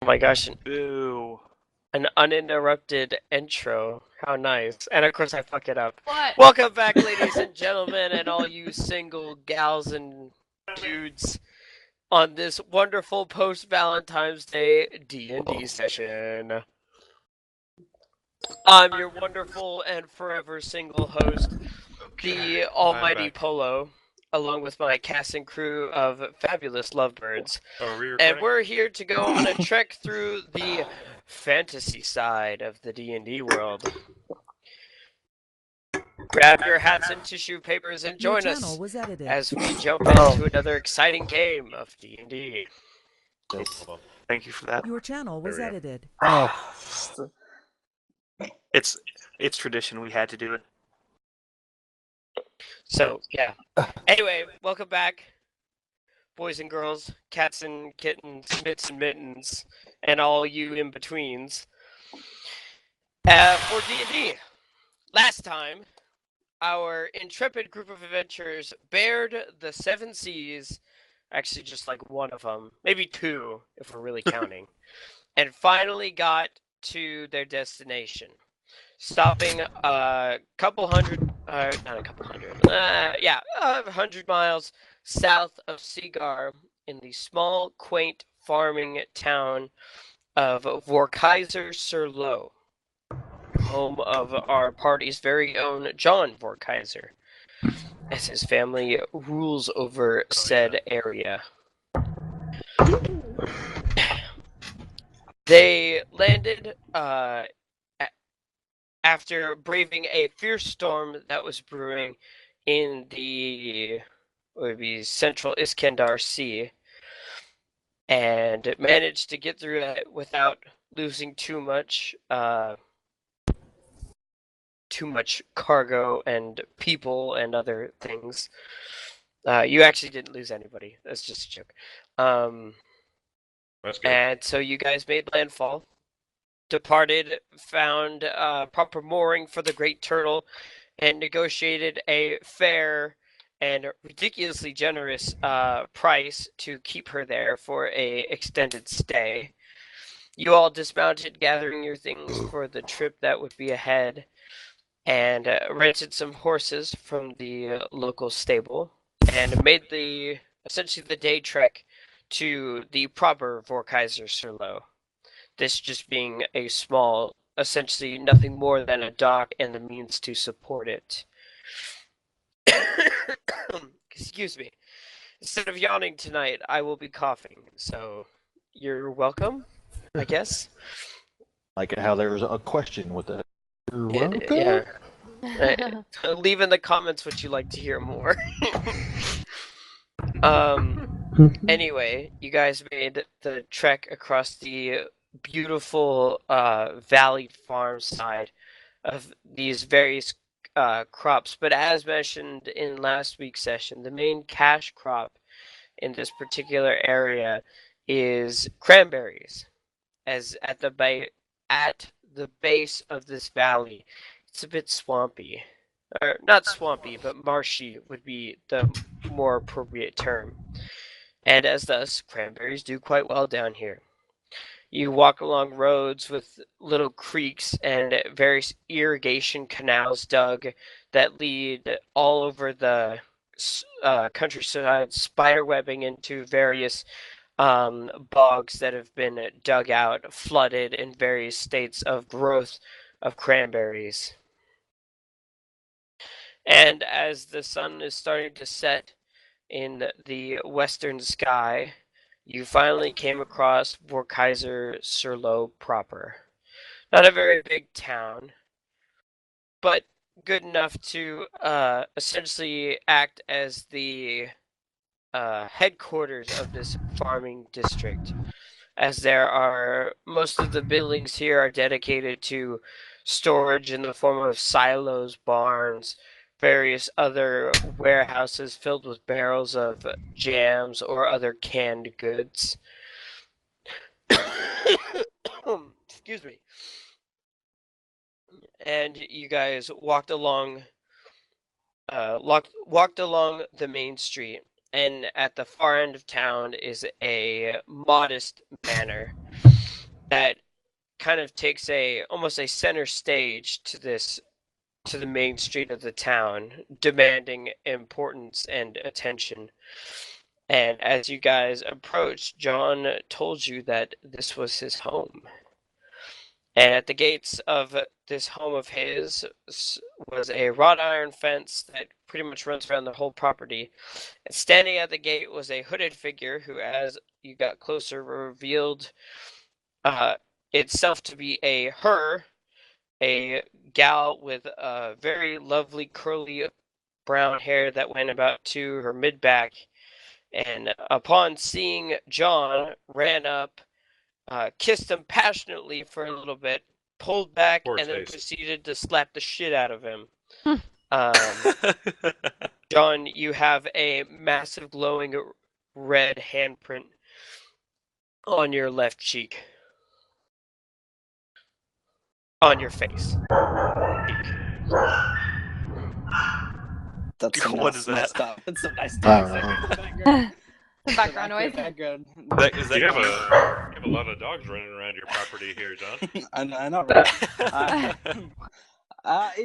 Oh my gosh, Boo. an uninterrupted intro. How nice. And of course I fuck it up. What? Welcome back, ladies and gentlemen, and all you single gals and dudes on this wonderful post-Valentine's Day D&D session. I'm your wonderful and forever single host, Okay, the I'm almighty back. Polo, along with my cast and crew of fabulous lovebirds. Oh, are we And recording? we're here to go on a trek through the fantasy side of the D&D world. Grab your hats and tissue papers and Your join channel us was edited. as we jump Oh. into another exciting game of D&D. Thank you for that. Your channel was There we go. edited. Oh, it's tradition. We had to do it. So, yeah. Anyway, welcome back, boys and girls, cats and kittens, mitts and mittens, and all you in-betweens. For D&D. Last time, our intrepid group of adventurers bared the seven seas, actually just like one of them, maybe two if we're really counting, and finally got to their destination, stopping a couple hundred, not a couple hundred, 100 miles south of Seagar in the small, quaint farming town of Vorkaiser-sur-Lot, home of our party's very own John Vorkaiser, as his family rules over said area. They landed after braving a fierce storm that was brewing in the would be central Iskandar Sea, and managed to get through that without losing too much cargo and people and other things. You actually didn't lose anybody. That's just a joke. That's good. And so you guys made landfall, departed, found proper mooring for the Great Turtle, and negotiated a fair and ridiculously generous price to keep her there for a extended stay. You all dismounted, gathering your things for the trip that would be ahead, and rented some horses from the local stable, and made essentially the day trek to the proper Vorkaiser-sur-Lot. This just being a small, essentially nothing more than a dock and the means to support it. Excuse me. Instead of yawning tonight, I will be coughing. So you're welcome, I guess. Like how there was a question with that. You're welcome. Yeah. Leave in the comments what you'd like to hear more. Anyway, you guys made the trek across the beautiful valley farm side of these various crops. But as mentioned in last week's session, the main cash crop in this particular area is cranberries, as at the base of this valley, it's a bit swampy. Or not swampy, but marshy would be the more appropriate term. And as thus, cranberries do quite well down here. You walk along roads with little creeks and various irrigation canals dug that lead all over the countryside, spiderwebbing into various bogs that have been dug out, flooded in various states of growth of cranberries. And as the sun is starting to set in the western sky, you finally came across Vorkaiser-sur-Lot proper. Not a very big town, but good enough to essentially act as the headquarters of this farming district, as there are most of the buildings here are dedicated to storage in the form of silos, barns, various other warehouses filled with barrels of jams or other canned goods. Excuse me. And you guys walked along the main street, and at the far end of town is a modest manor. that kind of takes almost a center stage to the main street of the town, demanding importance and attention. And as you guys approach, John told you that this was his home. And at the gates of this home of his was a wrought iron fence that pretty much runs around the whole property. And standing at the gate was a hooded figure who, as you got closer, revealed itself to be a gal with very lovely curly brown hair that went about to her mid-back. And upon seeing John, ran up, kissed him passionately for a little bit, pulled back, Poor and then taste. proceeded to slap the shit out of him. John, you have a massive glowing red handprint on your left cheek. On your face. That's some What nice, is that? nice stuff. That's some nice I stuff. don't know. The background noise. Background. Is You that have a lot of dogs running around your property here, John. I know, right?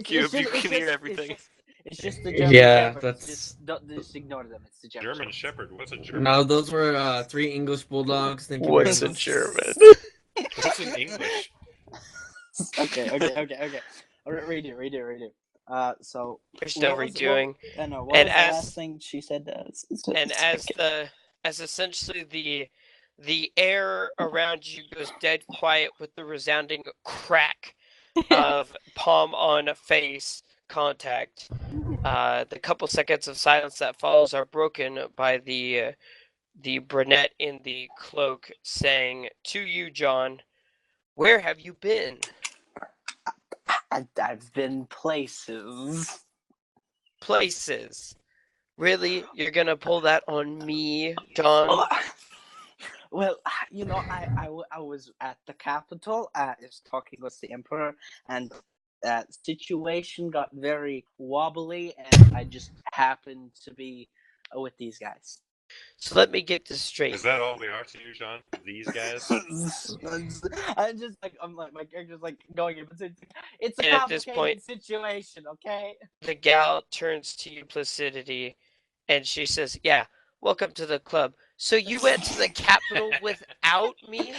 Cube, you can hear everything. It's just the German Yeah, Shepherds. that's- Just ignore them. It's the German. German Shepherd. What's a German? No, those were 3 English bulldogs. Thank you What's very in much. German? What's in English? Okay. Read it. So. There's no what was- redoing. I know. What And was the as- last thing she said? And as essentially the air around you goes dead quiet with the resounding crack of palm on face contact. The couple seconds of silence that follows are broken by the brunette in the cloak saying to you, John, "Where have you been?" I've been places. Places. Really? You're gonna pull that on me, John? Well, I was at the capital. I was talking with the emperor, and situation got very wobbly, and I just happened to be with these guys. So let me get this straight. Is that all we are to you, John? These guys? I'm like my character's like going in, but it's a And at this complicated point- situation, okay? The gal turns to you, Placidity, and she says, "Yeah, welcome to the club. So you went to the capital without me?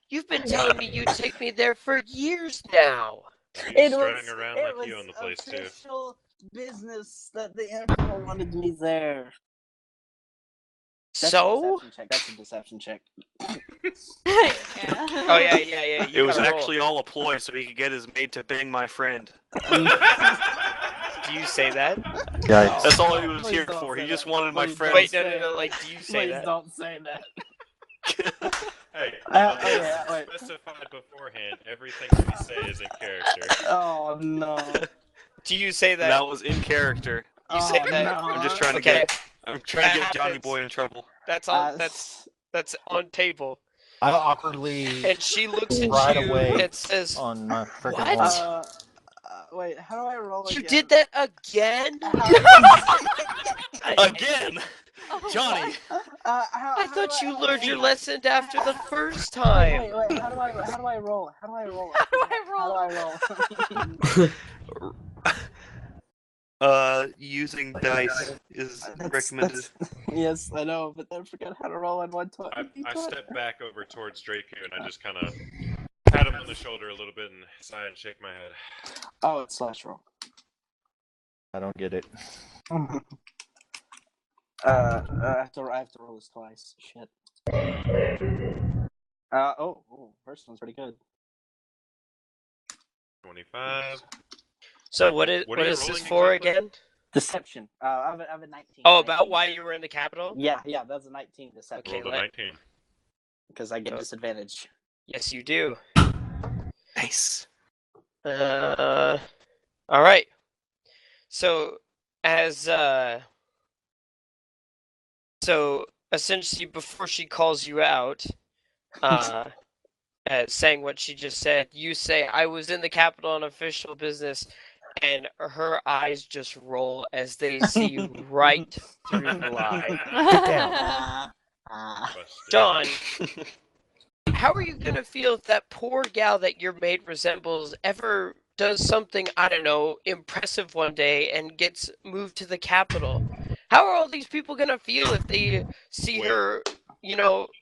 You've been telling me you'd take me there for years now." Are you strutting around it like you own the place too? official business that the emperor wanted me there. That's So? That's a deception check. Yeah. Oh yeah. It You was gotta roll. actually all a ploy so he could get his maid to bang my friend. Do you say that? Yikes. That's all he was Please here don't for. say He just that. wanted my Please friend. Wait, say no. it. Like, do you say Please that? don't say that. Hey, Wait. specified beforehand, everything we say is in character. Oh no. Do you say that? That was in character. You say Oh, that? no. I'm just trying to Okay, I'm trying to That get Johnny happens. Boy in trouble. that's all. That's on table. I awkwardly And she looks at right you away and says, on my freaking What? horn. Wait, how do I roll "You again? did that again?" Again! Oh, Johnny! I thought you learned your lesson after the first Wait, time. how do I roll? How do I roll? How do I roll? Using dice is recommended. Yes, I know, but I forgot how to roll on one time. I step back over towards Draco and I just kind of pat him on the shoulder a little bit and sigh and shake my head. Oh, it's slash roll. I don't get it. I have to roll this twice. Shit. First one's pretty good. 25. So what is What are you this rolling for exactly? again? Deception. I have a 19. Oh, about 19. why you were in the capital? Yeah, that's a 19 deception. Okay, Rolled a 19. Because I get disadvantage. Yes, you do. Nice. All right. So so essentially before she calls you out, saying what she just said, you say, "I was in the capital on official business," and her eyes just roll as they see right through the lie. Get down. Busted. John, how are you gonna feel if that poor gal that your maid resembles ever does something, I don't know, impressive one day and gets moved to the capital? How are all these people gonna feel if they see Wait. her,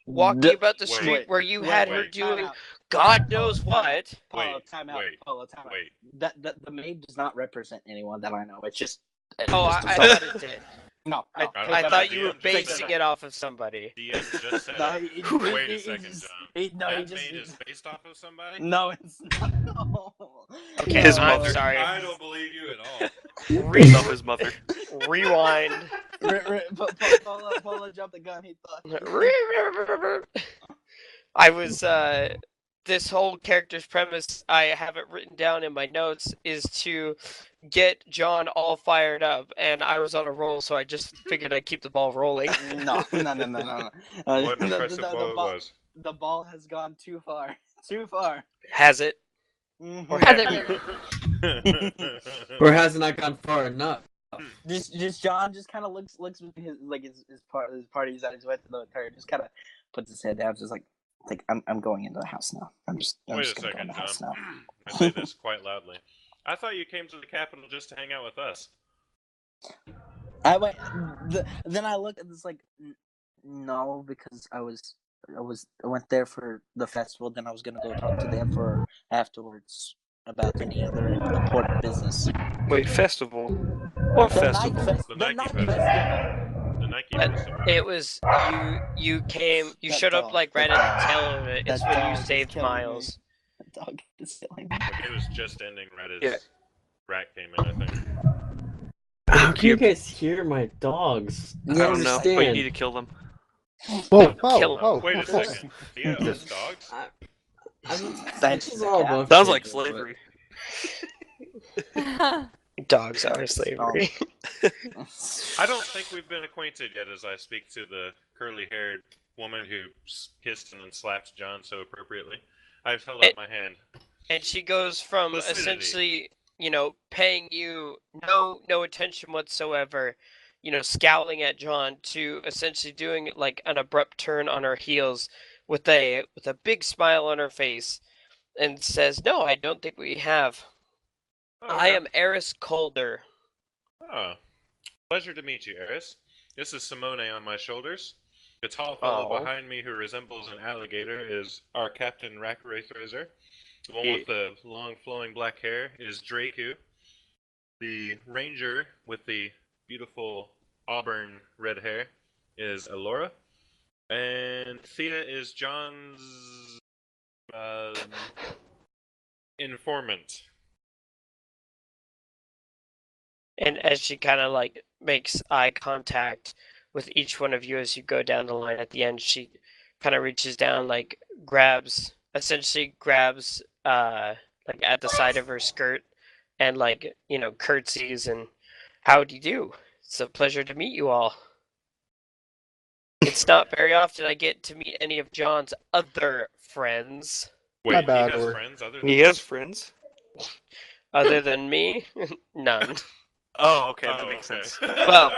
walking about the Wait. street where you Wait, had wait, her wait. time doing out. God Paulo, knows time out. what? Paulo, Wait, time out. wait, Paulo, time out. wait. That the maid does not represent anyone that I know. It's just. Oh, just I a thought it did. No, I, no. I don't I know. thought you were DM just basing said it off of somebody. DM just said No, it. Wait a second, just, John. no, That he just. maid is based off of somebody? No, it's not. No. Okay, His I'm mother. sorry. I don't believe you at all. Based off his mother. Rewind. Paulo jumped the gun. He thought. I was this whole character's premise, I have it written down in my notes, is to get John all fired up, and I was on a roll, so I just figured I'd keep the ball rolling. No. What an impressive ball it was. The ball has gone too far. Too far. Has it? Mhm. Or Has have it- you? Or has it not gone far enough? Just John just kind of looks with his party. He's on his way to the car. Just kind of puts his head down, just like I'm going into the house now. I'm Wait just a gonna go in second, the house John. now. I say this quite loudly. I thought you came to the capital just to hang out with us. I went. Then I look at this like, no, because I went there for the festival. Then I was gonna go talk to the emperor afterwards about any other important business. Wait, festival? What The festival? The the Nike Nike festival. festival. The Nike But festival. it was you came you That showed up dog, like right that at the dog. tail of it. It's That when dog you is saved killing me. Miles. The dog is killing me. It was just ending right as Yeah. Rat came in, I think. How How can can you you? guys hear my dogs? I don't know, but you need to kill them. Whoa, Kill whoa, him. whoa. Wait a second. Thea owns dogs? I mean, Thanks this to is the all cat. above Sounds like table, but- slavery. Dogs are slavery. I don't think we've been acquainted yet as I speak to the curly-haired woman who kissed and then slapped John so appropriately. I've held out my hand. And she goes from Vicinity. essentially, paying you no attention whatsoever, scowling at John, to essentially doing like an abrupt turn on her heels with a big smile on her face, and says, "No, I don't think we have. Oh, I okay. am Eris Calder." Oh. Pleasure to meet you, Eris. This is Simone on my shoulders. The tall fellow Oh. behind me who resembles an alligator is our Captain Rackrathrazer. The one with the long flowing black hair is Draku. The ranger with the beautiful auburn red hair is Elora. And Thea is John's informant. And as she kind of like makes eye contact with each one of you as you go down the line at the end, she kind of reaches down, like essentially grabs like at the side of her skirt, and like, curtsies and howdy do. It's a pleasure to meet you all. It's not very often I get to meet any of John's other friends. Wait, My he bad, has or- friends other than He has friends. Other than me, none. Oh, okay, Oh, that makes okay. sense. Well,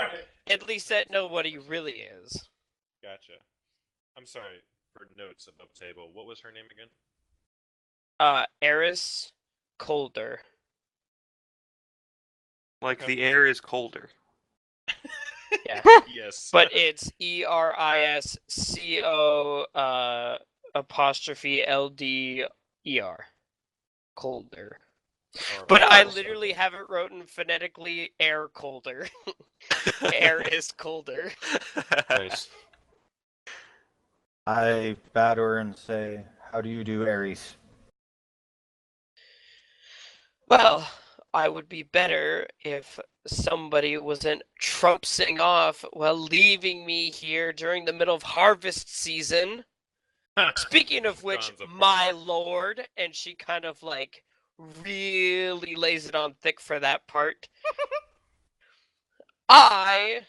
at least that know what he really is. Gotcha. I'm sorry for notes above table. What was her name again? Eris Calder. Like the air is colder. Yeah. Yes. But it's ERISCO apostrophe LDER. Colder. But I literally have it written phonetically air colder. Air is colder. Nice. I bow to her and say, "How do you do, Ares?" Well, I would be better if somebody wasn't trumpsing off while leaving me here during the middle of harvest season. Speaking of which, John's a my farmer. lord, and she kind of like really lays it on thick for that part. I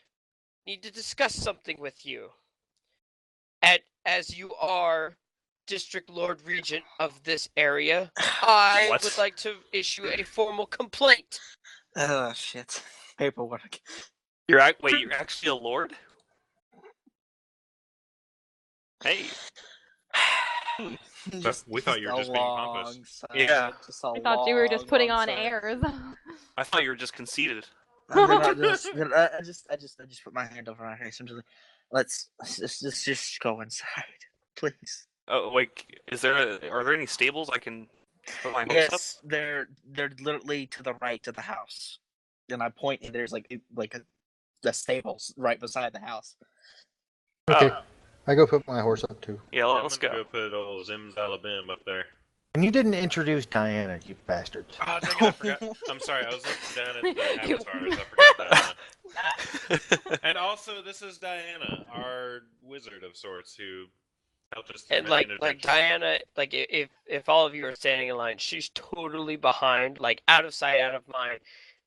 need to discuss something with you. As you are District Lord Regent of this area, I What? would like to issue a formal complaint. Oh shit! Paperwork. Wait, you're actually a lord? Hey. We thought you were just being pompous. long sigh, Yeah. just a I thought you were just long, putting long on sigh. airs. I thought you were just conceited. I just put my hand over my face. I'm just like, let's just go inside, please. Oh, wait, are there any stables I can put my hopes up? Yes, they're literally to the right of the house, and I point and there's like the stables right beside the house. Okay. Oh, I go put my horse up too. yeah, I'm let's gonna go. go put old Zimzalabim up there. And you didn't introduce Diana, you bastards. Oh, dang it, I forgot. I'm sorry, I was looking down at the avatars. I forgot Diana. And also, this is Diana, our wizard of sorts, who helped us through And many like interventions. Diana, like if all of you are standing in line, she's totally behind, like out of sight, out of mind.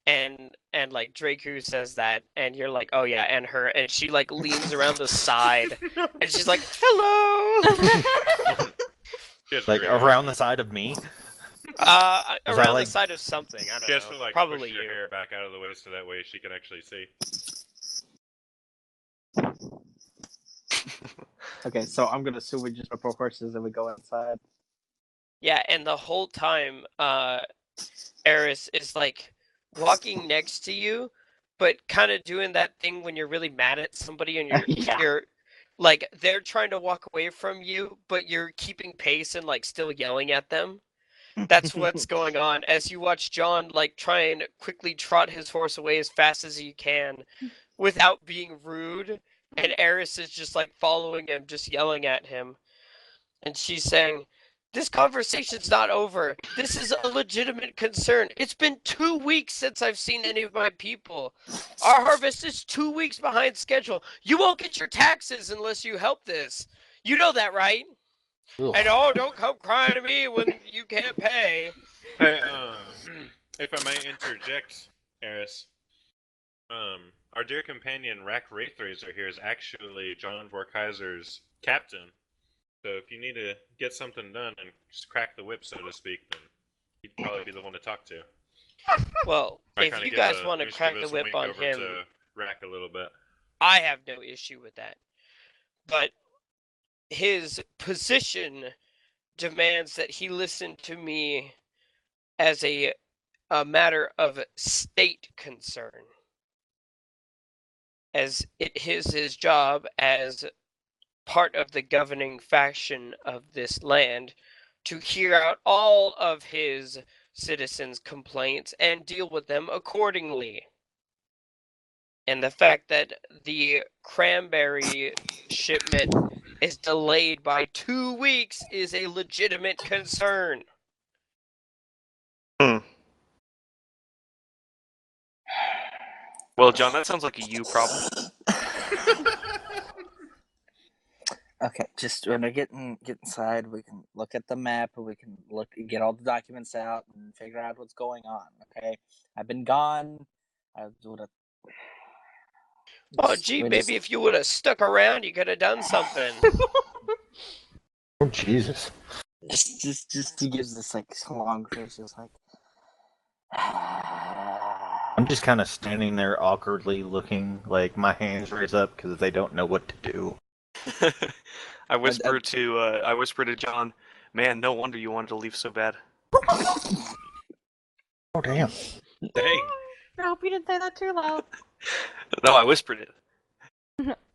And like Draku says that, and you're like, oh yeah, and her, and she like leans around the side, and she's like, hello. She has Like great hair. around the side of me. Around the like- side of something. I She has don't to know. like Probably push your you. hair back out of the way so that way she can actually see. Okay, so I'm gonna assume we just report horses and we go outside. Yeah, and the whole time, Eris is like walking next to you, but kind of doing that thing when you're really mad at somebody and Yeah. you're like they're trying to walk away from you, but you're keeping pace and like still yelling at them. That's what's going on as you watch John like try and quickly trot his horse away as fast as he can without being rude, and Eris is just like following him, just yelling at him. And she's saying, "This conversation's not over. This is a legitimate concern. It's been 2 weeks since I've seen any of my people. Our harvest is 2 weeks behind schedule. You won't get your taxes unless you help this. You know that, right? Ugh. And oh, don't come crying to me when you can't pay." Hey, if I may interject, Eris, our dear companion Rack Wraithrazer here is actually John Vorkaiser's captain. So if you need to get something done and just crack the whip, so to speak, then he'd probably be the one to talk to. Well, I if kinda you give guys a want to crack the mischievous whip wink on over him, to Rack a little bit. I have no issue with that. But his position demands that he listen to me as a matter of state concern, as it is his job as part of the governing faction of this land to hear out all of his citizens' complaints and deal with them accordingly. And the fact that the cranberry shipment is delayed by 2 weeks is a legitimate concern. Well, John, that sounds like a you problem. Okay, just when we get inside, we can look at the map, and we can get all the documents out, and figure out what's going on. Okay, I've been gone. I would have. Oh, gee, maybe if you would have stuck around, you could have done something. Oh Jesus. Just he gives this like long face, just like. I'm just kind of standing there awkwardly looking, like my hands raised up because they don't know what to do. I whispered to John, "Man, no wonder you wanted to leave so bad." Oh damn. Dang. I hope you didn't say that too loud. No, I whispered it.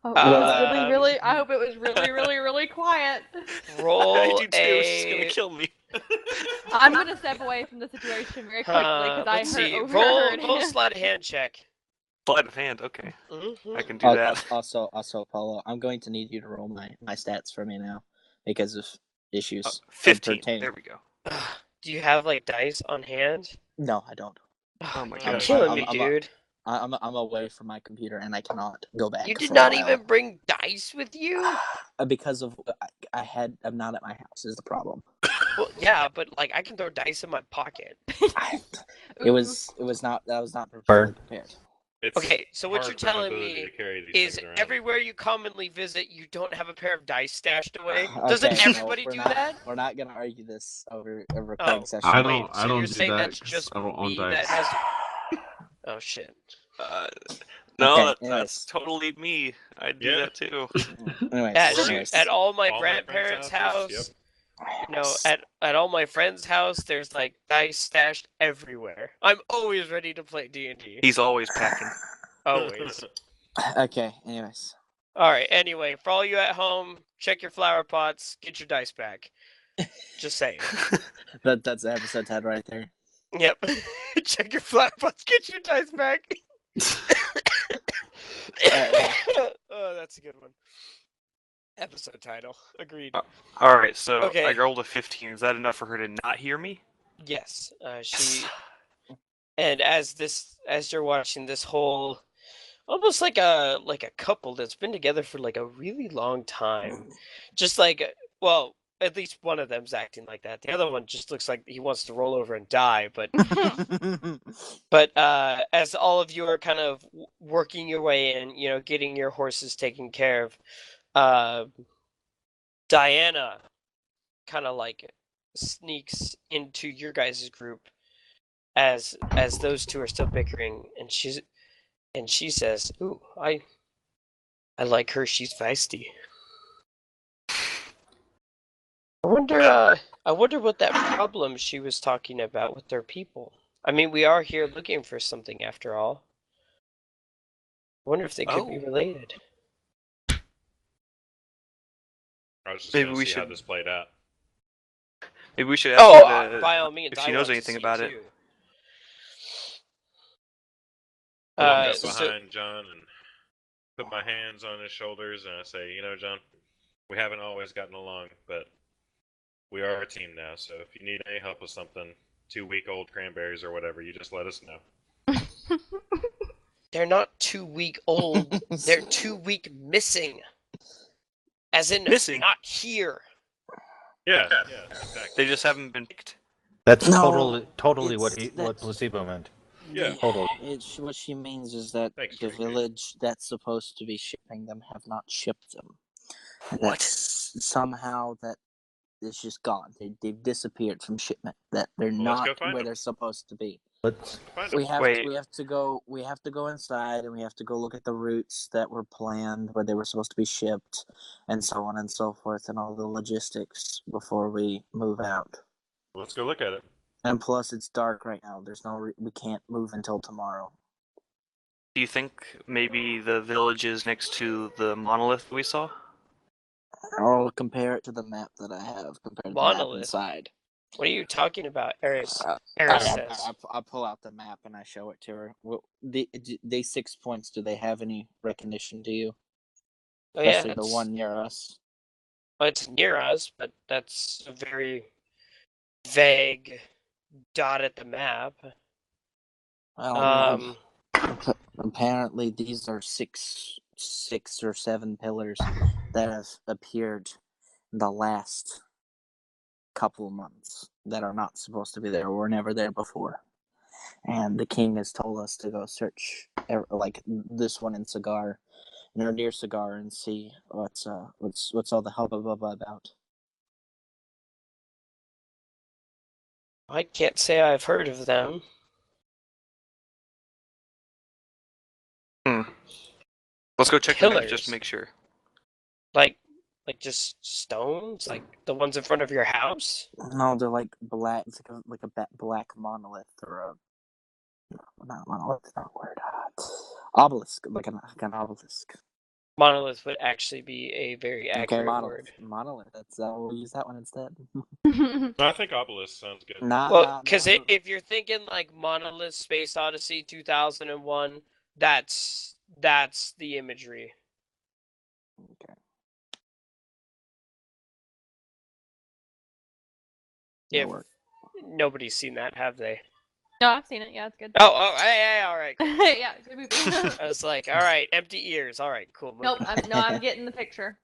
Oh, it was Um, really. I hope it was really quiet. I Roll do too. She's gonna a. kill me. I'm gonna step away from the situation very quickly because I Let's see. overheard Roll him. sleight of hand check. Sleight of hand. Okay, Mhm. I can do that. Also, Apollo, I'm going to need you to roll my stats for me now because of issues. 15. pertaining- There we go. Do you have like dice on hand? No, I don't. Oh my You're gosh. killing me, I'm- dude. I'm away from my computer and I cannot go back. You did for a not while. even bring dice with you? Because of I'm not at my house is the problem. Well, yeah, but like I can throw dice in my pocket. It was not that I was not prepared. It's Okay, so what hard you're for my telling ability me to carry these is things around. everywhere you commonly visit, you don't have a pair of dice stashed away? Okay, Doesn't no, everybody we're do not- that? We're not gonna argue this over a Oh, recording session. I wait, don't- so I don't you're do saying that that's 'cause just I don't own me dice. that has. Oh shit. No, Okay, that's anyways. totally me. I do Yeah. that too. Anyways, Yeah, anyways. shoot, at all my All my grandparents' friends' houses, house, You know, at all my friends' house, there's like dice stashed everywhere. I'm always ready to play D&D. He's always packing. Always. Okay. Anyways. All right. Anyway, for all you at home, check your flower pots. Get your dice back. Just saying. That's the episode title right there. Yep. Check your flower pots. Get your dice back. Oh, that's a good one. Episode title. Agreed. All right, so Okay. I rolled a 15. Is that enough for her to not hear me? Yes. She. And as you're watching this whole, almost like a couple that's been together for like a really long time, just like, well, at least one of them's acting like that. The other one just looks like he wants to roll over and die. But as all of you are kind of working your way in, you know, getting your horses taken care of, Diana kind of like sneaks into your guys' group as those two are still bickering, and she says, "Ooh, I like her. She's feisty." I wonder what that problem she was talking about with their people. I mean, we are here looking for something after all. I wonder if they could be related. I was just Maybe gonna we see how should- this played out. Maybe we should ask her to, by all means, if I she knows want to anything see about it. too. I walk up So- behind John and put my hands on his shoulders, and I say, "You know, John, we haven't always gotten along, but we are a team now. So if you need any help with something, 2-week-old cranberries or whatever, you just let us know." They're not 2-week old. They're 2-week missing. As in Missing? not here. Yeah, exactly. They just haven't been picked. That's No, totally it's what placebo meant. Yeah. Totally. What she means is that Thanks, the Drake. village that's supposed to be shipping them have not shipped them. What? That's somehow that it's just gone. They've disappeared from shipment. That they're Well, let's not go find where them. they're supposed to be. Let's Find We him. have Wait. to go inside, and we have to go look at the routes that were planned where they were supposed to be shipped, and so on and so forth, and all the logistics before we move out. Let's go look at it. And plus, it's dark right now. There's no we can't move until tomorrow. Do you think maybe the village is next to the monolith we saw? I'll compare it to the map that I have compared to the map Monolith? inside. What are you talking about, Eris? I, Eris says. I pull out the map and I show it to her. They 6 points. Do they have any recognition to you? Oh yeah, Especially the one near us. well, it's near us, but that's a very vague dot at the map. Well, apparently these are six or seven pillars that have appeared in the last couple of months that are not supposed to be there or were never there before. And the king has told us to go search like this one in Cigar, near Cigar, and see what's all the hubbub about. I can't say I've heard of them. Let's go check the map Pillars? just to make sure. Like just stones? Like the ones in front of your house? No, they're like black. It's like a black monolith or a not monolith. That's not a word. Obelisk, like an obelisk. Monolith would actually be a very accurate word. Monolith. We'll use that one instead. No, I think Obelisk sounds good. Well, because if you're thinking like Monolith Space Odyssey 2001, that's the imagery. Okay. If nobody's seen that, have they? No, I've seen it. Yeah, it's good. Oh, hey, all right. Cool. Yeah, good movie. I was like, all right, empty ears. All right, cool. Nope, I'm getting the picture.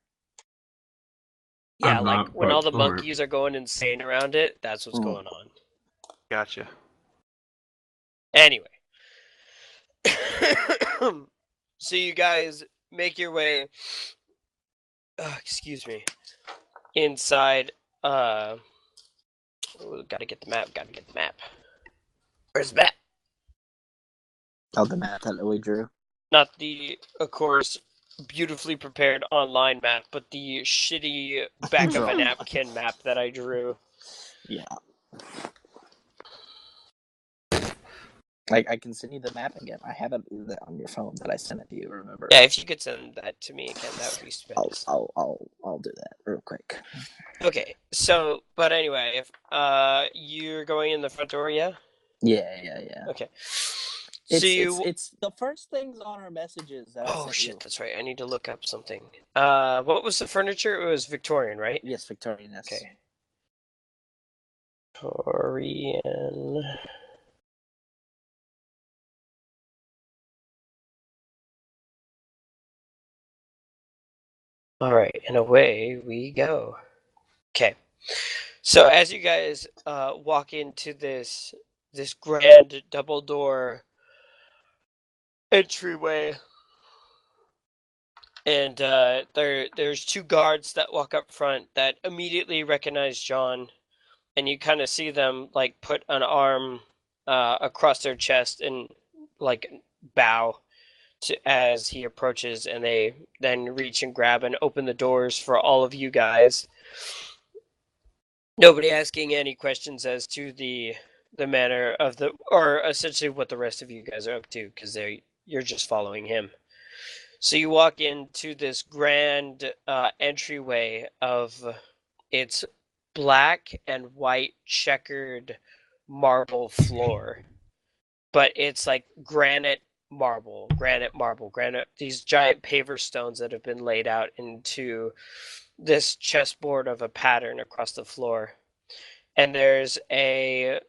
Yeah, I'm like not when quite all the sure. monkeys are going insane around it, that's what's going on. Gotcha. Anyway. So you guys make your way excuse me, inside gotta get the map. Where's the map? Oh, the map that we drew. Not the, of course, beautifully prepared online map, but the shitty back of a napkin map that I drew. Yeah. Like, I can send you the map again. I have it on your phone, but I sent it to you. Remember? Yeah, if you could send that to me again, that would be tremendous. I'll do that real quick. Okay, so but anyway, if you're going in the front door, yeah. Yeah. Okay. It's the first things on our messages that I Oh sent shit, you. that's right. I need to look up something. What was the furniture? It was Victorian, right? Yes, Victorian. Okay. Victorian. All right, and away we go. Okay. So as you guys walk into this grand double door entryway, and there's two guards that walk up front that immediately recognize John, and you kind of see them like put an arm across their chest and like bow as he approaches, and they then reach and grab and open the doors for all of you guys. Nobody asking any questions as to the manner of the, or essentially what the rest of you guys are up to, because you're just following him. So you walk into this grand entryway of its black and white checkered marble floor, but it's like granite marble, these giant paver stones that have been laid out into this chessboard of a pattern across the floor. And there's a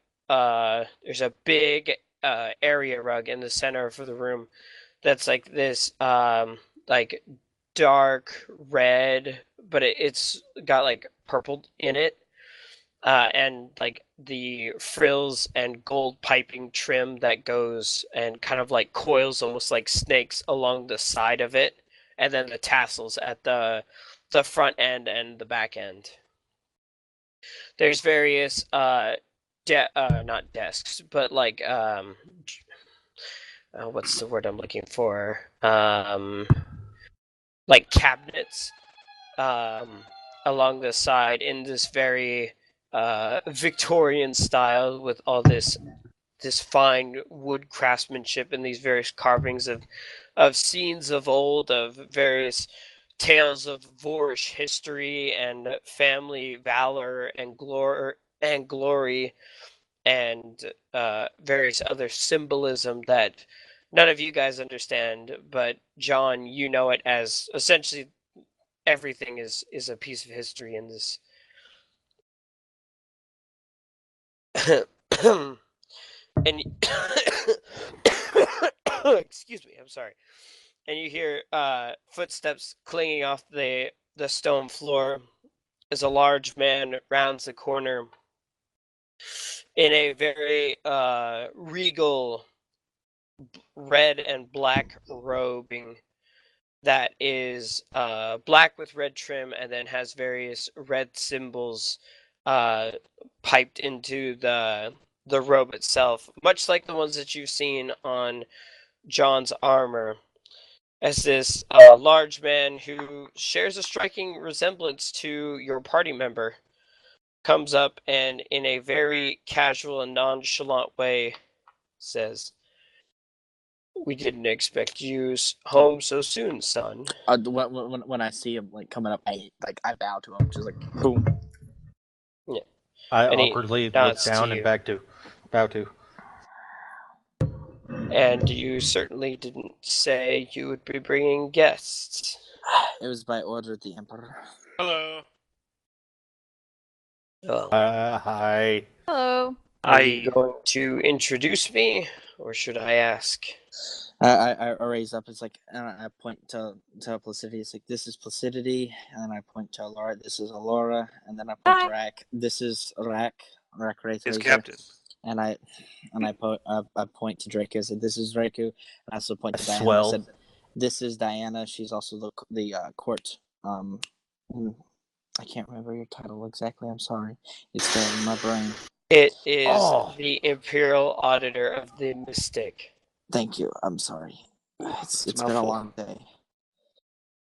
big area rug in the center of the room that's like this like dark red, but it's got like purple in it, and like the frills and gold piping trim that goes and kind of like coils almost like snakes along the side of it, and then the tassels at the front end and the back end. There's various not desks, but like what's the word I'm looking for? Like cabinets along the side in this very Victorian style, with all this fine wood craftsmanship and these various carvings of scenes of old, of various tales of Voorish history and family valor and glory and various other symbolism that none of you guys understand, but John, you know it as essentially everything is a piece of history in this. And excuse me, I'm sorry. And you hear footsteps clinging off the stone floor as a large man rounds the corner in a very regal red and black robing that is black with red trim, and then has various red symbols uh, piped into the robe itself, much like the ones that you've seen on John's armor. As this large man who shares a striking resemblance to your party member comes up and, in a very casual and nonchalant way, says, "We didn't expect you home so soon, son." When I see him like coming up, I bow to him, just like boom. Yeah. I And he awkwardly look nods to down and you. bow to. And you certainly didn't say you would be bringing guests. It was by order of the Emperor. Hello. Oh. Hi. Hello. Are you going to introduce me, or should I ask? I raise up. It's like, and I point to Placidity. It's like, this is Placidity, and then I point to Alora. This is Alora, and then I point to Rack. This is Rack. Rack right His there. captain. And I point to Draco. I said, this is Draco. And I also point to Diana. Swell. I said, this is Diana. She's also the court. I can't remember your title exactly. I'm sorry. It's still in my brain. It is the Imperial Auditor of the Mystic. Thank you. I'm sorry. It's been a mouthful. long day.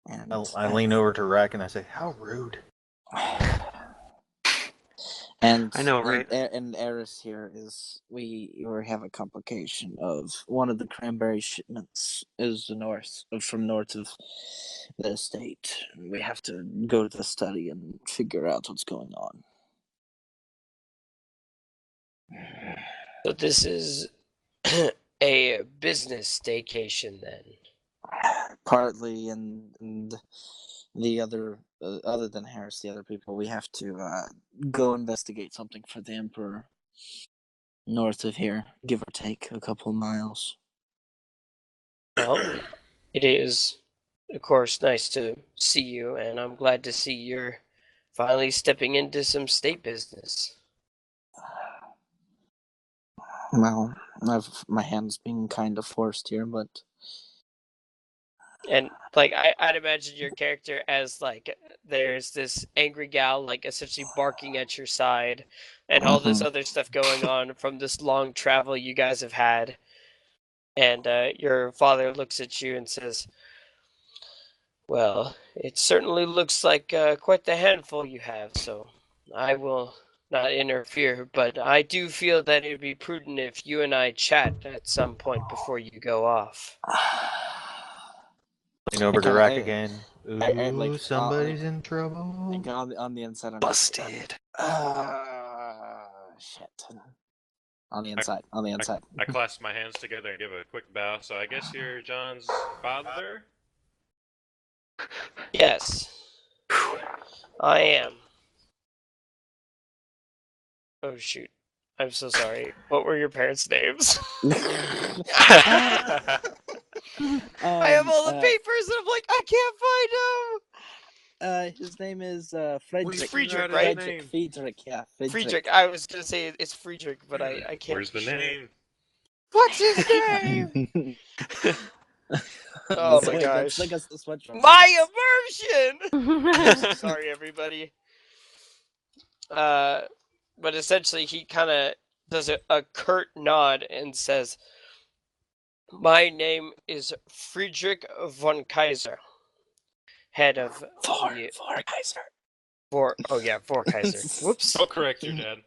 And I lean over to Rack and I say, "How rude." and I know, right? and Eris here is we have a complication of one of the cranberry shipments is from north of the estate. We have to go to the study and figure out what's going on. So this is a business staycation then. Partly, and the other than Harris, the other people, we have to go investigate something for the Emperor north of here, give or take a couple miles. Well, it is, of course, nice to see you, and I'm glad to see you're finally stepping into some state business. Well, my hands being kind of forced here, but And like I'd imagine your character as like there's this angry gal like essentially barking at your side, and all this other stuff going on from this long travel you guys have had. And your father looks at you and says, "Well, it certainly looks like quite the handful you have, so I will not interfere, but I do feel that it would be prudent if you and I chat at some point before you go off." Lean over to Rack again. Ooh, like, somebody's in trouble. like on the inside, I'm Busted. shit. On the inside, I clasp my hands together and give a quick bow. So I guess you're John's father? Yes, I am. Oh shoot. I'm so sorry. What were your parents' names? I have all the papers and I'm like, I can't find them. His name is He's Friedrich. Friedrich, His right? name. Friedrich, yeah. Friedrich. I was gonna say it's Friedrich, but I can't. Where's the name? What's his name? Oh my gosh. That's My immersion! Sorry, everybody. But essentially, he kind of does a curt nod and says, "My name is Friedrich von Kaiser, head of For Kaiser. Vor Kaiser. Whoops. I'll correct your dad.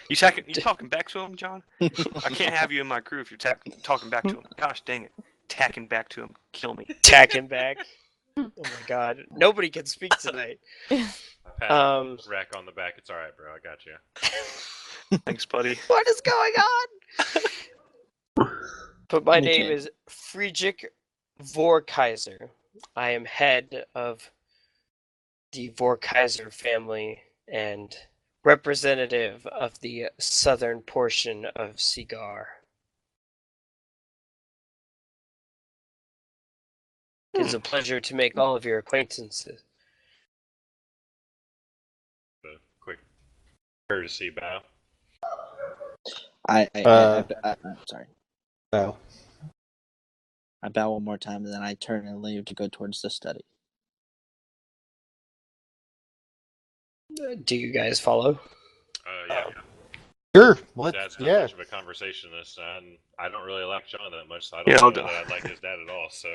You talking back to him, John? I can't have you in my crew if you're talking back to him. Gosh dang it. Tacking back to him. Kill me. Tacking back. Oh my god. Nobody can speak tonight. Pat Rack on the back. It's alright, bro. I got you. Thanks, buddy. What is going on? But my name is Friedrich Vor Kaiser. I am head of the Vor Kaiser family and representative of the southern portion of Cigar. It is a pleasure to make all of your acquaintances. A quick courtesy bow. I'm sorry. Bow. I bow one more time, and then I turn and leave to go towards the study. Do you guys follow? Yeah. Sure. Dad's not Yeah. much of a conversationist, and I don't really like John that much, so I Yeah, don't I'll know do- that I like his dad at all. So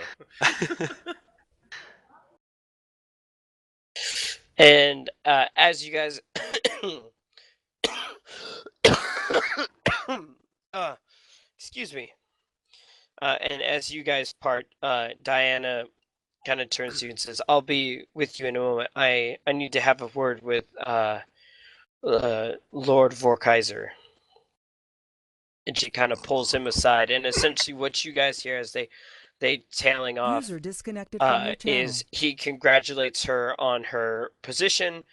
And as you guys, excuse me. And as you guys part, Diana kind of turns to you and says, "I'll be with you in a moment. I need to have a word with Lord Vorkaiser." And she kind of pulls him aside, and essentially what you guys hear as they tailing off User disconnected from your channel. is he congratulates her on her position,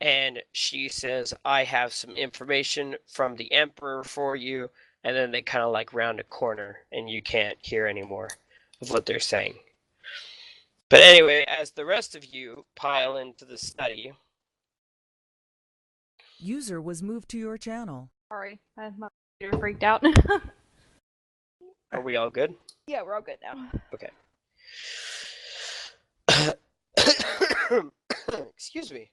and she says, "I have some information from the Emperor for you," and then they kind of like round a corner, and you can't hear any more of what they're saying. But anyway, as the rest of you pile into the study, User was moved to your channel. Sorry, my computer freaked out. are we all good? Yeah, we're all good now. Okay. Excuse me.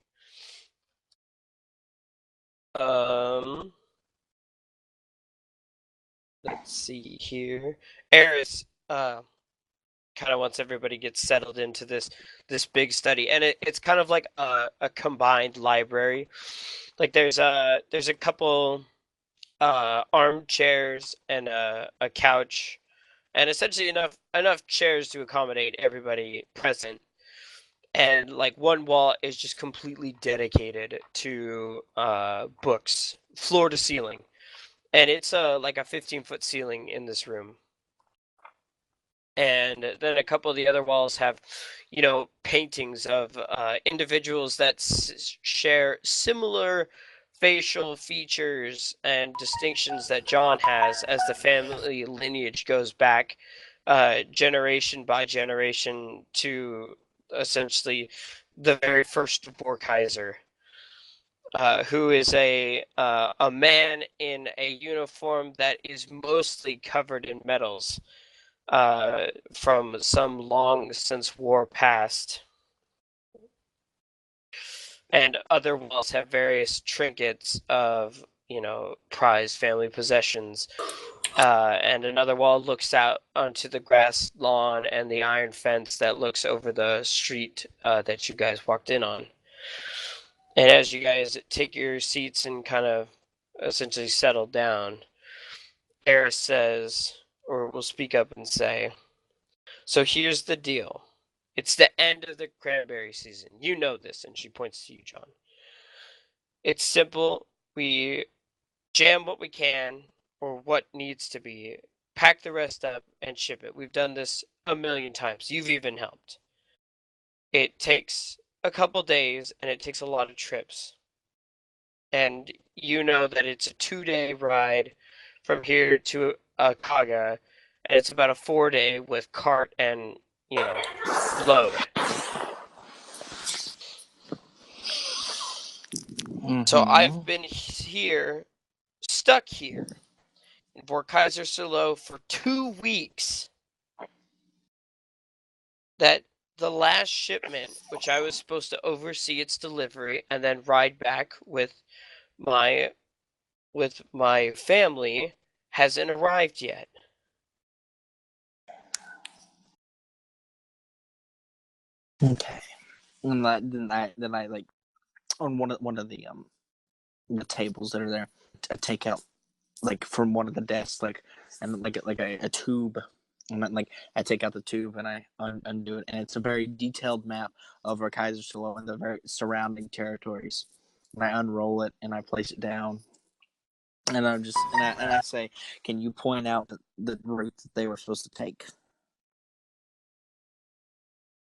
Let's see here. Eris, kind of once everybody gets settled into this big study, and it's kind of like a combined library. Like there's a couple armchairs and a couch, and essentially enough chairs to accommodate everybody present. And like one wall is just completely dedicated to books, floor to ceiling, and it's like a 15-foot ceiling in this room. And then a couple of the other walls have, paintings of individuals that share similar facial features and distinctions that John has, as the family lineage goes back generation by generation to essentially the very first Borkheiser, who is a man in a uniform that is mostly covered in medals from some long since war past. And other walls have various trinkets of, prized family possessions. And another wall looks out onto the grass lawn and the iron fence that looks over the street that you guys walked in on. And as you guys take your seats and kind of essentially settle down, Eris says, or will speak up and say, "So here's the deal. It's the end of the cranberry season. You know this," and she points to you, John. "It's simple. We jam what we can, or what needs to be, pack the rest up, and ship it. We've done this a million times. You've even helped. It takes a couple days, and it takes a lot of trips. And you know that it's a 2-day ride from here to Kaga, and it's about a 4-day with cart and, load. So I've been here, stuck here, in Vorkaiser Solo for 2 weeks. That the last shipment, which I was supposed to oversee its delivery and then ride back with my family, hasn't arrived yet." Okay. And then I like on one of the tables that are there, I take out like from one of the desks and like a tube, and then, I take out the tube and I undo it, and it's a very detailed map of our Kaiser Solo and the very surrounding territories. And I unroll it and I place it down, and I say, "Can you point out the route that they were supposed to take?"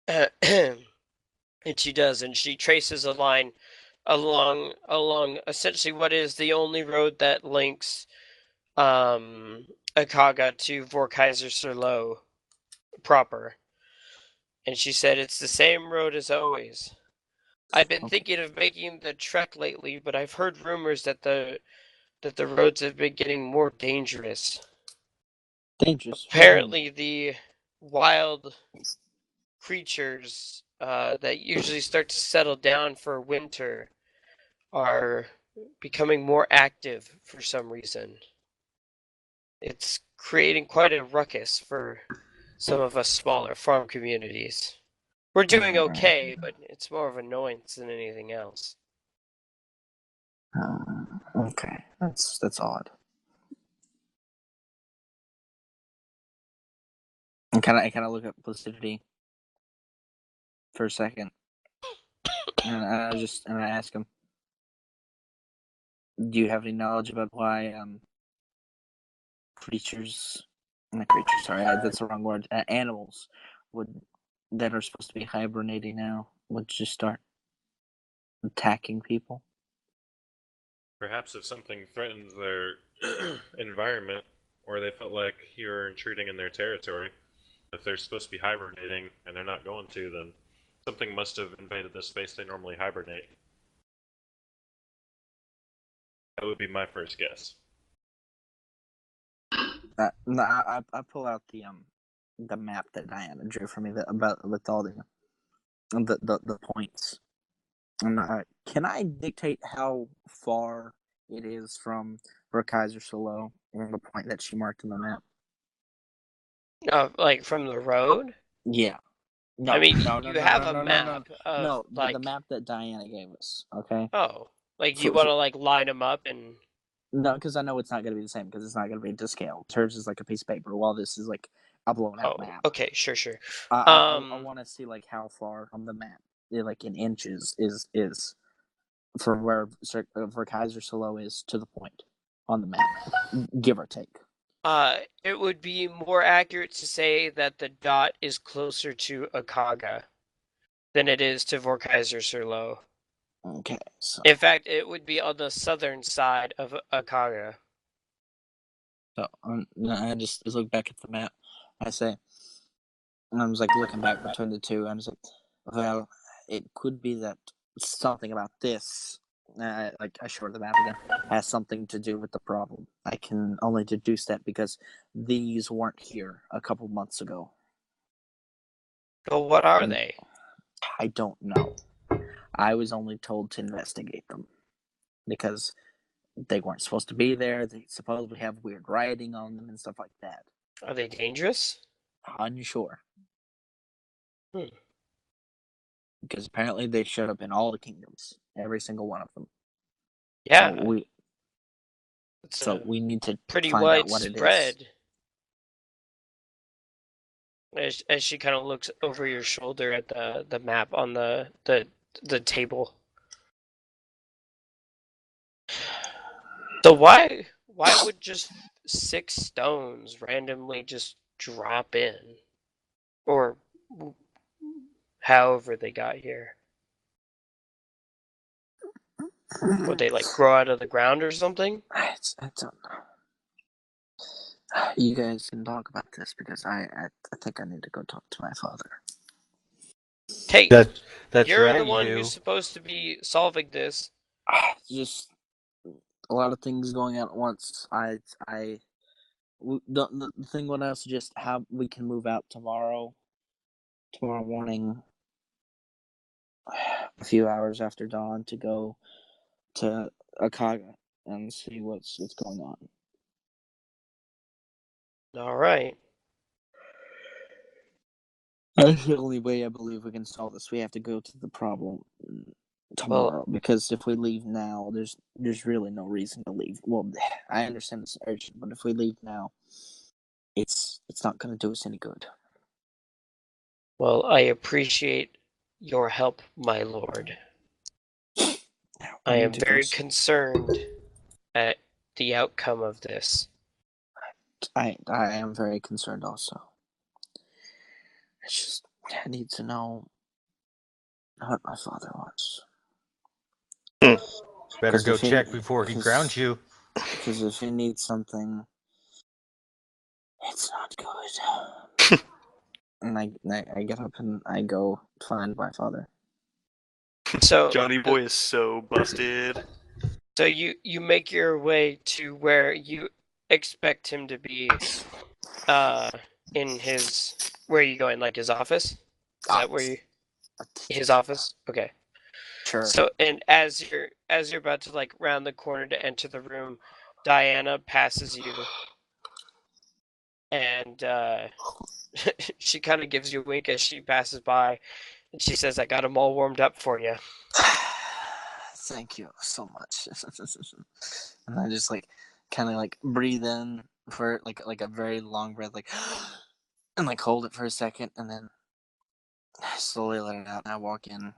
And she does, and she traces a line along essentially what is the only road that links Akaga to Vorkaiser Solo proper. And she said, "It's the same road as always. I've been thinking of making the trek lately, but I've heard rumors that the roads have been getting more dangerous. Dangerous. Apparently, the wild creatures that usually start to settle down for winter are becoming more active for some reason. It's creating quite a ruckus for some of us smaller farm communities. We're doing okay, but it's more of annoyance than anything else." Okay, that's odd. And I kind of look at Placidity for a second, and I ask him, "Do you have any knowledge about why creatures, not creatures, sorry, that's the wrong word, animals would that are supposed to be hibernating now would just start attacking people?" Perhaps if something threatens their environment, or they felt like you're intruding in their territory, if they're supposed to be hibernating and they're not going to, then something must have invaded the space they normally hibernate. That would be my first guess. No, I pull out the map that Diana drew for me about with all the points. And can I dictate how far it is from Kaiser Solo on the point that she marked in the map? Like from the road? Yeah. No, I mean, no, no, you no, have no, a no, no, no. map of No, the like, map that Diana gave us. Okay. oh, like you For, want for, to like line them up and no, because I know it's not going to be the same because it's not going to be to scale. Hers is like a piece of paper, while this is like a blown out oh, map. okay, sure. I want to see like how far on the map, like in inches, is from where for Kaiser Solo is to the point on the map, give or take. It would be more accurate to say that the dot is closer to Akaga than it is to Vorkaiser Surlo. Okay, so In fact, it would be on the southern side of Akaga. I just look back at the map. I say, and I was like looking back between the two. I was like, well, it could be that something about this, like I showed the map again, has something to do with the problem. I can only deduce that because these weren't here a couple months ago. Well, what are And they? I don't know. I was only told to investigate them because they weren't supposed to be there. They supposedly have weird writing on them and stuff like that. Are they dangerous? Unsure. Hmm. Because apparently they showed up in all the kingdoms, every single one of them. Yeah, it's So we need to pretty find out what it is. widespread. As she kind of looks over your shoulder at the map on the table. So why would just 6 stones randomly just drop in, or however they got here? Would they like grow out of the ground or something? I don't know. You guys can talk about this because I think I need to go talk to my father. Hey, That's you're right, the you one do. who's supposed to be solving this. Just a lot of things going on at once. The thing what I suggest how we can move out tomorrow morning, a few hours after dawn, to go to Akaga and see what's going on. All right. That's the only way I believe we can solve this. We have to go to the problem tomorrow because if we leave now, there's really no reason to leave. Well, I understand it's urgent, but if we leave now, it's not going to do us any good. Well, I appreciate your help, my lord. I am very concerned at the outcome of this. I am very concerned also. I need to know what my father wants. Better go check before he grounds you. Because if he needs something, it's not good. And I get up and I go find my father. So Johnny Boy is so busted. So you make your way to where you expect him to be, in his, where are you going? Like his office? Is that where you? His office? Okay. Sure. So, and as you're about to like round the corner to enter the room, Diana passes you, and she kind of gives you a wink as she passes by, and she says, "I got them all warmed up for you." Thank you so much. And I just like kind of like breathe in for like a very long breath, like, and like hold it for a second, and then slowly let it out. And I walk in.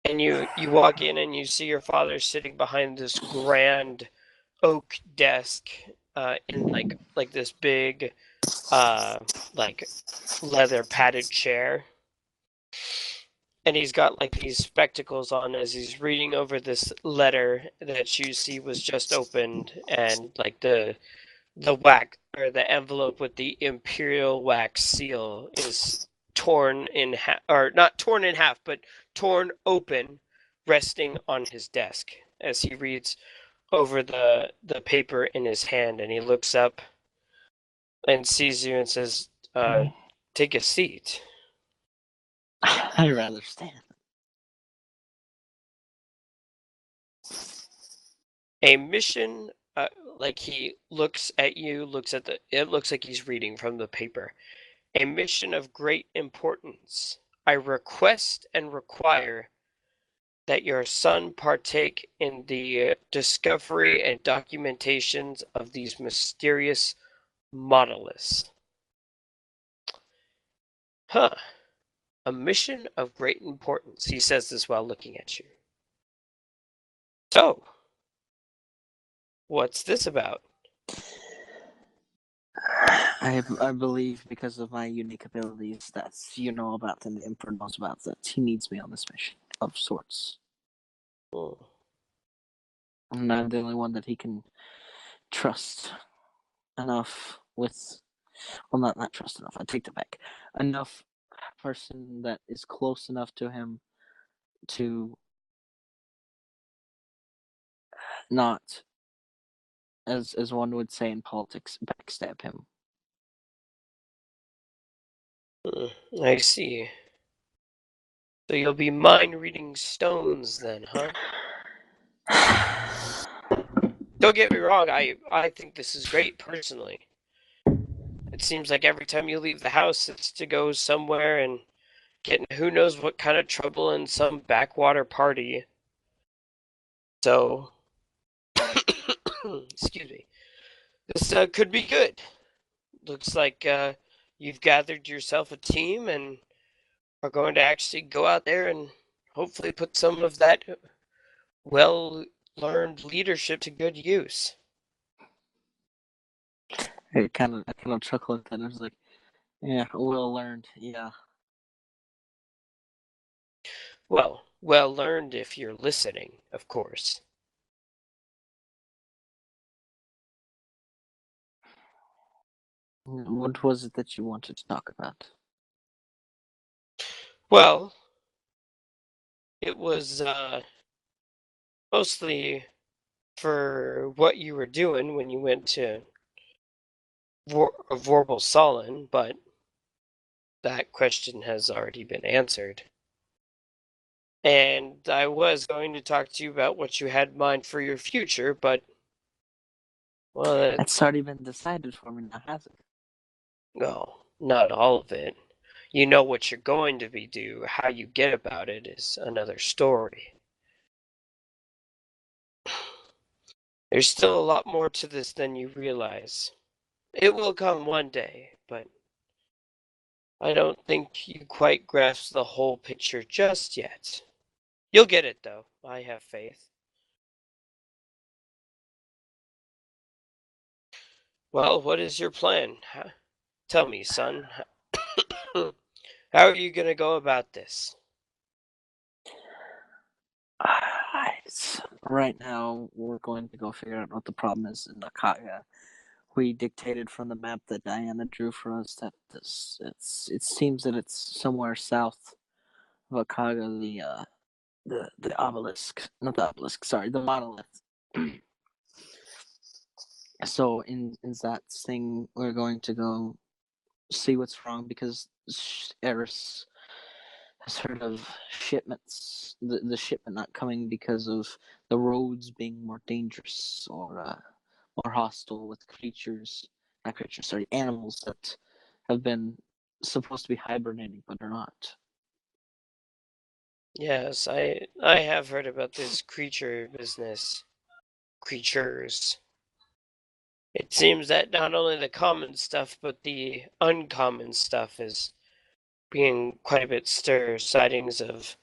And you walk in and you see your father sitting behind this grand oak desk, in like this big, like leather padded chair, and he's got like these spectacles on as he's reading over this letter that you see was just opened, and like the wax or the envelope with the imperial wax seal is torn in half, or not torn in half, but torn open, resting on his desk as he reads over the paper in his hand, and he looks up and sees you and says, "Take a seat." I rather stand. A mission like he looks at you, it looks like he's reading from the paper. A mission of great importance. I request and require that your son partake in the discovery and documentations of these mysterious monoliths. Huh. A mission of great importance. He says this while looking at you. So, what's this about? I believe because of my unique abilities that you know about and the Emperor knows about that he needs me on this mission of sorts. Oh. And I'm the only one that he can trust enough with. Well, not trust enough. I take that back. Enough person that is close enough to him to not, as one would say in politics, backstab him. I see. So you'll be mind reading stones then, huh? Don't get me wrong, I think this is great personally. It seems like every time you leave the house, it's to go somewhere and get in who knows what kind of trouble in some backwater party. So, excuse me. This could be good. Looks like you've gathered yourself a team and are going to actually go out there and hopefully put some of that well-learned leadership to good use. I kind of chuckle at that. I was like, yeah, well learned. Yeah. Well learned if you're listening, of course. What was it that you wanted to talk about? Well, it was mostly for what you were doing when you went to Vorpal Solin, but that question has already been answered. And I was going to talk to you about what you had in mind for your future, but well, It's already been decided for me now, has it? no, not all of it. You know what you're going to be do. How you get about it is another story. There's still a lot more to this than you realize. It will come one day, but I don't think you quite grasp the whole picture just yet. You'll get it, though. I have faith. Well, what is your plan? Tell me, son. How are you going to go about this? Right now, we're going to go figure out what the problem is in Nakaga. We dictated from the map that Diana drew for us that it seems that it's somewhere south of Akaga, the obelisk, not the obelisk, sorry, the monolith. So in that thing, we're going to go see what's wrong because Eris has heard of shipments, the shipment not coming because of the roads being more dangerous or more hostile with animals that have been supposed to be hibernating but are not. Yes, I have heard about this creature business. Creatures. It seems that not only the common stuff, but the uncommon stuff is being quite a bit stir. Sightings of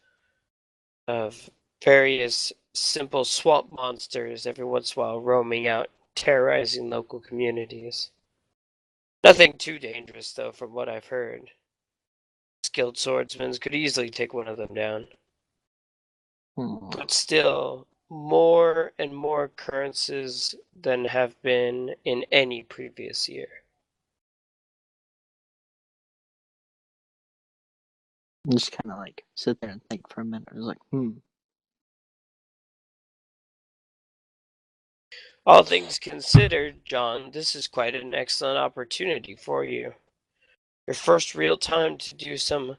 various simple swamp monsters every once in a while roaming out, terrorizing local communities. Nothing too dangerous, though, from what I've heard. Skilled swordsmen could easily take one of them down. But still, more and more occurrences than have been in any previous year. Just kind of like sit there and think for a minute. I was like, All things considered, John, this is quite an excellent opportunity for you. Your first real time to do some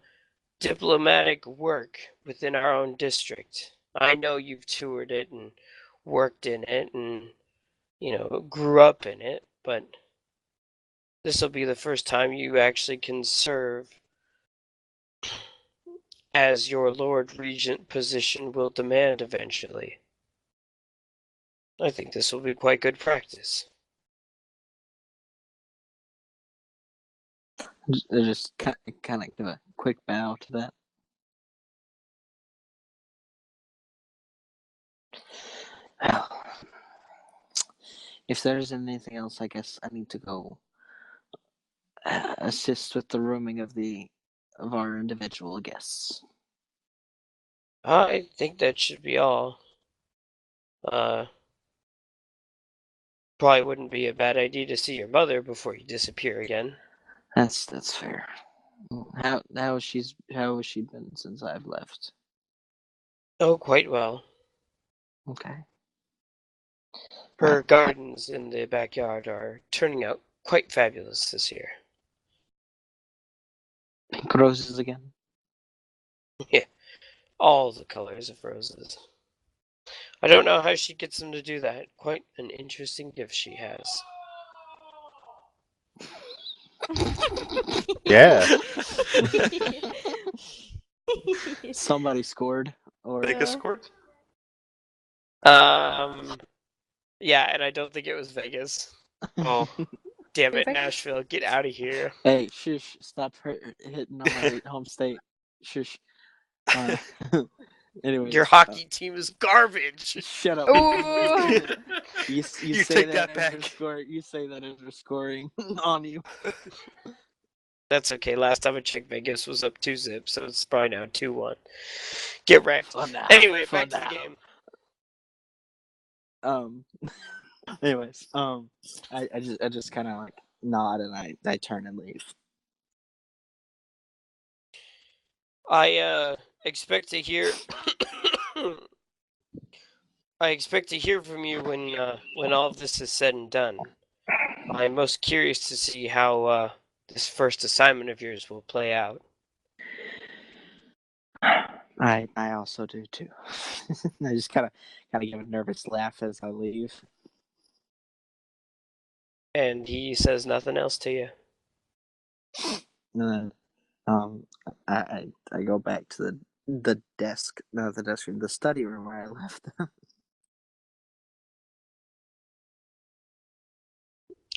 diplomatic work within our own district. I know you've toured it and worked in it, and grew up in it, but this will be the first time you actually can serve as your Lord Regent position will demand eventually. I think this will be quite good practice. I just kind of give a quick bow to that. Well, if there's anything else, I guess I need to go assist with the rooming of our individual guests. I think that should be all. Probably wouldn't be a bad idea to see your mother before you disappear again. That's fair. How has she been since I've left? Oh, quite well. Okay. Her gardens in the backyard are turning out quite fabulous this year. Pink roses again. Yeah, all the colors of roses. I don't know how she gets them to do that. Quite an interesting gift she has. Yeah. Somebody scored, or Vegas scored? Yeah, and I don't think it was Vegas. Oh, Damn it, Perfect. Nashville, get out of here. Hey, shush! Stop hitting on my home state. Shush. Anyways, Your hockey team is garbage. shut up. Ooh. You You say take that that as you're back. you say that as you're scoring on you. That's okay. Last time I checked, Vegas was up 2-0, so it's probably now 2-1. Get wrecked. For now. Anyway, For back to the now. game. Anyways, I just kind of like nod and I turn and leave. I expect to hear. I expect to hear from you when all of this is said and done. I'm most curious to see how this first assignment of yours will play out. I also do too. I just kind of give a nervous laugh as I leave. And he says nothing else to you. And then I go back to the desk, not the desk room, the study room where I left them.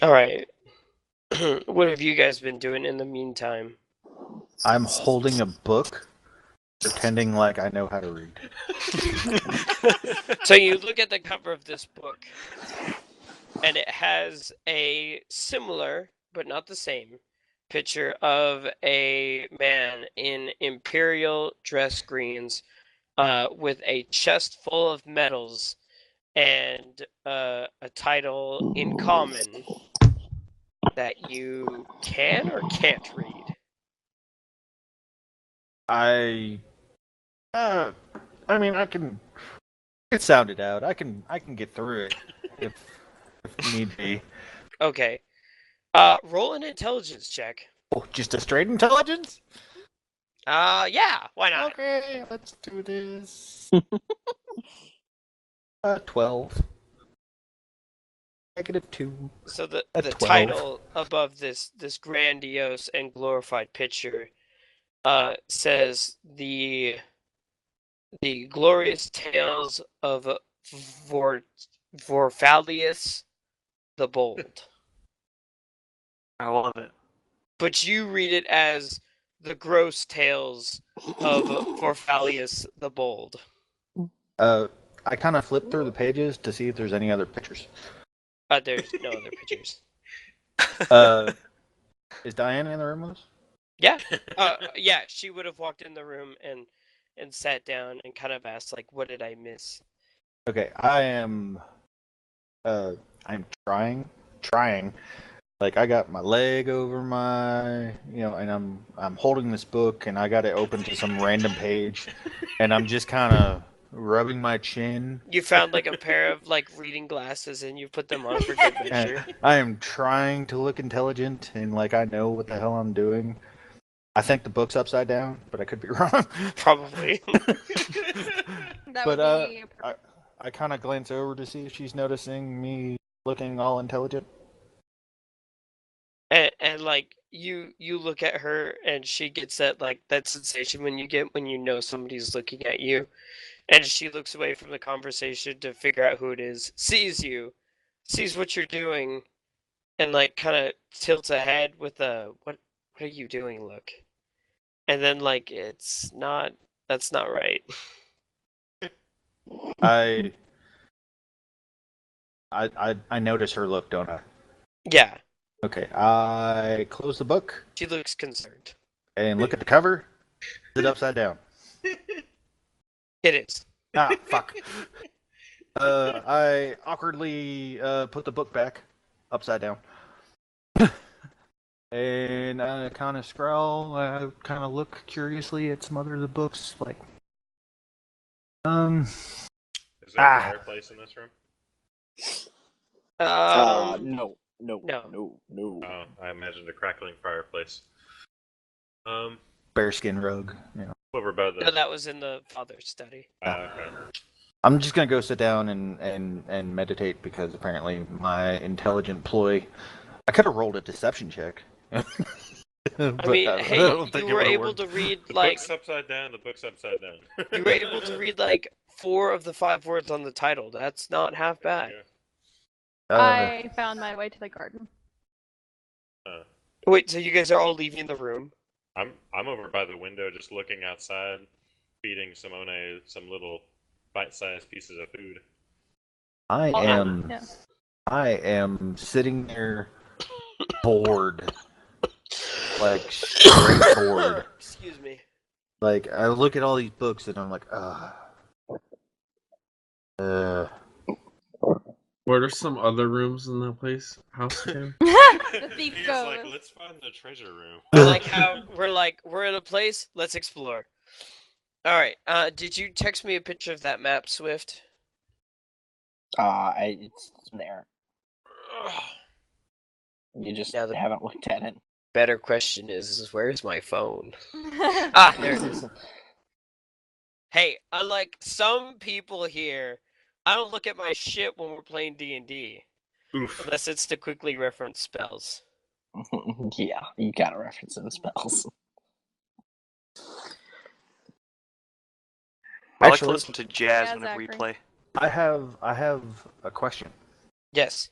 All right. What have you guys been doing in the meantime? I'm holding a book, pretending like I know how to read. So you look at the cover of this book, and it has a similar, but not the same, picture of a man in imperial dress greens with a chest full of medals and a title in common that you can or can't read. I mean, I can sound it out. I can get through it if need be. Okay. Roll an intelligence check. Oh, just a straight intelligence? Yeah, why not? Okay, let's do this. 12. -2. So the At 12. title above this grandiose and glorified picture says the glorious tales of Vorfalius the Bold. I love it. But you read it as the gross tales of Vorfalius the Bold. I kind of flip through the pages to see if there's any other pictures. There's no other pictures. Is Diana in the room with us? Yeah. Yeah, she would have walked in the room and sat down and kind of asked, like, what did I miss? Okay, I'm trying. Like, I got my leg over my, and I'm holding this book, and I got it open to some random page, and I'm just kind of rubbing my chin. You found, like, a pair of, like, reading glasses, and you put them on for good measure. And I am trying to look intelligent, and, like, I know what the hell I'm doing. I think the book's upside down, but I could be wrong. Probably. That But would be I kind of glance over to see if she's noticing me looking all intelligent. And like you look at her and she gets that sensation when you know somebody's looking at you, and she looks away from the conversation to figure out who it is, sees you, sees what you're doing, and like kind of tilts ahead with a what are you doing look, and then like that's not right. I I notice her look, don't I? Yeah, Okay. I close the book she looks concerned. and look at the cover. Is it upside down? It is. Ah, fuck. I awkwardly put the book back upside down. And I kind of scroll. I kind of look curiously at some other of the books, like, Is there a fireplace in this room? No. No. Oh, I imagined a crackling fireplace. bearskin rug. You know. Over by the. No, that was in the father's study. Okay. I'm just gonna go sit down and meditate because apparently my intelligent ploy. I could have rolled a deception check. I mean, hey, you were able to read The like book's upside down. The book's upside down. you were able to read like 4 of the 5 words on the title. That's not half bad. Yeah. I found my way to the garden. Wait, so you guys are all leaving the room? I'm over by the window, just looking outside, feeding Simone some little bite-sized pieces of food. I Oh, am. yeah. I am sitting there bored. Like, straight bored. Excuse me. Like, I look at all these books and I'm like, What are some other rooms in that place? House again? The thief He's goes. like, let's find the treasure room. I like how we're in a place, let's explore. Alright, did you text me a picture of that map, Swift? It's there. You just Now the- haven't looked at it. Better question is where's my phone? Ah, there it is. Hey, unlike some people here, I don't look at my shit when we're playing D&D. Oof. Unless it's to quickly reference spells. Yeah, you gotta reference those spells. I like to Actually- listen to jazz Yeah, whenever we Zachary. play. I have a question. Yes.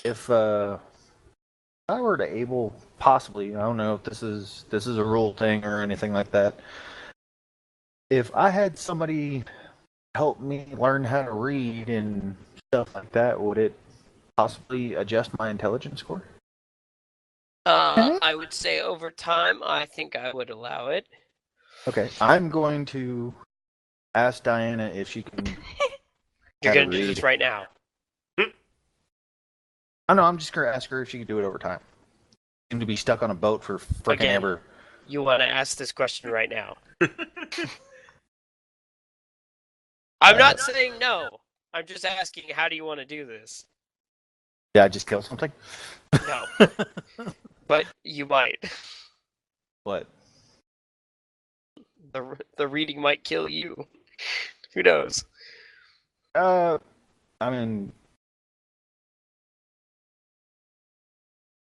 If I were to able possibly, I don't know if this is a rule thing or anything like that. If I had somebody help me learn how to read and stuff like that, would it possibly adjust my intelligence score? I would say over time, I think I would allow it. Okay, I'm going to ask Diana if she can. You're how to gonna do this read. right now. I know. I'm just gonna ask her if she can do it over time. Seem to be stuck on a boat for freaking Again. ever. You want to ask this question right now. I'm not saying no. I'm just asking, how do you want to do this? Did I just kill something? No. But you might. What? The reading might kill you. Who knows? I mean,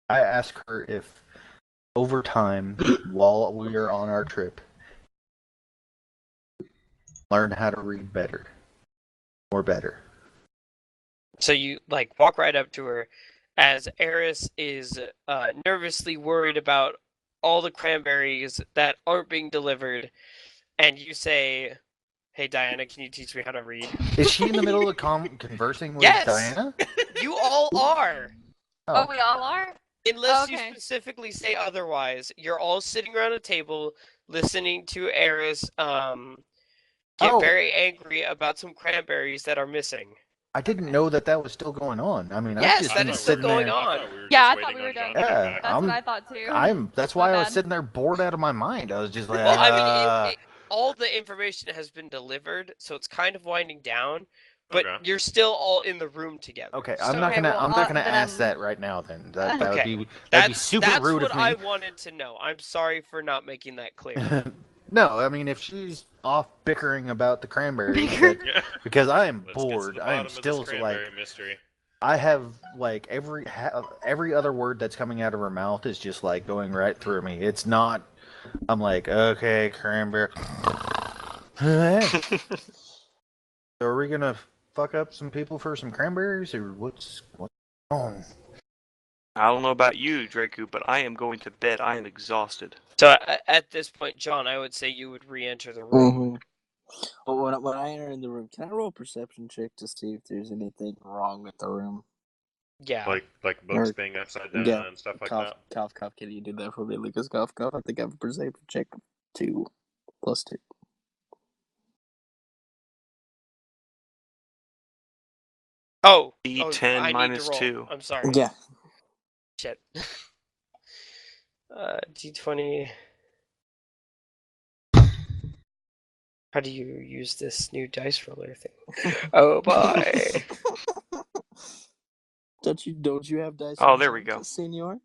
I asked her if over time, while we are on our trip, learn how to read better. Or better. So you like walk right up to her as Eris is nervously worried about all the cranberries that aren't being delivered, and you say, "Hey Diana, can you teach me how to read?" Is she in the middle of conversing with Yes! Diana? You all are. Oh, we all are? Unless you Okay. specifically say otherwise, you're all sitting around a table listening to Eris get Oh. very angry about some cranberries that are missing. I didn't know that was still going on. I mean, I've Yes, just that been is still sitting going there. on. Yeah, just I thought we waiting were on done. John to get Yeah, back. That's I'm- what I thought too. That's My why I was bad. sitting there bored out of my mind. I was just like, Well, I mean, all the information has been delivered, so it's kind of winding down. But Okay. you're still all in the room together. okay, So I'm not Okay, gonna well, I'm not gonna then ask I'm- that right now. Then that Okay. would be that's super rude what of me. I wanted to know. I'm sorry for not making that clear. No, I mean if she's off bickering about the cranberries, Bicker? that- because I am Let's get to bored. the I am bottom of still this like cranberry mystery. I have like every other word that's coming out of her mouth is just like going right through me. It's not. I'm like, okay, cranberry. So are we gonna fuck up some people for some cranberries, or what's going on? I don't know about you, Draku, but I am going to bed. I am exhausted. So at this point, John, I would say you would re-enter the room. But when I enter in the room, can I roll a perception check to see if there's anything wrong with the room? Yeah. Like books Or- being upside down yeah, and stuff like cough, that. cough, cough. Can you do that for me, Lucas? Cough, cough. I think I have a perception check of 2 + 2. Oh, D10 I need to minus roll. 2. I'm sorry. Yeah. Shit. D20. How do you use this new dice roller thing? Oh boy. Don't you have dice? Oh, in there we hand, go. Senor?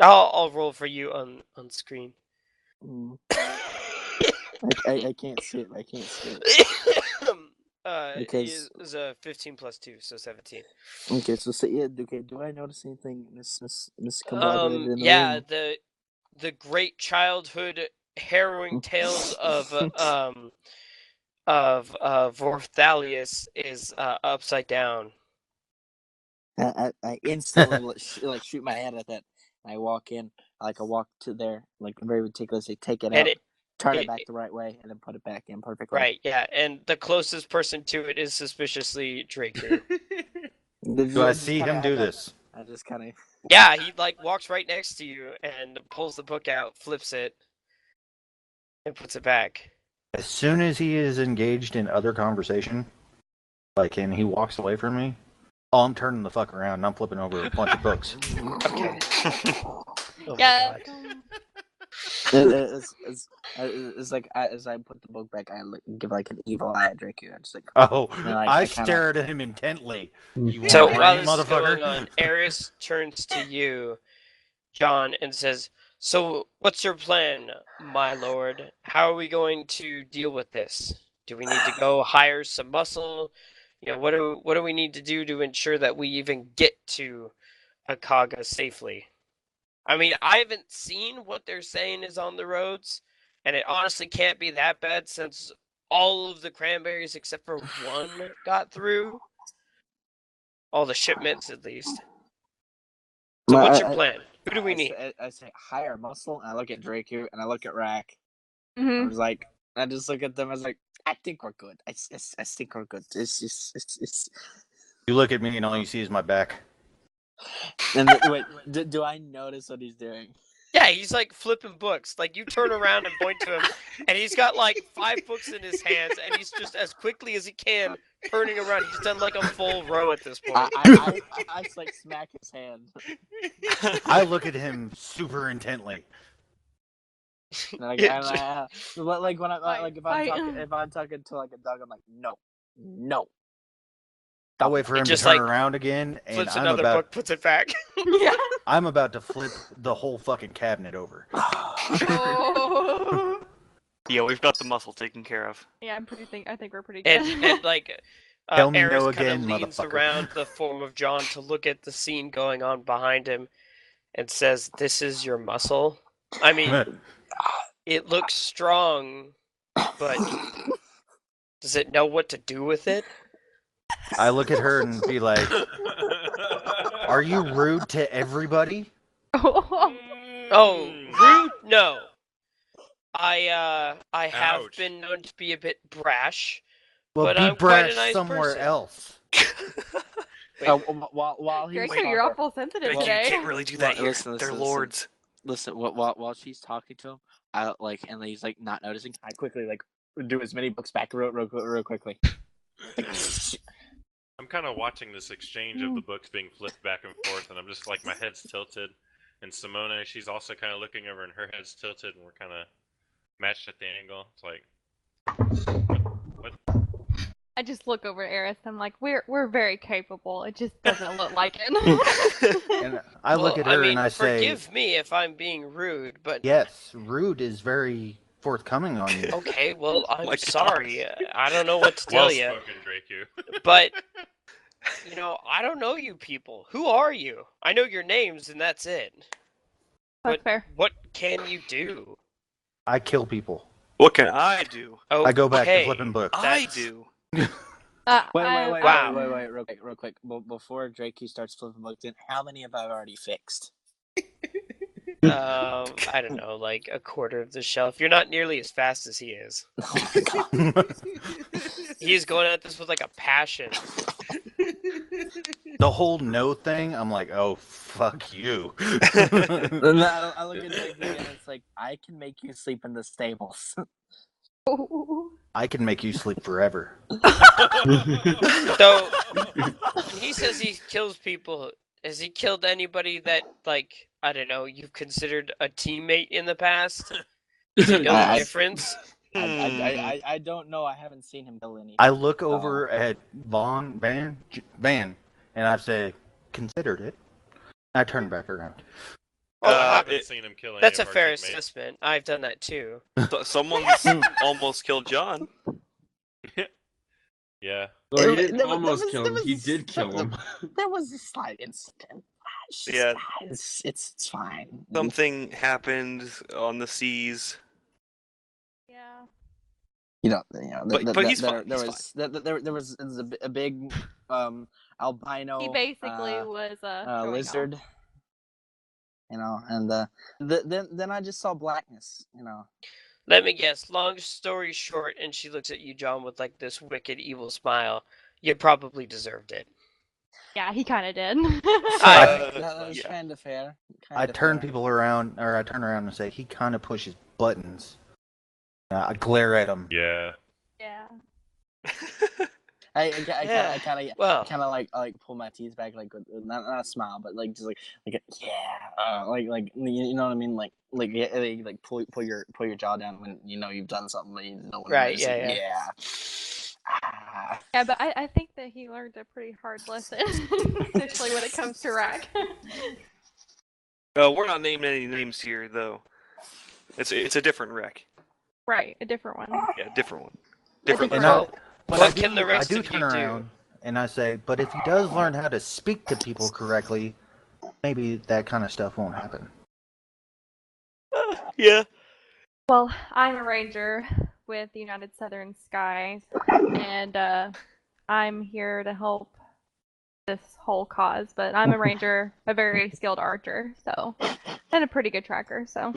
I'll roll for you on screen. Mm. I can't see it. I can't see it. Because- It is a 15 + 2, so 17. Okay, so say yeah. Okay, do I notice anything miscombobulated in the Yeah, room? the great childhood harrowing tales of Vorthalius is upside down. I instantly like shoot my head at that. I walk in, I walk to there, like very meticulously take it And out, turn it it- back the right way, and then put it back in perfectly. Right, yeah, and the closest person to it is suspiciously Draku. Do I see him do this? I just kind of. Yeah, he like walks right next to you and pulls the book out, flips it, and puts it back. As soon as he is engaged in other conversation, like, and he walks away from me, oh, I'm turning the fuck around and I'm flipping over a bunch of books. Okay. Oh Yeah. my god. It's like as I put the book back, I give like an evil eye at Draco. I just like. Oh, And I stared at him intently. You So want while brain, this is motherfucker? going on, Eris turns to you, John, and says, "So, what's your plan, my lord? How are we going to deal with this? Do we need to go hire some muscle? You know, what do we need to do to ensure that we even get to Akaga safely?" I mean, I haven't seen what they're saying is on the roads, and it honestly can't be that bad since all of the cranberries except for one got through. All the shipments, at least. So, what's your plan? Who do we need? I say higher muscle, and I look at Draco, and I look at Rack. I Mhm. was like, I just look at them. I was like, I think we're good. I think we're good. It's. You look at me and all you see is my back. And wait, do I notice what he's doing? Yeah, he's like flipping books. Like you turn around and point to him, and he's got like 5 books in his hands, and he's just as quickly as he can turning around. He's done like a full row at this point. I just like smack his hand. I look at him super intently. Like, like when I like if I'm talking to like a dog, I'm like, no. I'll wait for him to just, turn like, around again, and Flips another book, puts it back. Yeah. I'm about to flip the whole fucking cabinet over. Oh. Yeah, we've got the muscle taken care of. Yeah, I think we're pretty good. and like Tell me Eris no kind of again, leans motherfucker. around the form of John to look at the scene going on behind him and says, "This is your muscle." I mean, it looks strong, but does it know what to do with it? I look at her and be like, "Are you rude to everybody?" Oh, rude? No. I have Ouch. been known to be a bit brash, Well, but be I'm quite a brash nice somewhere person. else. While he's Draco, you're awful sensitive Draco, you today. can't really do that here. Listen, They're listen. lords. Listen, while she's talking to him, I like, and he's like not noticing. I quickly like do as many books back real quickly. Like, I'm kind of watching this exchange of the books being flipped back and forth, and I'm just like, my head's tilted. And Simone, she's also kind of looking over, and her head's tilted, and we're kind of matched at the angle. It's like, what? I just look over at Eris and I'm like, we're very capable. It just doesn't look like it. And I look at her and I say, forgive me if I'm being rude, but "Yes, rude is very forthcoming on you." okay, well, I'm my sorry. I don't know what to tell Well you, spoken, Draco. but I don't know you people. Who are you? I know your names and that's it. That's But fair. what can you do? I kill people. What can I do? Oh, I go back to hey, flipping books. I do. Wait, Wow. real quick. Before Drakey starts flipping books in, how many have I already fixed? I don't know, like a quarter of the shelf. You're not nearly as fast as he is. Oh my god. He's going at this with like a passion. The whole no thing, I'm like, oh, fuck you. And I look at Drakey and it's like, I can make you sleep in the stables. I can make you sleep forever. So, when he says he kills people, has he killed anybody that, like, I don't know, you've considered a teammate in the past? Does he know the I- difference? I don't know. I haven't seen him kill any. I look over at Van, and I say, considered it. I turn back around. I haven't seen him kill any That's of a our fair teammates. assessment. I've done that too. Someone's almost killed John. Yeah. Well, he There didn't was- almost there kill him. was- He did kill him. There was a slight incident. Yeah. It's fine. Something happened on the seas. Yeah. But he's fine, there he's was there was a big albino He basically was showing off. lizard. And then I just saw blackness. Let me guess. Long story short, and she looks at you, John, with like this wicked, evil smile. You probably deserved it. Yeah, he kind of did. That was yeah. kind of fair. I turn people around, or I turn around and say, he kind of pushes buttons. I glare at him. Yeah. Yeah. I Yeah. kind Well, of like pull my teeth back, like with, not a smile, but like just like like you know what I mean, like pull your jaw down when you know you've done something, but you know when Right, it's like, yeah. Ah. Yeah, but I think that he learned a pretty hard lesson, especially when it comes to Rack. We're not naming any names here, though. It's a different wreck. Right, a different one. Yeah, different one. Different Different well, But what can the rest I do of turn you do? around and I say, but if he does learn how to speak to people correctly, maybe that kind of stuff won't happen. Yeah. Well, I'm a ranger with the United Southern Skies, and I'm here to help this whole cause. But I'm a ranger, a very skilled archer, so and a pretty good tracker. So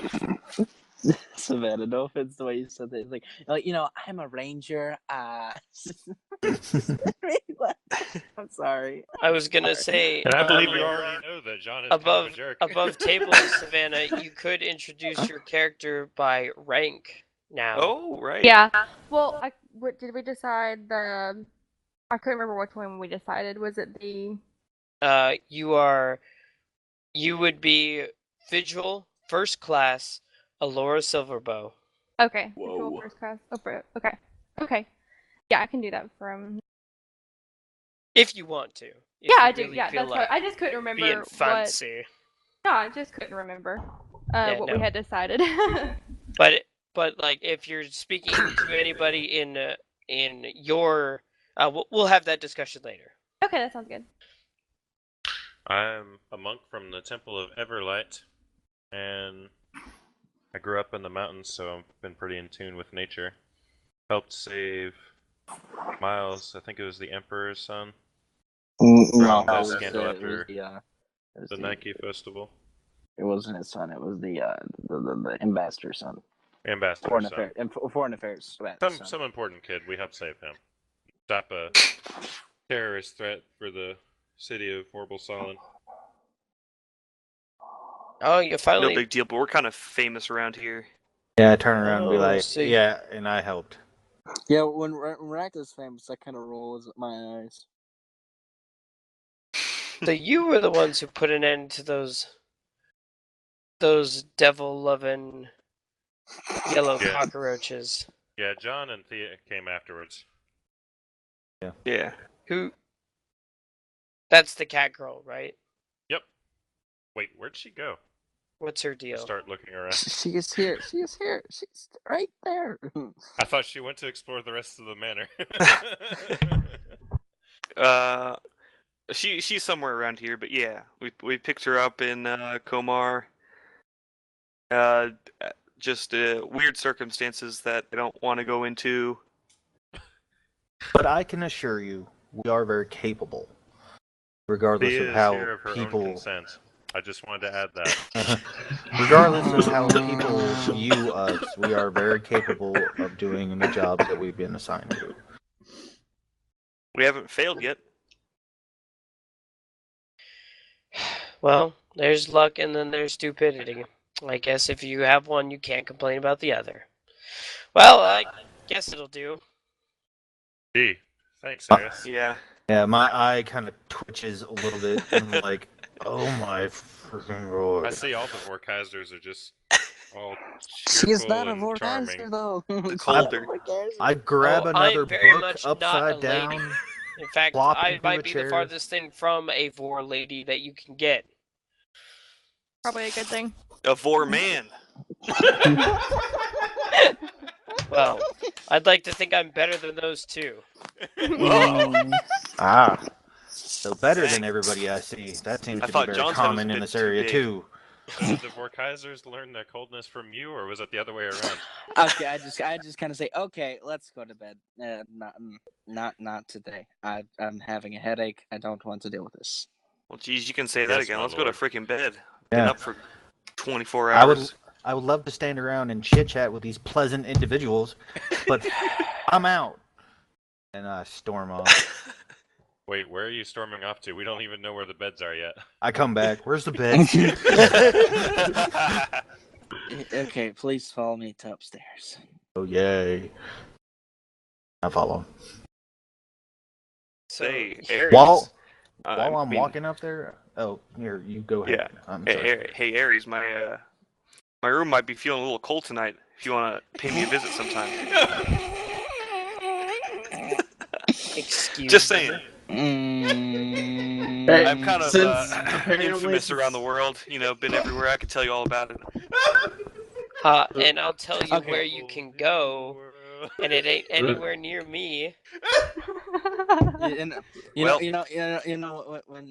Savannah, no offense the way you said that. Like I'm a ranger. I'm sorry. I was gonna say, And I believe we already know that John is kind of a jerk. above table, Savannah, you could introduce your character by rank now. Oh, right. yeah. Well, did we decide the? I couldn't remember which one we decided. Was it the? You would be Vigil, first class, Alora Silverbow. Okay. Whoa. Visual first class. Okay. Okay. Yeah, I can do that from. If you want to. If Yeah, you I do. really Yeah, feel that's like what I just couldn't remember being what. fancy. No, I just couldn't remember what we no. had decided. But like if you're speaking to anybody in your we'll have that discussion later. Okay, that sounds good. I'm a monk from the Temple of Everlight, and I grew up in the mountains, so I've been pretty in tune with nature. Helped save Miles, I think it was the Emperor's son, No, from the it was scandal the- after it was the Nike Festival. It wasn't his son. It was the ambassador's son. Ambassador's son. Foreign affairs. Some important kid. We helped save him. Stop a terrorist threat for the city of Horrible Solid. Oh, you No finally big deal, but we're kind of famous around here. Yeah, I turn around and be Oh, like, see. yeah, and I helped. Yeah, when Rack is famous, that kind of rolls my eyes. So you were the ones who put an end to those devil loving yellow Yeah. cockroaches. Yeah, John and Thea came afterwards. Yeah. Who That's the cat girl, right? Yep. Wait, where'd she go? What's her deal? Start looking around. She is here. She is here. She's right there. I thought she went to explore the rest of the manor. She's somewhere around here, but yeah, we picked her up in Komar. Uh, just weird circumstances that I don't want to go into. But I can assure you, we are very capable, regardless Thea of is how here of her own people. consent. I just wanted to add that. Regardless of how people view us, we are very capable of doing the jobs that we've been assigned to. We haven't failed yet. Well, there's luck and then there's stupidity. I guess if you have one, you can't complain about the other. Well, I guess it'll do. D. Thanks, Cyrus. Yeah. Yeah, my eye kind of twitches a little bit. And I'm like, oh my freaking I god. see all the Vorkaisers are just all She's cheerful not a and charming. Vorkaiser, though. It's colder. I grab Oh, another I'm very book much not a upside lady. down. In fact, Plop I into might a be chair. the farthest thing from a Vor lady that you can get. Probably a good thing. A Vor man. Well, I'd like to think I'm better than those two. Ah. So better Dang. than everybody I see. That seems I to be thought very John's head was common a in bit this too area big. too. So did the Vorkaisers learn their coldness from you, or was it the other way around? Okay, I just kind of say, okay, let's go to bed. Not today. I'm having a headache. I don't want to deal with this. Well, geez, you can say that Yes, again. my Let's go to lord. freaking bed. Been Yeah. up for 24 I hours. would love to stand around and chit chat with these pleasant individuals, but I'm out. And I storm off. Wait, where are you storming off to? We don't even know where the beds are yet. I come back. Where's the bed? Okay, please follow me to upstairs. Oh yay! I follow. Say, Aries. While I I'm mean, walking up there. Oh, here you go ahead. Yeah. I'm Hey, sorry. hey, Aries, my room might be feeling a little cold tonight. If you want to pay me a visit sometime. Excuse Just me. saying. Hey, I'm kind of since apparently infamous around the world. You know, been everywhere. I could tell you all about it. And I'll tell you Okay. where you can go, and it ain't anywhere near me. You know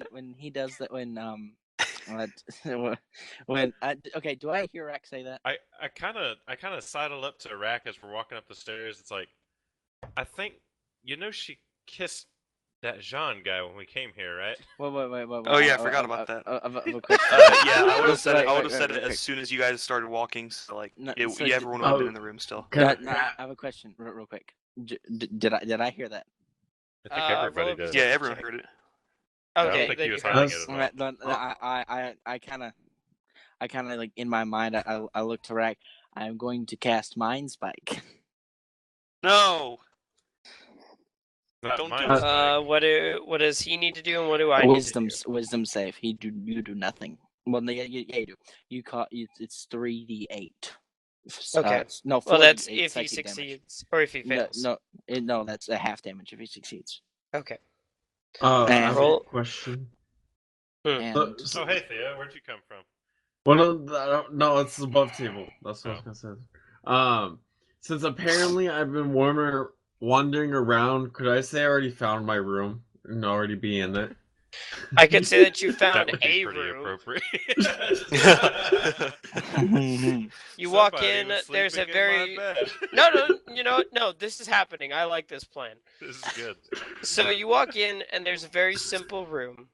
when he does that okay, do I hear Rex say that? I kind of sidle up to Rack as we're walking up the stairs. It's like, I think she kissed that Jean guy when we came here, right? Wait. Oh yeah, I forgot about that. Yeah, I would have said it. I would have said it as soon as you guys started walking. So like, No, so everyone would have been in the room still. I have a question, real quick. Did I hear that? I think everybody roll a did. Yeah, everyone heard it. I don't Okay, think then he you was heard hiding it. it at all. Alright, then I kind of like in my mind I look to Rack. I'm going to cast Mind Spike. No. Not Don't mine, do it. Spike. What does he need to do, and what do I need to do? Wisdom save. You do nothing. Well, yeah, you do. It's 3d8. Okay. No, 4d8 Well, that's if he psychic succeeds or if he damage. fails. No, that's a half damage if he succeeds. Okay. I have a Roll- question. And Oh, hey Thea, where'd you come from? Well, no, it's above table. That's what I was gonna say. Since apparently I've been wandering around, could I say I already found my room and already be in it? I could say that you That found would be a pretty room. appropriate. You walk Somebody in, was there's a sleeping in my very bed. no, this is happening. I like this plan. This is good. So you walk in and there's a very simple room.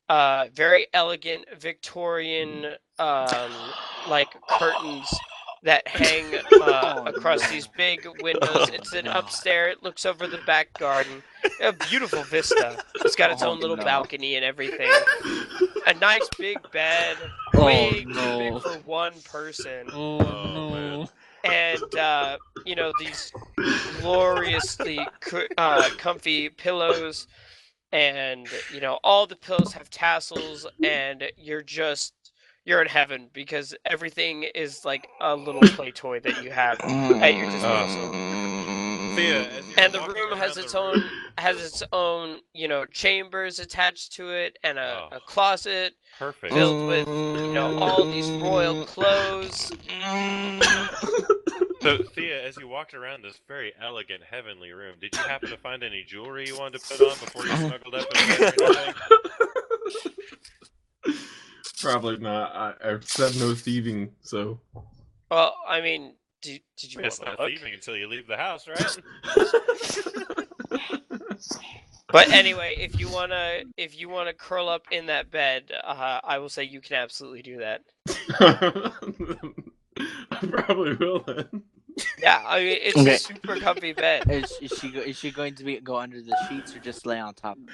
Very elegant Victorian like curtains that hang across these big windows. It's an upstairs. It looks over the back garden. A beautiful vista. It's got its own little balcony and everything. A nice big bed. Way too big for one person. Man. And these gloriously comfy pillows. And all the pillows have tassels, and you're in heaven because everything is like a little play toy that you have at your disposal. Thea, as you're And the walking room around has the its room- own chambers attached to it, and Oh. a closet Perfect. filled with all these royal clothes. So, Thea, as you walked around this very elegant, heavenly room, did you happen to find any jewelry you wanted to put on before you snuggled up in bed or anything? Probably not. I've said no thieving, so. Well, I mean, did you want It's to not look? thieving until you leave the house, right? But anyway, if you wanna curl up in that bed, I will say you can absolutely do that. I probably will then. Yeah, I mean it's Okay. a super comfy bed. Is she going to go under the sheets or just lay on top of it?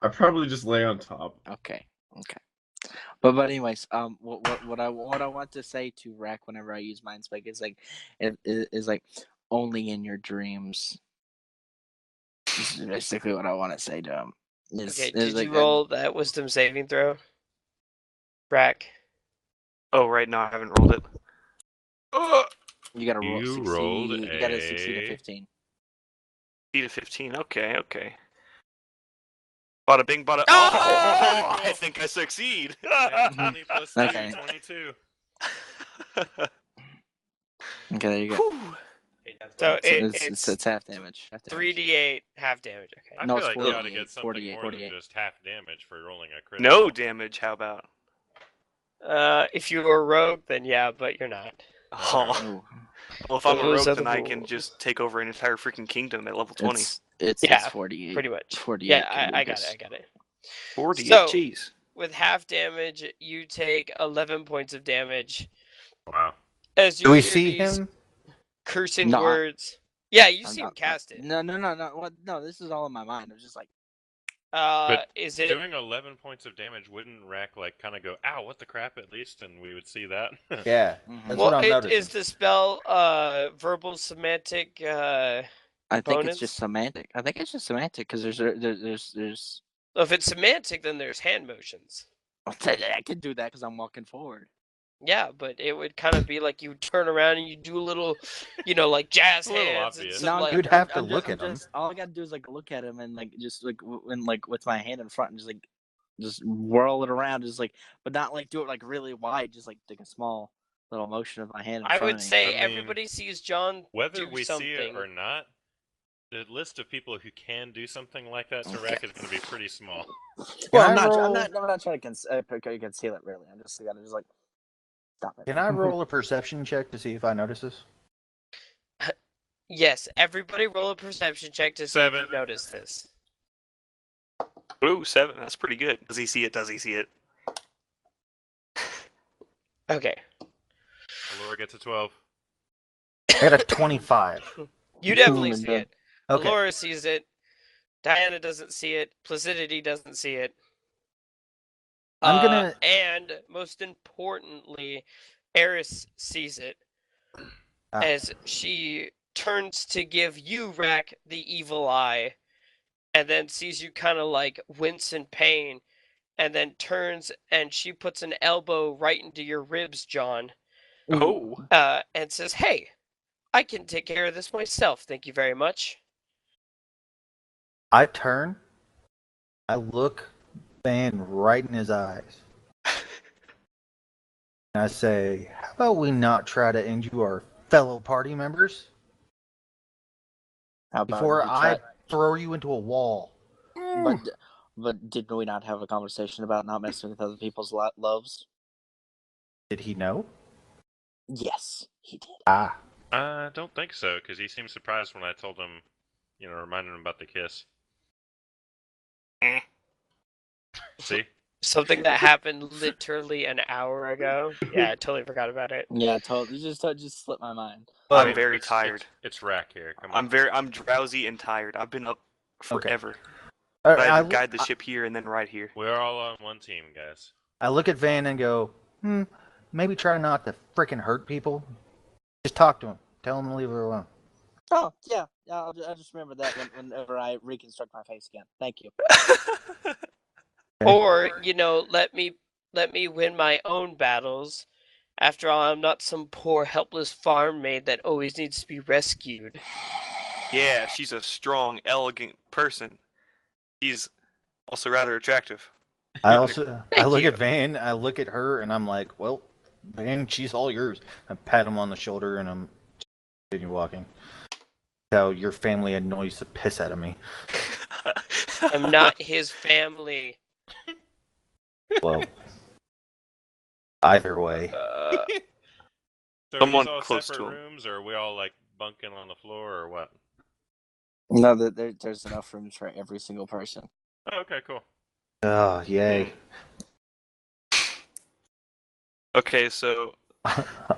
I probably just lay on top. Okay. But anyways, what I want to say to Rack whenever I use Mind Spike is like, is like only in your dreams. This is basically what I want to say to him. Okay, did you roll that wisdom saving throw? Rack. Oh, right, no, I haven't rolled it. You gotta roll You 60. rolled You gotta 60 to a- 15. 8 to 15, okay. Bada bing, bada. Oh! Oh! I think I succeed. 20 plus 2, Okay. 22. Okay, there you go. Whew. So It's half damage. 3d8 half damage. Okay. I No, feel it's like you ought to 48, get something 48, more 48. than just half damage for rolling a crit. No damage, how about? If you were a rogue, then yeah, but you're not. Oh. Oh, Well, if I'm a Those rogue, are the then I can rules. just take over an entire freaking kingdom at level 20. it's Yeah, 48. Pretty much. 48. Yeah, I got Lucas. it. 40, So- jeez. With half damage, you take 11 points of damage Wow. as you Do we hear see these him? cursing No, words. Yeah, you I'm see him not- cast it. No. What? No, this is all in my mind. I was just like, But Is it? Doing 11 points of damage wouldn't Rack like kind of go, ow, what the crap, at least, and we would see that? Yeah, mhm. that's Well, what I'm noticing. is the spell verbal semantic? I think Bonus? it's just semantic. I think it's just semantic because there's. If it's semantic, then there's hand motions. I could do that because I'm walking forward. Yeah, but it would kind of be like you turn around and you do a little, like jazz A little hands obvious. and some like. You'd have to look at him. All I gotta do is like look at him and like just like with my hand in front and just whirl it around, just like, but not like do it like really wide, just like a small little motion of my hand in I front would of me. say I mean, everybody sees John Whether do we something. see it or not, the list of people who can do something like that to Rack is going to be pretty small. Well, Can I I'm roll- not trying to conceal it really. I'm just gotta just like stop it. Can I roll a perception check to see if I notice this? Yes, everybody roll a perception check to see if 7. you notice this. Ooh, 7, that's pretty good. Does he see it? Okay. Allura gets a 12. I got a 25. You definitely Ooh, see man. it. Okay. Laura sees it. Diana doesn't see it. Placidity doesn't see it. I'm gonna- And most importantly, Eris sees it as she turns to give you, Rack, the evil eye, and then sees you kind of like wince in pain, and then turns and she puts an elbow right into your ribs, John, Oh. and says, "Hey, I can take care of this myself. Thank you very much." I turn. I look Van right in his eyes. And I say, how about we not try to injure our fellow party members How about before we I try- throw you into a wall? But did we not have a conversation about not messing with other people's loves? Did he know? Yes, he did. Ah. I don't think so, because he seemed surprised when I told him, reminded him about the kiss. See? Something that happened literally an hour ago. Yeah, I totally forgot about it. Yeah, totally. Just slipped my mind. I'm mean, very it's- tired. It's Rack here. Come on. I'm drowsy and tired. I've been up forever. I, But I had to I- guide the ship here and then right here. We're all on one team, guys. I look at Van and go, maybe try not to frickin' hurt people. Just talk to him. Tell him to leave her alone. Oh yeah, I'll just remember that whenever I reconstruct my face again. Thank you. Or, let me win my own battles. After all, I'm not some poor helpless farm maid that always needs to be rescued. Yeah, she's a strong, elegant person. She's also rather attractive. I look you. at Van, I look at her, and I'm like, well, Van, she's all yours. I pat him on the shoulder, and I'm continue walking. How your family annoys the piss out of me. I'm not his family. Well, either way. So are Someone these all close separate to him. rooms, or are we all like bunking on the floor, or what? No, there's enough rooms for every single person. Oh, okay, cool. Oh, yay. Okay, so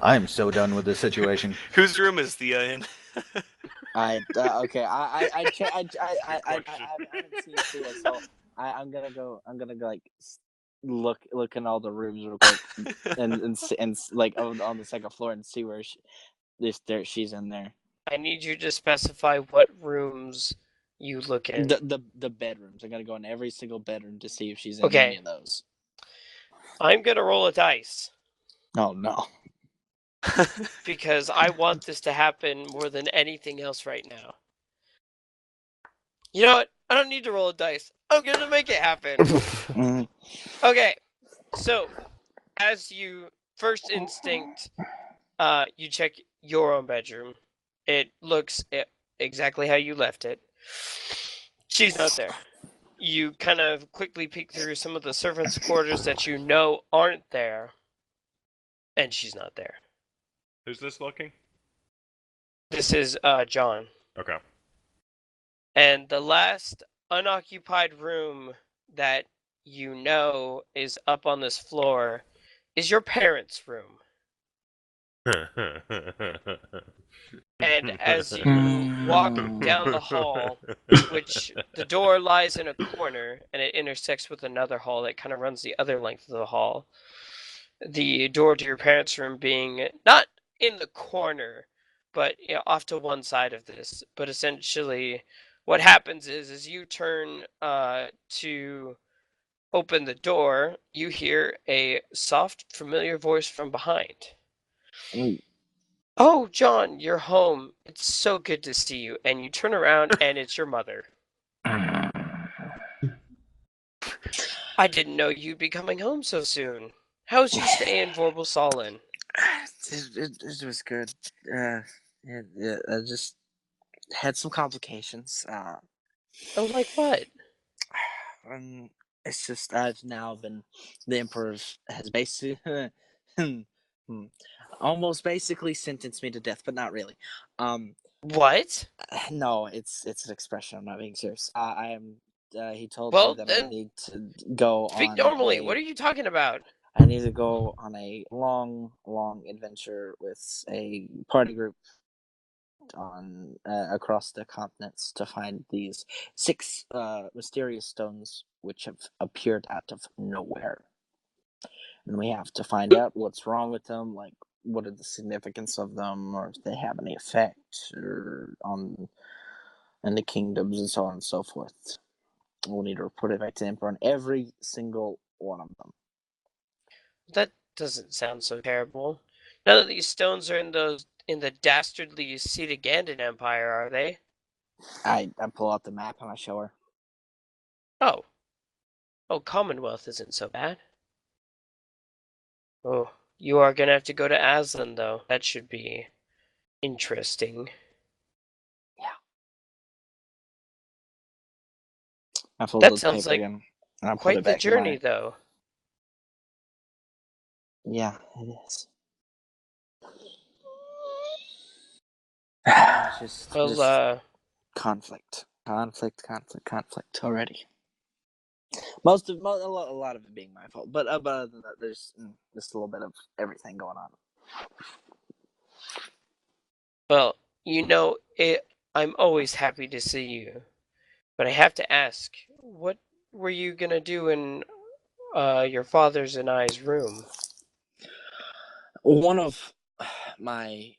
I'm so done with this situation. whose room is Thea in? Okay. I Good question. haven't seen Thea, so I'm gonna go like look in all the rooms real quick and like on the second floor and see where she's in there. I need you to specify what rooms you look in. The bedrooms. I gotta go in every single bedroom to see if she's in Okay. any of those. I'm gonna roll a dice Oh no. because I want this to happen more than anything else right now. You know what? I don't need to roll a dice. I'm gonna make it happen. Mhm. Okay. So, as you first instinct, you check your own bedroom. It looks exactly how you left it. She's not there. You kind of quickly peek through some of the servants' quarters that you know aren't there, and she's not there. Who's this looking? This is John. Okay. And the last unoccupied room that you know is up on this floor is your parents' room. And as you walk down the hall, which the door lies in a corner and it intersects with another hall that kind of runs the other length of the hall, the door to your parents' room being not in the corner, but off to one side of this. But essentially, what happens is you turn to open the door, you hear a soft, familiar voice from behind. Mm. Oh, John, you're home. It's so good to see you. And you turn around and it's your mother. I didn't know you'd be coming home so soon. How's your stay in Vorbelsallen? It was good. I just had some complications. Oh, like what? It's just I've now been the emperor has basically almost basically sentenced me to death, but not really. What? No, it's an expression. I'm not being serious. I am. He told me Well, that I then need to go speak on normally. What are you talking about? I need to go on a long adventure with a party group on across the continents to find these 6 mysterious stones which have appeared out of nowhere, and we have to find out what's wrong with them, like what are the significance of them, or if they have any effect or on in the kingdoms and so on and so forth. We'll need to report it back to the emperor on every single one of them. That doesn't sound so terrible. None of these stones are in the dastardly Cetagandin Empire, are they? I pull out the map and I show her. Oh. Oh, Commonwealth isn't so bad. Oh, you are gonna have to go to Aslan, though. That should be interesting. I fold That the sounds paper like again, and I put quite it the back in my. journey, though. Yeah, it is. just Well, conflict already. A lot of it being my fault, but other than that, there's just a little bit of everything going on. well, I'm always happy to see you. But I have to ask, what were you gonna do in your father's and I's room? One of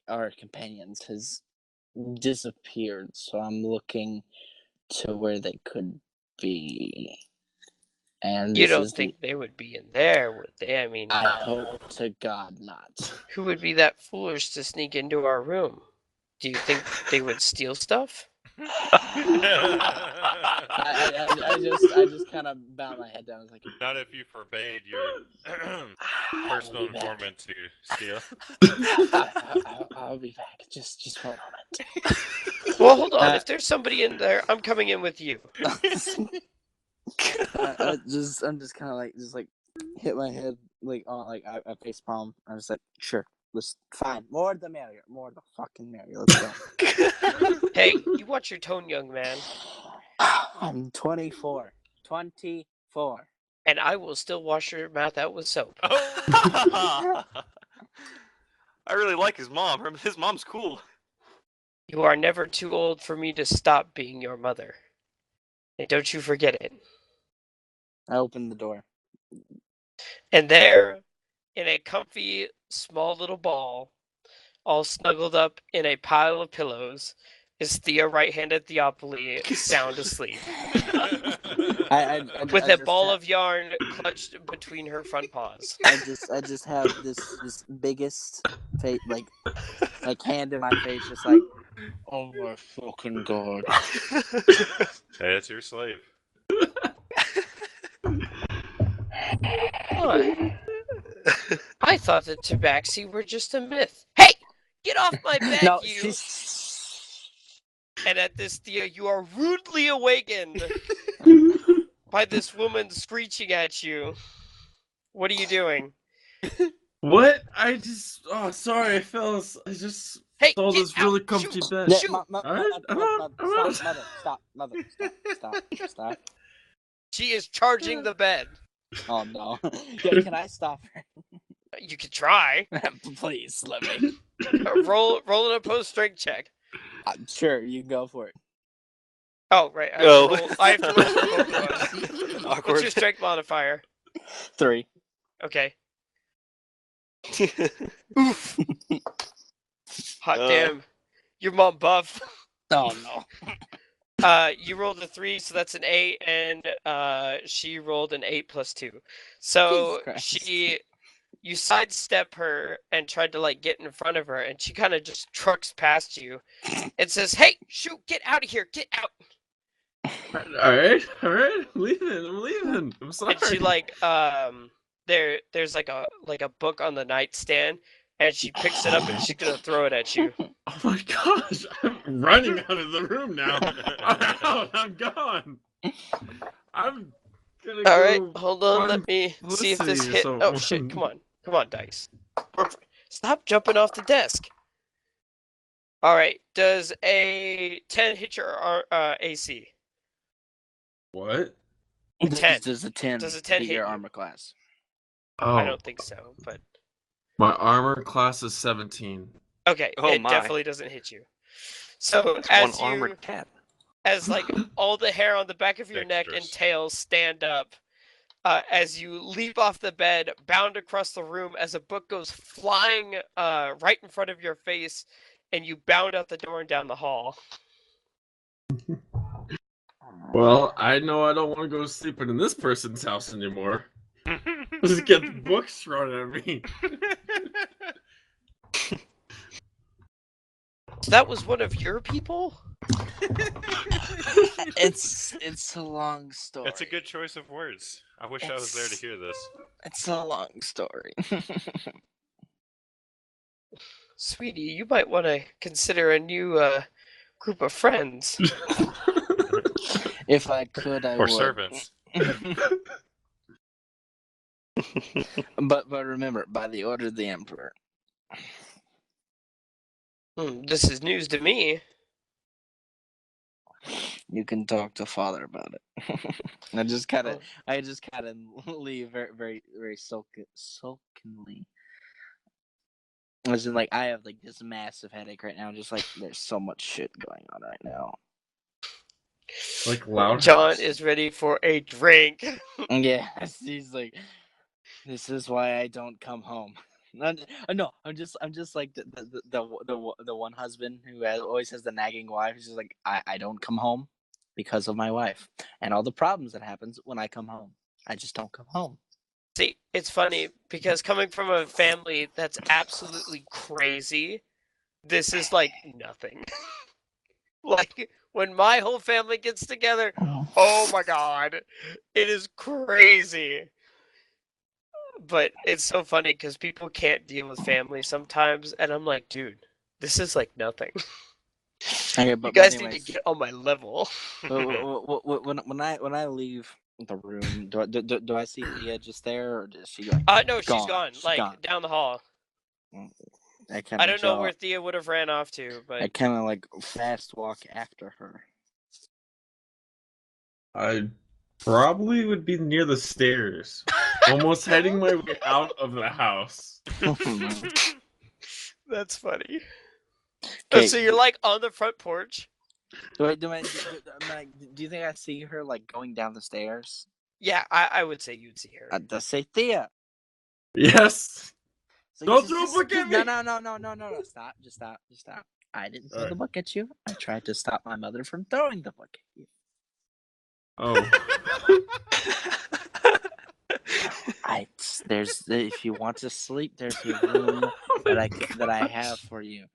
our companions has disappeared, so I'm looking to where they could be. And You this don't is think they would be in there, would they? I mean, I hope to God not. who would be that foolish to sneak into our room? Do you think they would steal stuff? I just kind of bowed my head down. I was like, Not if you forbade your personal I'll be back. informant to steal. I'll be back. Just for a moment. Well, hold on. If there's somebody in there, I'm coming in with you. I'm just kind of like hit my head on I face palm. I was like, sure, let's fine. More the merrier. More the fucking merrier. Let's go. Hey, you watch your tone, young man. I'm 24. 24. And I will still wash your mouth out with soap. I really like his mom. His mom's cool. You are never too old for me to stop being your mother. And don't you forget it. I opened the door. And there, in a comfy, small little ball, all snuggled up in a pile of pillows, is Thea right-handed Theopoly sound asleep. With a ball of yarn clutched between her front paws. I just have this biggest face, like hand in my face, just like, oh my fucking god. Hey, it's your slave. I thought that tabaxi were just a myth. Hey! Get off my bed, No, you! And at this, Thea, you are rudely awakened by this woman screeching at you. What are you doing? What? Oh, sorry, I fell. I just Hey, stole get this really out! comfy Shoot! bed. Shoot! Stop. She is charging the bed. Oh no. Yeah, can I stop her? You could try. Please, let me. Roll an opposed strength check. Sure, you can go for it. Oh, right. I have to roll for both of us. Awkward. What's your strength modifier? 3. Okay. Oof. Hot damn. Your mom buff. Oh no. You rolled a 3, so that's an 8, and she rolled an 8 plus 2. So you sidestep her and tried to get in front of her, and she kind of just trucks past you and says, "Hey, shoot, get out of here, get out!" All right, I'm leaving. I'm sorry. And she there's a book on the nightstand, and she picks it up and she's gonna throw it at you. Oh my gosh, I'm running out of the room now. I'm gone. I'm gonna All go. right, hold on. Let me see if this hit. so- Oh shit! Come on, dice. Stop jumping off the desk. All right. Does a 10 hit your AC? What? 10. Does a 10 Does a 10 hit your you? armor class? Oh, I don't think so, but my armor class is 17. okay. Oh it my. definitely doesn't hit you. So That's as one armored cat. as all the hair on the back of your neck and Dexterous. tail stand up, as you leap off the bed, bound across the room as a book goes flying right in front of your face, and you bound out the door and down the hall. Well, I know I don't want to go sleeping in this person's house anymore. Just get the books thrown at me. So that was one of your people? It's a long story. That's a good choice of words. I wish I was there to hear this. It's a long story. Sweetie, you might want to consider a new group of friends. If I could, I Or would. servants. But remember, by the order of the Emperor. This is news to me. You can talk to Father about it. I just kind of leave very, very, very sulkily. As in, I have this massive headache right now. Just there's so much shit going on right now. Like loud. John is ready for a drink. Yeah, he's like, this is why I don't come home. No, I'm just like the one husband who always has the nagging wife. He's just like, I don't come home because of my wife and all the problems that happens when I come home. I just don't come home. See, it's funny because coming from a family that's absolutely crazy, this is nothing. When when my whole family gets together, oh my god, it is crazy. But it's so funny because people can't deal with family sometimes, and I'm like, dude, this is like nothing. Okay, You but guys need to anyways, get on my level. when I leave the room, do I see Thea just there, or is she like No, she's gone. She's Like gone. down the hall. I kind I of don't know where Thea would have ran off to, I but kind of like fast walk after her. I probably would be near the stairs, almost heading my way out of the house. that's funny. Okay, So you're like on the front porch? do you think I see her like going down the stairs? Yeah, I would say you'd see her. Does say Thea. Yes. So Don't throw a book at me! No. Stop. Just stop. I didn't throw the book at you. I tried to stop my mother from throwing the book at you. Oh. If you want to sleep, there's a room that I have for you.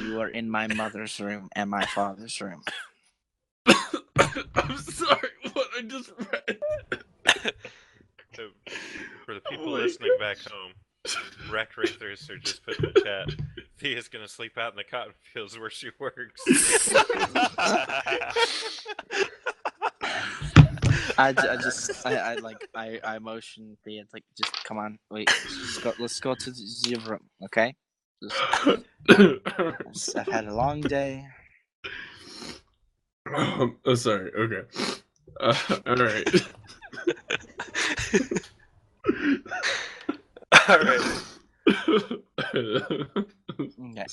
You are in my mother's room and my father's room. I'm sorry, what I just read. For the people listening back home, Wreck Racers are just put in the chat. Thea's gonna sleep out in the cotton fields where she works. I motion Thea. It's like, just come on, wait, let's go to the room, okay? I've had a long day. Oh, sorry. Okay. All right. All right. Okay.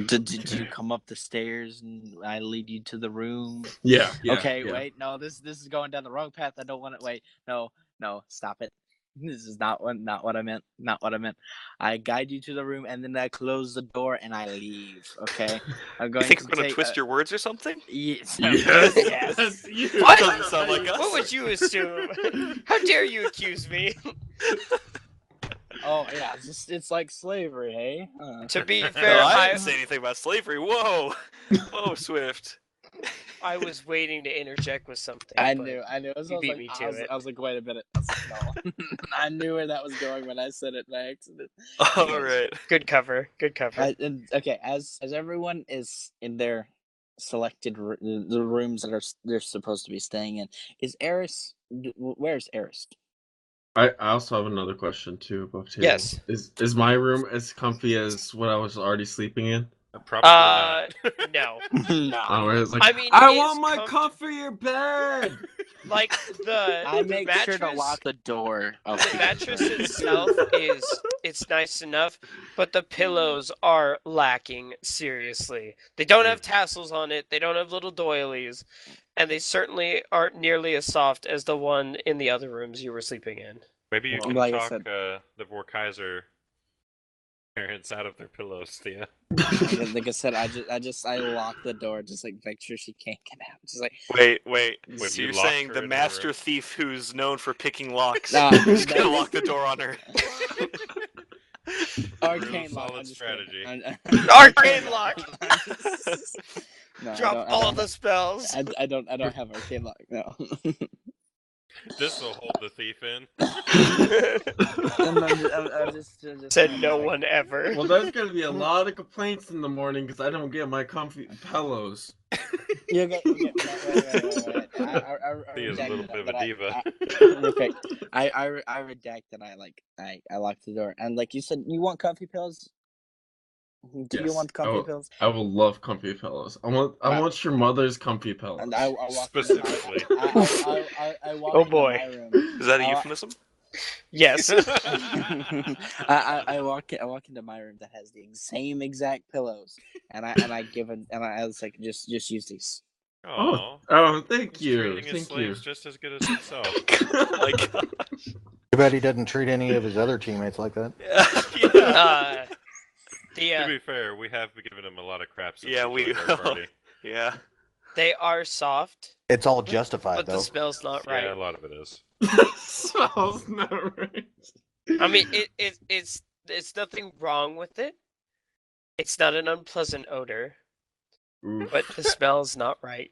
Did you come up the stairs and I lead you to the room? Yeah. Okay, yeah. wait, no, this is going down the wrong path. I don't want it. Wait, no, stop it. This is not what I meant. Not what I meant. I guide you to the room and then I close the door and I leave. Okay, I'm You going think to I'm gonna take. twist your words or something? Yes. Yes. That's you. What? Doesn't sound like us. What would you assume? How dare you accuse me? Oh yeah, it's like slavery, hey? To be No, fair, I didn't say anything about slavery. Whoa, Swift. I was waiting to interject with something. I but knew. You beat me to it. I was like, wait a minute. I was like, no. I knew where that was going when I said it by accident. All right. Good cover. Good cover. Okay, as everyone is in their selected the rooms that they're supposed to be staying in, is Eris? Where's Eris? I also have another question too above table. Yes. Is my room as comfy as what I was already sleeping in? Probably not. No. Oh, it's like, I mean, I it's want my comfier bed. Like I the make mattress, sure to lock the door. Of the mattress itself it's nice enough, but the pillows are lacking seriously. They don't have tassels on it. They don't have little doilies, and they certainly aren't nearly as soft as the one in the other rooms you were sleeping in. Maybe you can like I talk said- the Vorkaiser parents out of their pillows, Thea. Like I said, I lock the door, just like make sure she can't get out. Just like Wait. Wait, So you you're locked saying her the in her master room? thief who's known for picking locks Nah, is gonna no. lock the door on her? Arcane Real lock. solid I'm just strategy. kidding. Arcane lock. No, Drop all the spells. I don't have arcane lock. No. This will hold the thief in. I'm just Said no one ever. Well, there's gonna be a lot of complaints in the morning because I don't get my comfy pillows. You okay. Wait. Thea's a little bit of a diva. I redact that I locked the door. And like you said, you want comfy pills? Do you Yes, want comfy pills? I will love comfy pillows. I want your mother's comfy pillows. And I walk Specifically. I walk Oh into boy. my room. Is that a euphemism? Yes. I walk into my room that has the same exact pillows, and I was like, just use these. Aww. Oh, thank He's you. treating his Thank you. slaves just as good as himself. My God. Too bad he doesn't treat any of his other teammates like that. To be fair, we have given him a lot of crap since Yeah, he we joined our party. Yeah. They are soft, It's all justified, but though. the spell's not Yeah, right. a lot of it is. Smells not right. I mean, it's nothing wrong with it. It's not an unpleasant odor. Oof. but the smell's not right.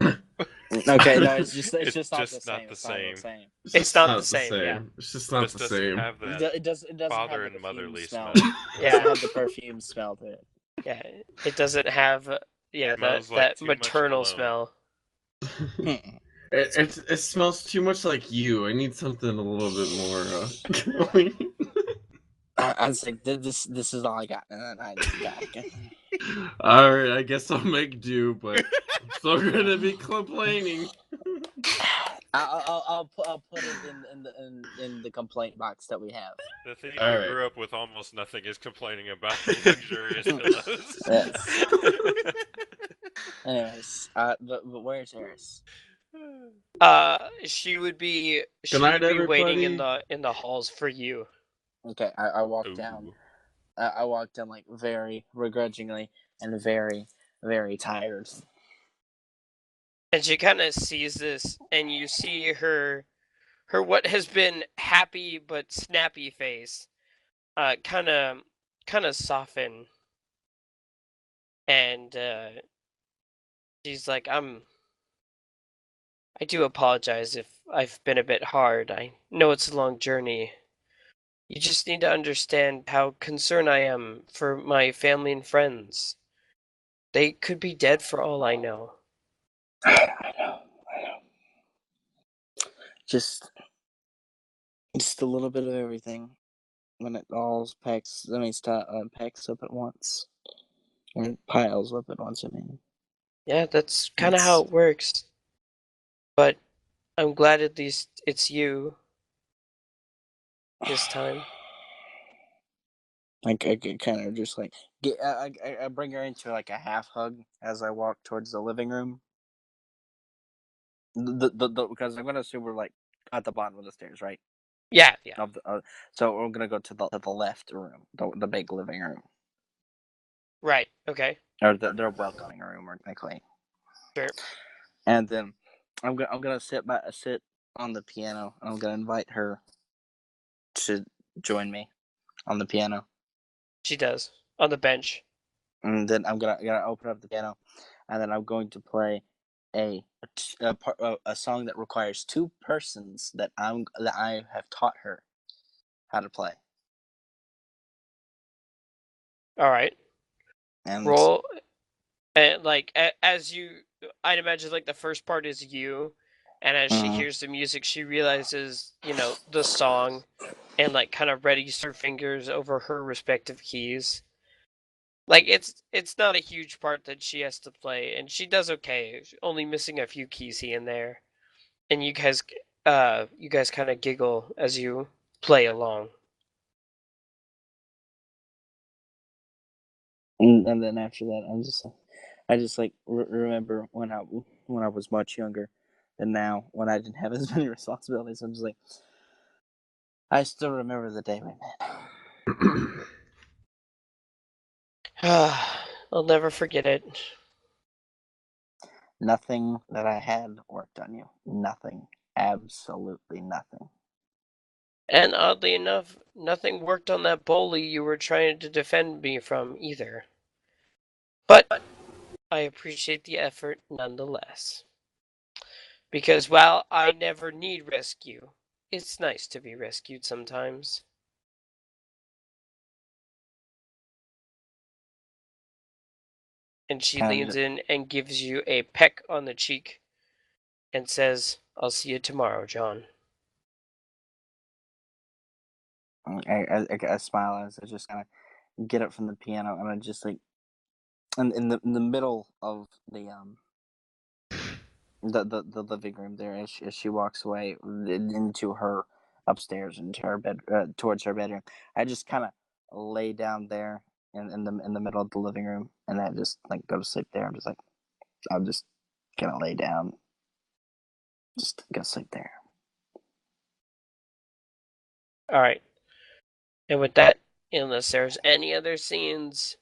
Okay, no, it's just not the just same. not the It's not the same. same. It's not the same, yeah. It's just not Just the doesn't same. have that It doesn't have father the and perfume motherly smell. smell. It doesn't Yeah, have the perfume smell to it. yeah. It doesn't have that Smells like that too much maternal cologne. smell. It smells too much like you. I need something a little bit more going. I was like, this is all I got, and then I just got. Alright, I guess I'll make do, but I'm still gonna be complaining. I'll put it in the complaint box that we have. The thing All who right. grew up with almost nothing is complaining about the luxurious pillows. Yes. Anyways, but where's Eris? She would be Good night, waiting in everybody. the halls for you. Okay, I walked Ooh. down. I walked down like very begrudgingly and very, very tired. And she kind of sees this, and you see her what has been happy but snappy face, kind of soften, and she's like, I do apologize if I've been a bit hard. I know it's a long journey. You just need to understand how concerned I am for my family and friends. They could be dead for all I know. I know. Just a little bit of everything. When it all packs, packs up at once, or piles up at once. I mean, Yeah, that's kind of how it works. But I'm glad at least it's you this time. I kind of just like I bring her into like a half hug as I walk towards the living room. Because I'm gonna assume we're like at the bottom of the stairs, right? Yeah, yeah. Of the, so we're gonna go to the left room, the big living room, Right, okay. or their welcoming room, or technically. Sure. And then I'm gonna sit on the piano, and I'm gonna invite her to join me on the piano. She does. On the bench. And then I'm gonna open up the piano, and then I'm going to play a song that requires two persons that I have taught her how to play. All right. And Roll. And like as you, I'd imagine like the first part is you, and as she hears the music, she realizes the song, and like kind of readies her fingers over her respective keys. Like it's not a huge part that she has to play, and she does okay, only missing a few keys here and there. And you guys kind of giggle as you play along. and then after that, I just like remember when I was much younger than now, when I didn't have as many responsibilities. I'm just like, I still remember the day we met. I'll never forget it. Nothing that I had worked on you. Nothing. Absolutely nothing. And oddly enough, nothing worked on that bully you were trying to defend me from either. But I appreciate the effort nonetheless. Because while I never need rescue, it's nice to be rescued sometimes. And she leans in and gives you a peck on the cheek and says, I'll see you tomorrow, John. I smile as I just kind of get up from the piano, and I just like, in the middle of the living room there, as she walks away into her upstairs, into her bed, towards her bedroom, I just kind of lay down there in the middle of the living room, and I just like go to sleep there. I'm just gonna lay down, just go sleep there. All right. And with that, unless there's any other scenes,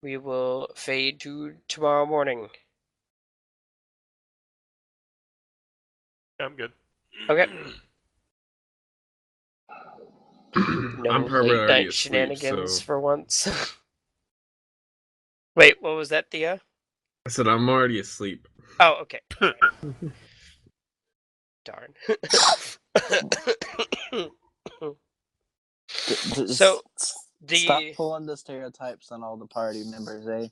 we will fade to tomorrow morning. I'm good. Okay. No I'm probably late already night asleep, shenanigans so for once. Wait, what was that, Thea? I said I'm already asleep. Oh, okay. All right. Darn. So Stop the pulling the stereotypes on all the party members, eh,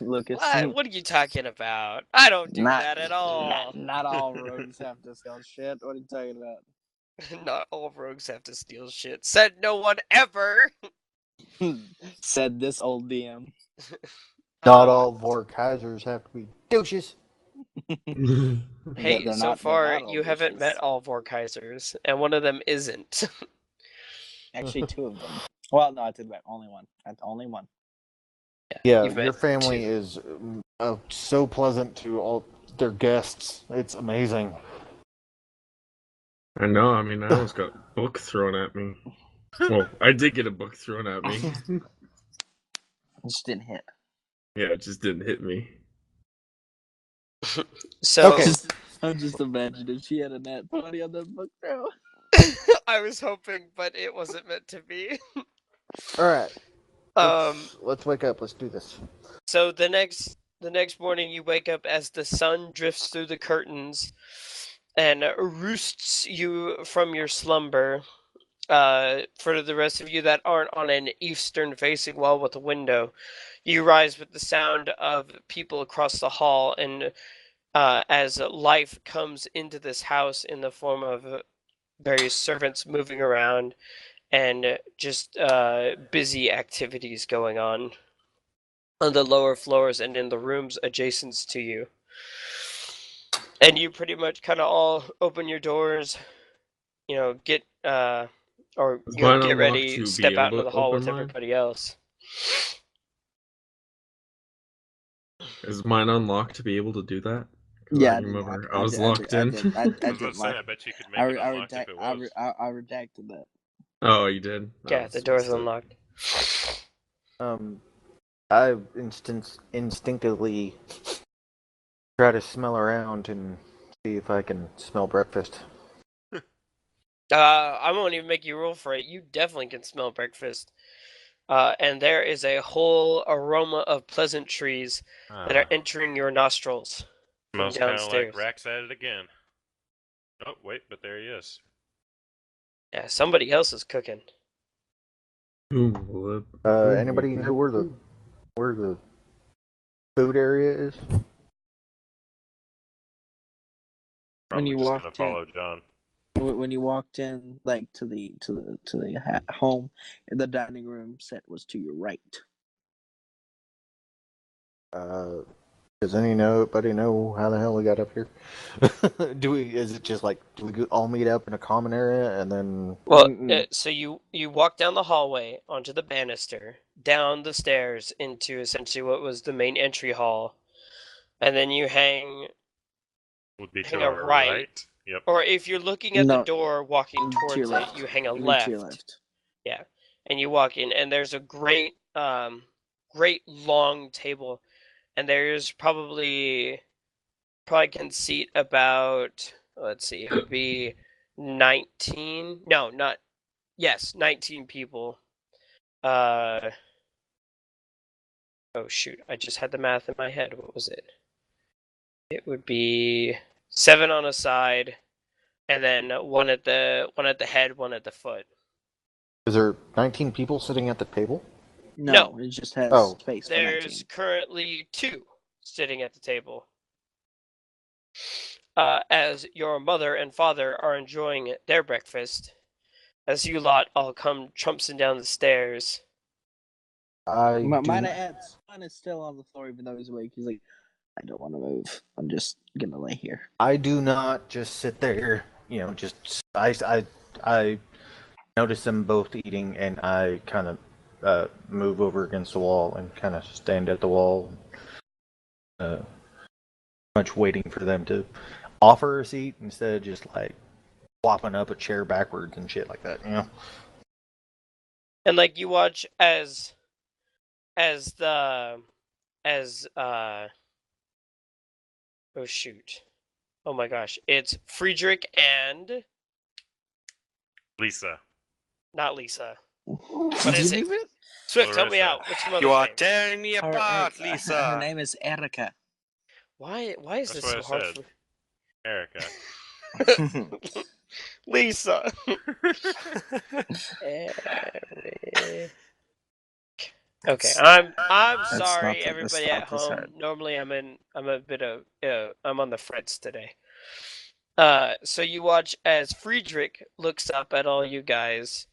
Lucas? what are you talking about? I don't do Not, that at all. not all rogues have to sell shit. What are you talking about? Not all rogues have to steal shit. Said no one ever. Said this old DM. Not all Vorkaisers have to be douches. Hey, They're so not far all you haven't douches. met all Vorkaisers, and one of them isn't. Actually, 2 of them. Well, no, I did that. Only one. Only one. Yeah, You've your met family 2. is so pleasant to all their guests. It's amazing. I know. I mean, I almost got a book thrown at me. Well, I did get a book thrown at me. It just didn't hit. Yeah, it just didn't hit me. So Okay. I'm just imagining she had a nat 20 on that book throw. I was hoping, but it wasn't meant to be. All right. Um. Let's wake up. Let's do this. So the next morning, you wake up as the sun drifts through the curtains and roosts you from your slumber. For the rest of you that aren't on an eastern-facing wall with a window, you rise with the sound of people across the hall, and as life comes into this house in the form of various servants moving around and just busy activities going on the lower floors and in the rooms adjacent to you. And you pretty much kind of all open your doors, get or Is mine get unlocked ready, to be step able out into to the hall open with mine? everybody else. Is mine unlocked to be able to do that? 'Cause Yeah, I I did lock. remember I was locked in. I was I about did to say, lock. I bet you could make it unlocked if it was. I redacted that. Oh, you did? Oh, Yeah, the that's door's messed up. unlocked. I instinctively try to smell around and see if I can smell breakfast. I won't even make you roll for it. You definitely can smell breakfast. And there is a whole aroma of pleasantries that are entering your nostrils from Smells kind of downstairs. like Rax at it again. Oh, wait, but there he is. Yeah, somebody else is cooking. Anybody know where the food area is? Probably you just walked gonna in- follow John. When you walked in, like to the home, the dining room set was to your right. Does anybody know how the hell we got up here? Is it just like, do we all meet up in a common area and then? Well, so you walk down the hallway onto the banister, down the stairs into essentially what was the main entry hall, and then you hang Would be hang to a our right. Yep. Or if you're looking at the door walking to your towards it, left. you hang a To left. your left. Yeah, and you walk in, and there's a great long table, and there's probably can seat about, let's see, it would be 19. No, not yes, 19 people. Oh shoot, I just had the math in my head. What was it? It would be 7 on a side, and then one at the head, one at the foot. Is there 19 people sitting at the table? No. It just has space for 19. There's currently 2 sitting at the table. As your mother and father are enjoying their breakfast, as you lot all come trumpsing down the stairs. Mine is still on the floor, even though he's awake. He's like, I don't want to move. I'm just gonna lay here. I do not just sit there. Just I notice them both eating, and I kind of move over against the wall and kind of stand at the wall, much waiting for them to offer a seat instead of just like flopping up a chair backwards and shit like that. And like you watch as oh shoot. Oh my gosh. It's Friedrich and Lisa. not Lisa. What is it? Larissa. Swift, help me out. What's your mother's You are name? tearing me apart, Her Lisa. name is Erica. Why is That's this what so I hard said. Erica. for Lisa? Okay, I'm It's sorry, not everybody at as home. hard. Normally, I'm a bit of I'm on the fritz today. So you watch as Friedrich looks up at all you guys,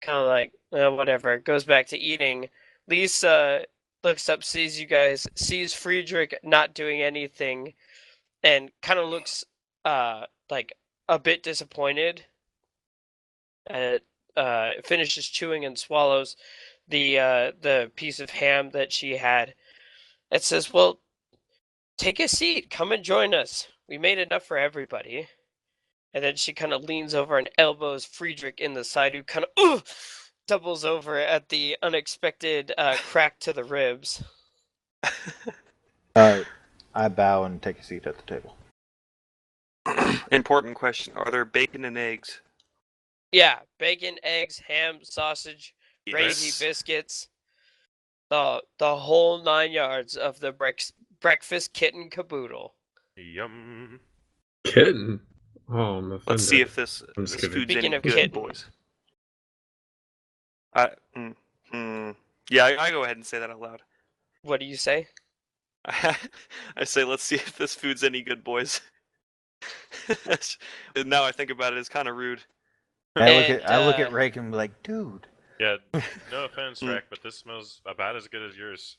kind of like whatever. Goes back to eating. Lisa looks up, sees you guys, sees Friedrich not doing anything, and kind of looks like a bit disappointed. And finishes chewing and swallows the piece of ham that she had. It says, "Well, take a seat. Come and join us. We made enough for everybody." And then she kind of leans over and elbows Friedrich in the side, who kind of doubles over at the unexpected crack to the ribs. I bow and take a seat at the table. Important question: are there bacon and eggs? Yeah, bacon, eggs, ham, sausage, gravy, Yes. biscuits, the whole 9 yards of the breakfast kitten caboodle. Yum. Kitten. Oh, I'm offended. Let's see if this I'm just this kidding. food's Speaking any of good, kitten. boys. Yeah, I go ahead and say that out loud. What do you say? I say, let's see if this food's any good, boys. And now I think about it, it's kind of rude. I look at Rake and be like, dude. Yeah, no offense, Rack, but this smells about as good as yours.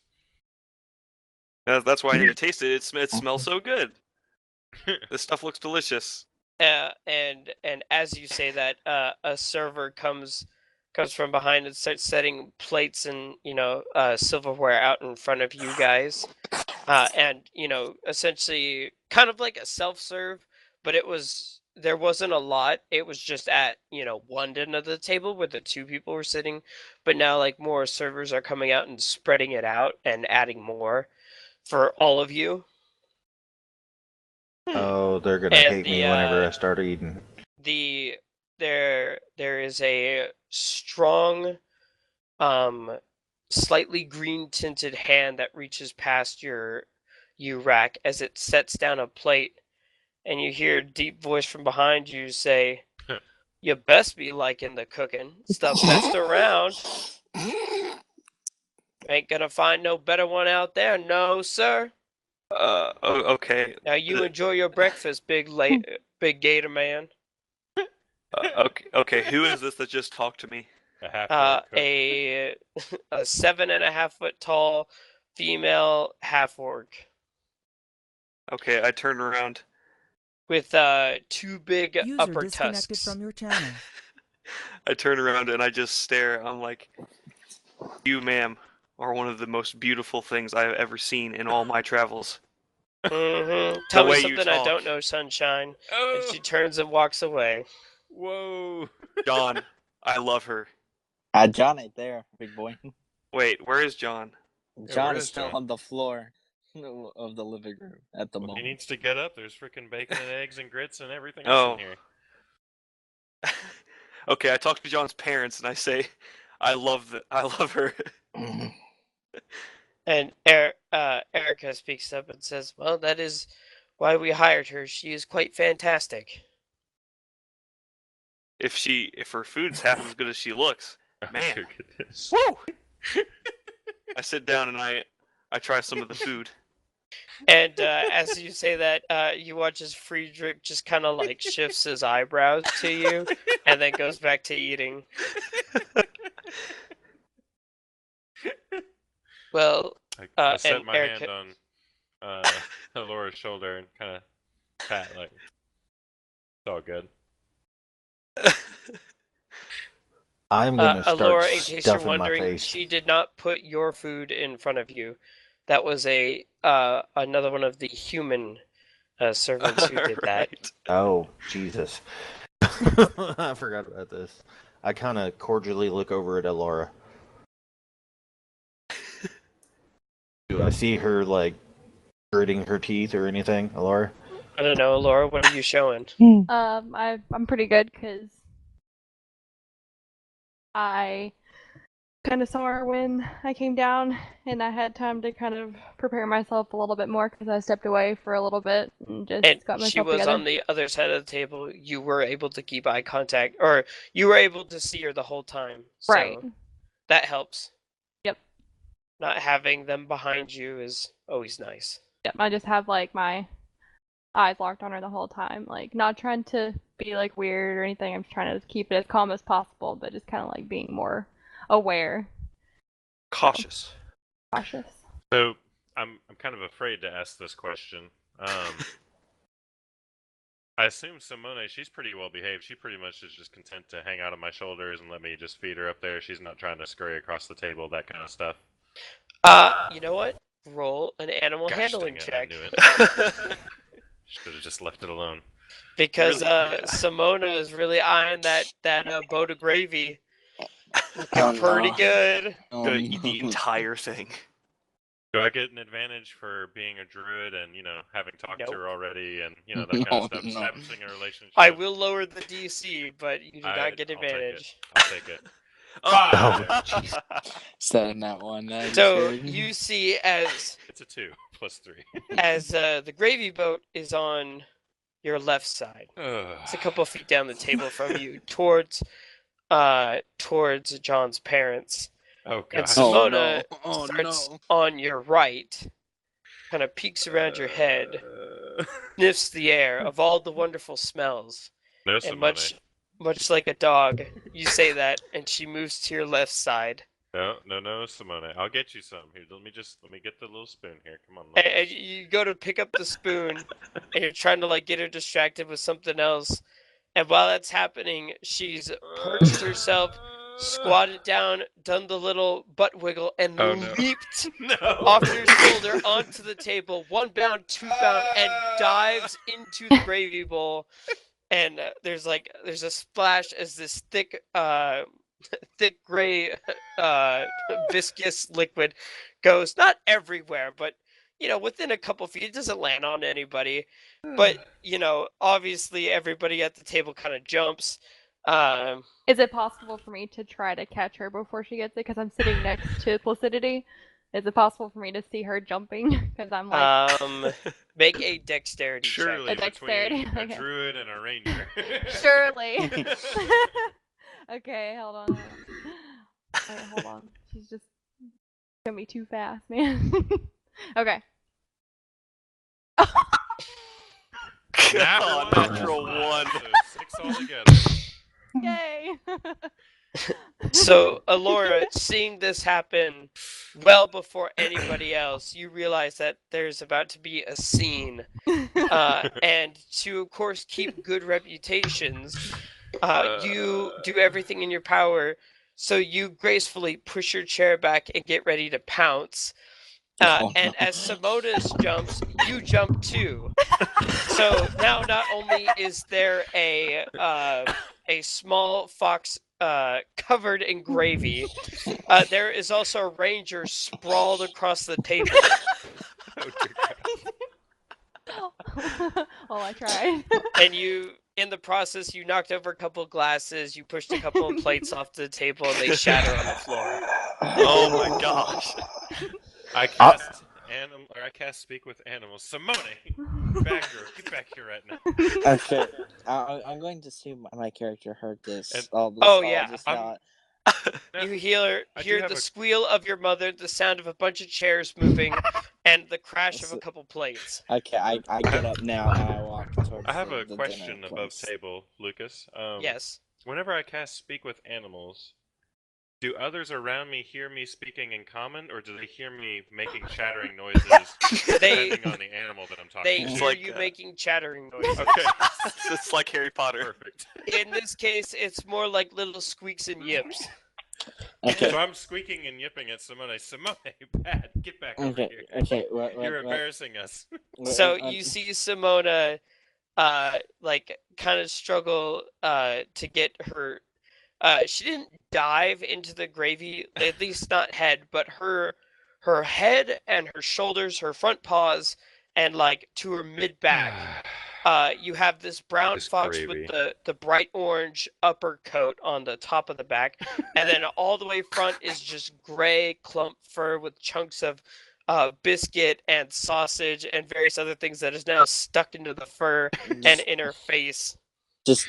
That's why I need to taste it. It smells so good. This stuff looks delicious. And as you say that, a server comes from behind and starts setting plates and silverware out in front of you guys, and essentially kind of like a self-serve, but there wasn't a lot. It was just at one end of the table where the two people were sitting, but now like more servers are coming out and spreading it out and adding more for all of you. Oh, they're gonna And hate me whenever I start eating. There is a strong, slightly green tinted hand that reaches past you, Rack, as it sets down a plate, and you hear a deep voice from behind you say, "You best be liking the cooking. It's the best around. Ain't gonna find no better one out there, no sir. Okay. Now you enjoy your breakfast, big gator man." Okay. Who is this that just talked to me? A half-orc cook. A 7.5 foot tall female half orc Okay, I turn around. with two big User upper disconnected tusks. from your channel. I turn around and I just stare. I'm like, you, ma'am, are one of the most beautiful things I have ever seen in all my travels. Tell me way you something I talk. don't know, sunshine. Oh! And she turns and walks away. Whoa! John, I love her. John ain't there, big boy. Wait, where is John? John where is is still John? on the floor of the living room at the Well, he moment. needs to get up. There's freaking bacon and eggs and grits and everything Oh. else in here. Okay, I talk to John's parents and I say, I love her. And Erica speaks up and says, "Well, that is why we hired her. She is quite fantastic." If her food's half as good as she looks, man. Look at this. Woo! I sit down and I try some of the food. And as you say that, you watch as Friedrich just kind of like shifts his eyebrows to you, and then goes back to eating. Well, I set and my hand on Laura's shoulder and kind of pat, like, it's all good. I'm gonna start Alora, in case you're stuffing my wondering, face. she did not put your food in front of you. That was another one of the human servants who did that. Right. Oh, Jesus. I forgot about this. I kind of cordially look over at Elora. Do I see her, like, gritting her teeth or anything, Elora? I don't know, Alora, what are you showing? I'm pretty good because I kind of sore when I came down, and I had time to kind of prepare myself a little bit more because I stepped away for a little bit and just And got she myself was together. on the other side of the table. You were able to keep eye contact, or you were able to see her the whole time. So Right. that helps. Yep. Not having them behind you is always nice. Yep. I just have like my eyes locked on her the whole time, like not trying to be like weird or anything. I'm just trying to keep it as calm as possible, but just kind of like being more aware, Cautious. cautious. So I'm kind of afraid to ask this question. I assume Simone, she's pretty well behaved. She pretty much is just content to hang out on my shoulders and let me just feed her up there. She's not trying to scurry across the table, that kind of stuff. You know what? Roll an animal Gosh, handling dang it, check. I knew it. Should have just left it alone. Because Really? Simona is really eyeing that boat of gravy. Looking Oh, pretty no. good. Oh, Gonna eat the no. entire thing. Do I get an advantage for being a druid and, having talked to Nope. her already and, that kind No, of stuff, no. establishing a relationship? I will lower the DC, but you do I'll not get take it. advantage. I'll take it. Oh, Said that one. So you see as It's a 2 plus 3. the gravy boat is on your left side. It's a couple feet down the table from you, towards John's parents. Oh, And God. Simona Oh, starts no. on your right, kind of peeks around your head, sniffs the air of all the wonderful smells, No, and Simone. much like a dog, you say that, and she moves to your left side. No, Simone. I'll get you some. Here, let me get the little spoon here. Come on. And you go to pick up the spoon, and you're trying to like get her distracted with something else. And while that's happening, she's perched herself, squatted down, done the little butt wiggle, and leaped off your shoulder onto the table, 1 bound, 2 bound, and dives into the gravy bowl. And there's a splash as this thick gray viscous liquid goes not everywhere, but within a couple feet. It doesn't land on anybody, but obviously everybody at the table kind of jumps. Is it possible for me to try to catch her before she gets it? Because I'm sitting next to Placidity. Is it possible for me to see her jumping? Because I'm like, make a dexterity Surely A dexterity, between okay. a druid and a ranger. surely. Okay, hold on. Wait, hold on. She's just gonna be too fast, man. Okay. Natural 1. So 6 altogether. Yay! So, Alora, seeing this happen well before anybody else, you realize that there's about to be a scene. And to, of course, keep good reputations, you do everything in your power. So you gracefully push your chair back and get ready to pounce. And as Simonas jumps, you jump too. So now not only is there a small fox covered in gravy, there is also a ranger sprawled across the table. Oh, dear God. Oh, I tried. And in the process, you knocked over a couple glasses, you pushed a couple of plates off the table, and they shatter on the floor. Oh my gosh. I cast speak with animals. Simone, get back here right now. Okay, I'm going to assume my character heard this. And- You hear have the a- squeal of your mother, the sound of a bunch of chairs moving, and the crash of a couple plates. Okay, I get up now and I walk towards I have the a question dinner above place. table, Lucas. Yes. Whenever I cast speak with animals, do others around me hear me speaking in common, or do they hear me making chattering noises depending on the animal that I'm talking They to? hear like, you making chattering noises. Okay, It's like Harry Potter. perfect. In this case, it's more like little squeaks and yips. Okay. So I'm squeaking and yipping at Simone. Simone, bad, get back over Okay. here. Okay. You're embarrassing us. So you see Simona, kind of struggle to get her. She didn't dive into the gravy, at least not head, but her head and her shoulders, her front paws, and like to her mid back you have this brown It's fox gravy. with the bright orange upper coat on the top of the back, and then all the way front is just gray clump fur with chunks of biscuit and sausage and various other things that is now stuck into the fur and in her face. Just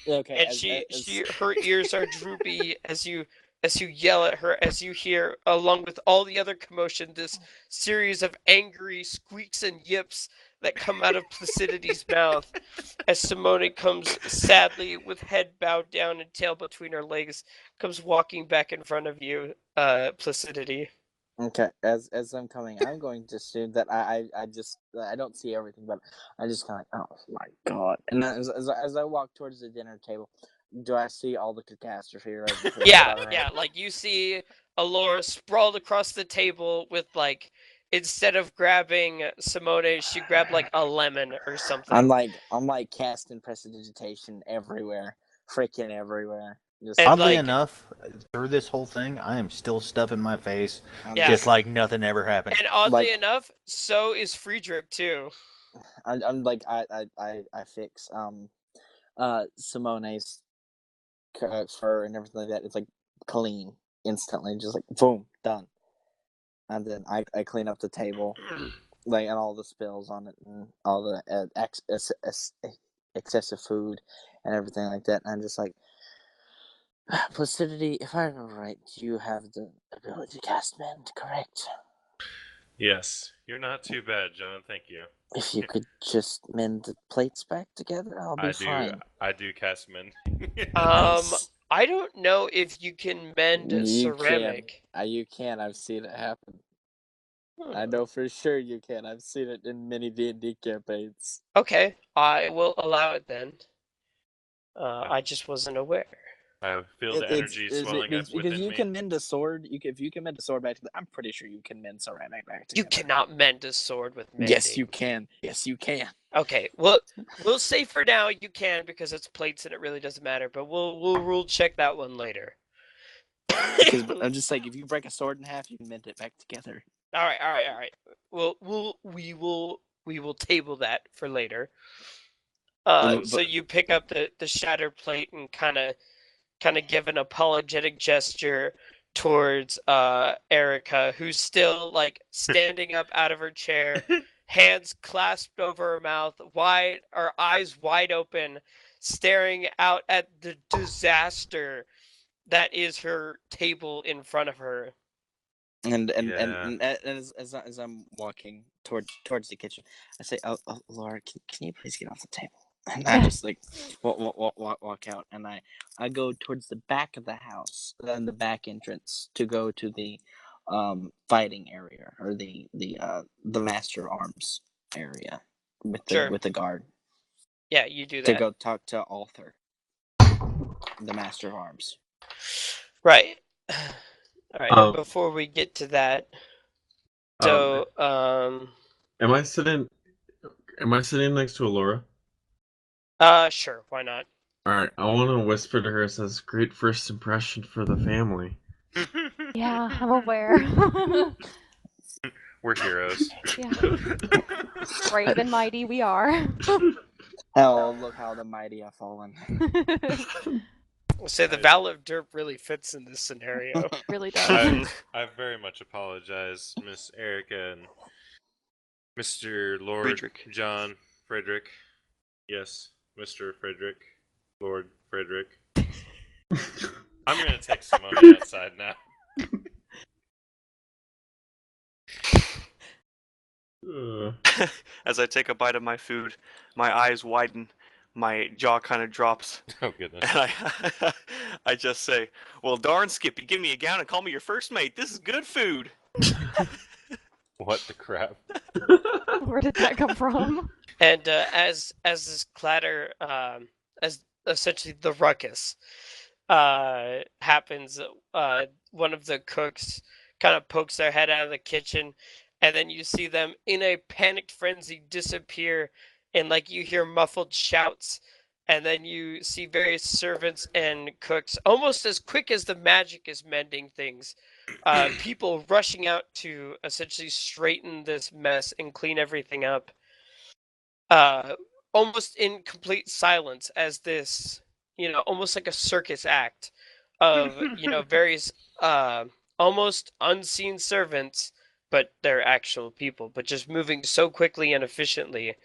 okay. And her ears are droopy as you yell at her, as you hear, along with all the other commotion, this series of angry squeaks and yips that come out of Placidity's mouth as Simone comes sadly with head bowed down and tail between her legs, comes walking back in front of you, Placidity. Okay, as I'm coming, I'm going to assume that I don't see everything, but I just kind of oh my god! And then as I walk towards the dinner table, do I see all the catastrophe right before it's Yeah, starting? yeah, like you see Alora sprawled across the table with like instead of grabbing Simone, she grabbed like a lemon or something. I'm like casting prestidigitation everywhere, freaking everywhere. Just And, Oddly like- enough, through this whole thing, I am still stuffing my face, Yeah. just like nothing ever happened. And oddly Like- enough, so is Friedrich too. I'm like I fix Simone's fur and everything like that. It's like clean instantly, just like boom, done. And then I clean up the table, like and all the spills on it and all the excessive food and everything like that. And I'm just like, Placidity, if I remember right, you have the ability to cast mend, correct? Yes, you're not too bad, John. Thank you. If you could just mend the plates back together, I'll be fine. I do cast mend. I don't know if you can mend ceramic. You can. I've seen it happen. I Hmm. know for sure you can. I've seen it in many D&D campaigns. Okay, I will allow it then. I just wasn't aware. I feel the energy swelling up because within you me. can mend a sword. If you can mend a sword back together, I'm pretty sure you can mend ceramic back You together. cannot mend a sword with mending. Yes, you can. Yes, you can. Okay, well, we'll say for now you can because it's plates and it really doesn't matter. But we'll rule check that one later. Because I'm just like, if you break a sword in half, you can mend it back together. All right. We will table that for later. So you pick up the shattered plate and kind of give an apologetic gesture towards Erica, who's still like standing up out of her chair, hands clasped over her mouth, eyes wide open, staring out at the disaster that is her table in front of her. And as I'm walking towards the kitchen, I say, "Oh, Laura, can you please get off the table?" And I just like walk out, and I go towards the back of the house, the back entrance, to go to the fighting area or the master arms area with the guard. Yeah, you do that. To go talk to Arthur, the master of arms. Right. All right. Before we get to that, so am I sitting next to Alora? Sure, why not? All right, I want to whisper to her. It says, "Great first impression for the family." Yeah, I'm aware. We're heroes. Yeah. Brave and mighty we are. Hell, look how the mighty have fallen. I'll say the Val of Derp really fits in this scenario. Really does. I very much apologize, Miss Erica and Mr. Lord Friedrich. John Frederick. Yes, Mr. Frederick, Lord Frederick. I'm gonna take Simone outside now. As I take a bite of my food, my eyes widen, my jaw kind of drops, Oh goodness. and I just say, "Well, darn Skippy, give me a gown and call me your first mate. This is good food." What the crap? Where did that come from? And as this clatter, as essentially the ruckus happens, one of the cooks kind of pokes their head out of the kitchen, and then you see them in a panicked frenzy disappear, and like you hear muffled shouts, and then you see various servants and cooks almost as quick as the magic is mending things. People rushing out to essentially straighten this mess and clean everything up. almost in complete silence as this, almost like a circus act of, various almost unseen servants, but they're actual people, but just moving so quickly and efficiently.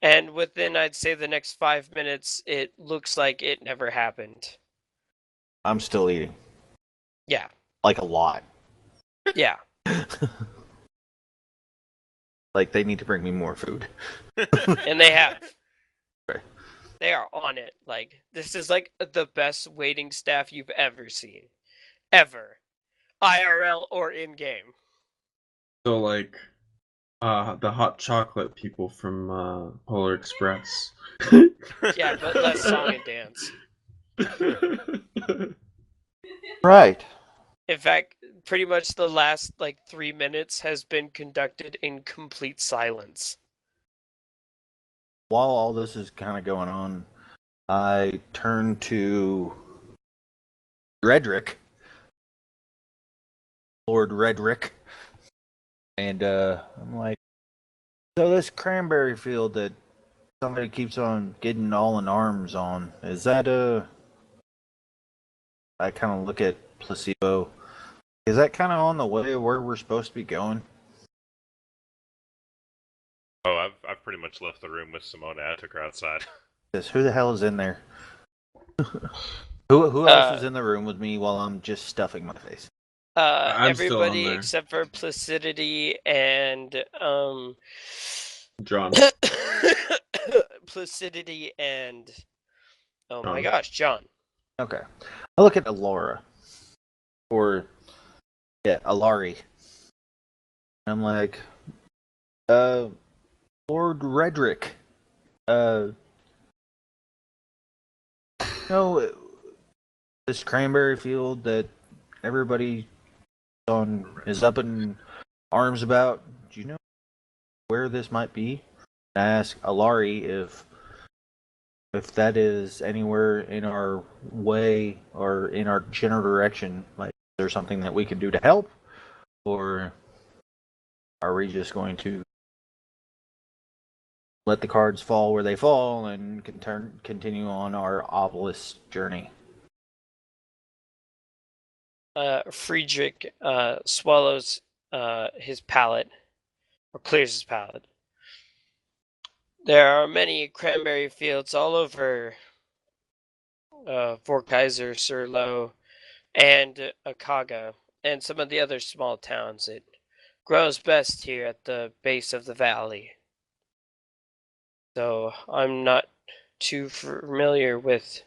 And within, I'd say, the next 5 minutes, it looks like it never happened. I'm still eating. Yeah. Like a lot. Yeah. Like they need to bring me more food. And they have. Okay. They are on it. Like, this is like the best waiting staff you've ever seen. Ever. IRL or in game. So like the hot chocolate people from Polar Express. Yeah, but less song and dance. Right. In fact, pretty much the last 3 minutes has been conducted in complete silence. While all this is kind of going on, I turn to Redrick, Lord Redrick, and I'm like, so this cranberry field that somebody keeps on getting all in arms on, is that I kind of look at Placebo. Is that kind of on the way of where we're supposed to be going? Oh, I've pretty much left the room with Simona. I took her outside. Who the hell is in there? Who else is in the room with me while I'm just stuffing my face? I'm still on Everybody there. except for Placidity and John. Placidity and oh my John. gosh, John. Okay. I look at Alora. Or Alari. I'm like, Lord Redrick. No, this cranberry field that everybody is up in arms about. Do you know where this might be? I ask Alari if that is anywhere in our way or in our general direction. Like, is there something that we can do to help, or are we just going to let the cards fall where they fall and continue on our obelisk journey? Friedrich swallows his palate, or clears his palate. There are many cranberry fields all over Vorkaiser, Surlo, and Akaga, and some of the other small towns. It grows best here at the base of the valley. So I'm not too familiar with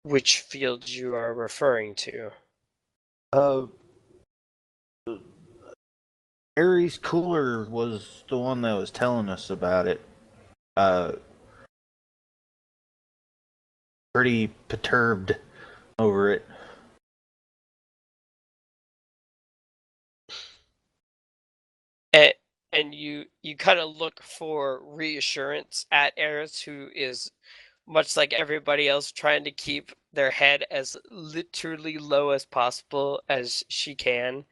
which fields you are referring to. Aries Cooler was the one that was telling us about it. Pretty perturbed over it. And you kind of look for reassurance at Eris, who is much like everybody else trying to keep their head as literally low as possible as she can.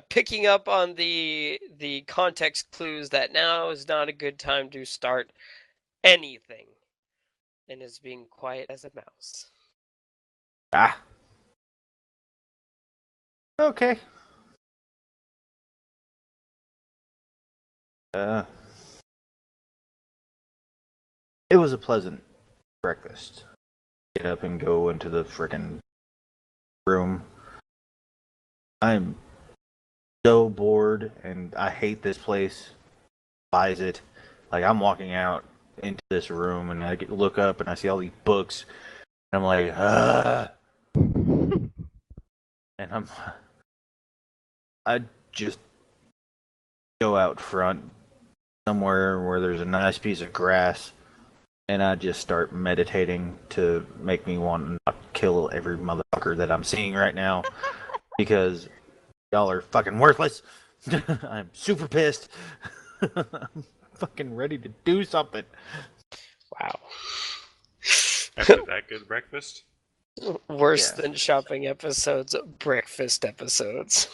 Picking up on the context clues that now is not a good time to start anything, and is being quiet as a mouse. Ah. Okay. It was a pleasant breakfast. Get up and go into the frickin' room. I'm so bored and I hate this place. Buys it. Like, I'm walking out into this room and I look up and I see all these books and I'm like, ah. And I just go out front somewhere where there's a nice piece of grass and I just start meditating to make me want to not kill every motherfucker that I'm seeing right now because y'all are fucking worthless. I'm super pissed. I'm fucking ready to do something. Wow. After that good breakfast? Worse than shopping episodes, breakfast episodes.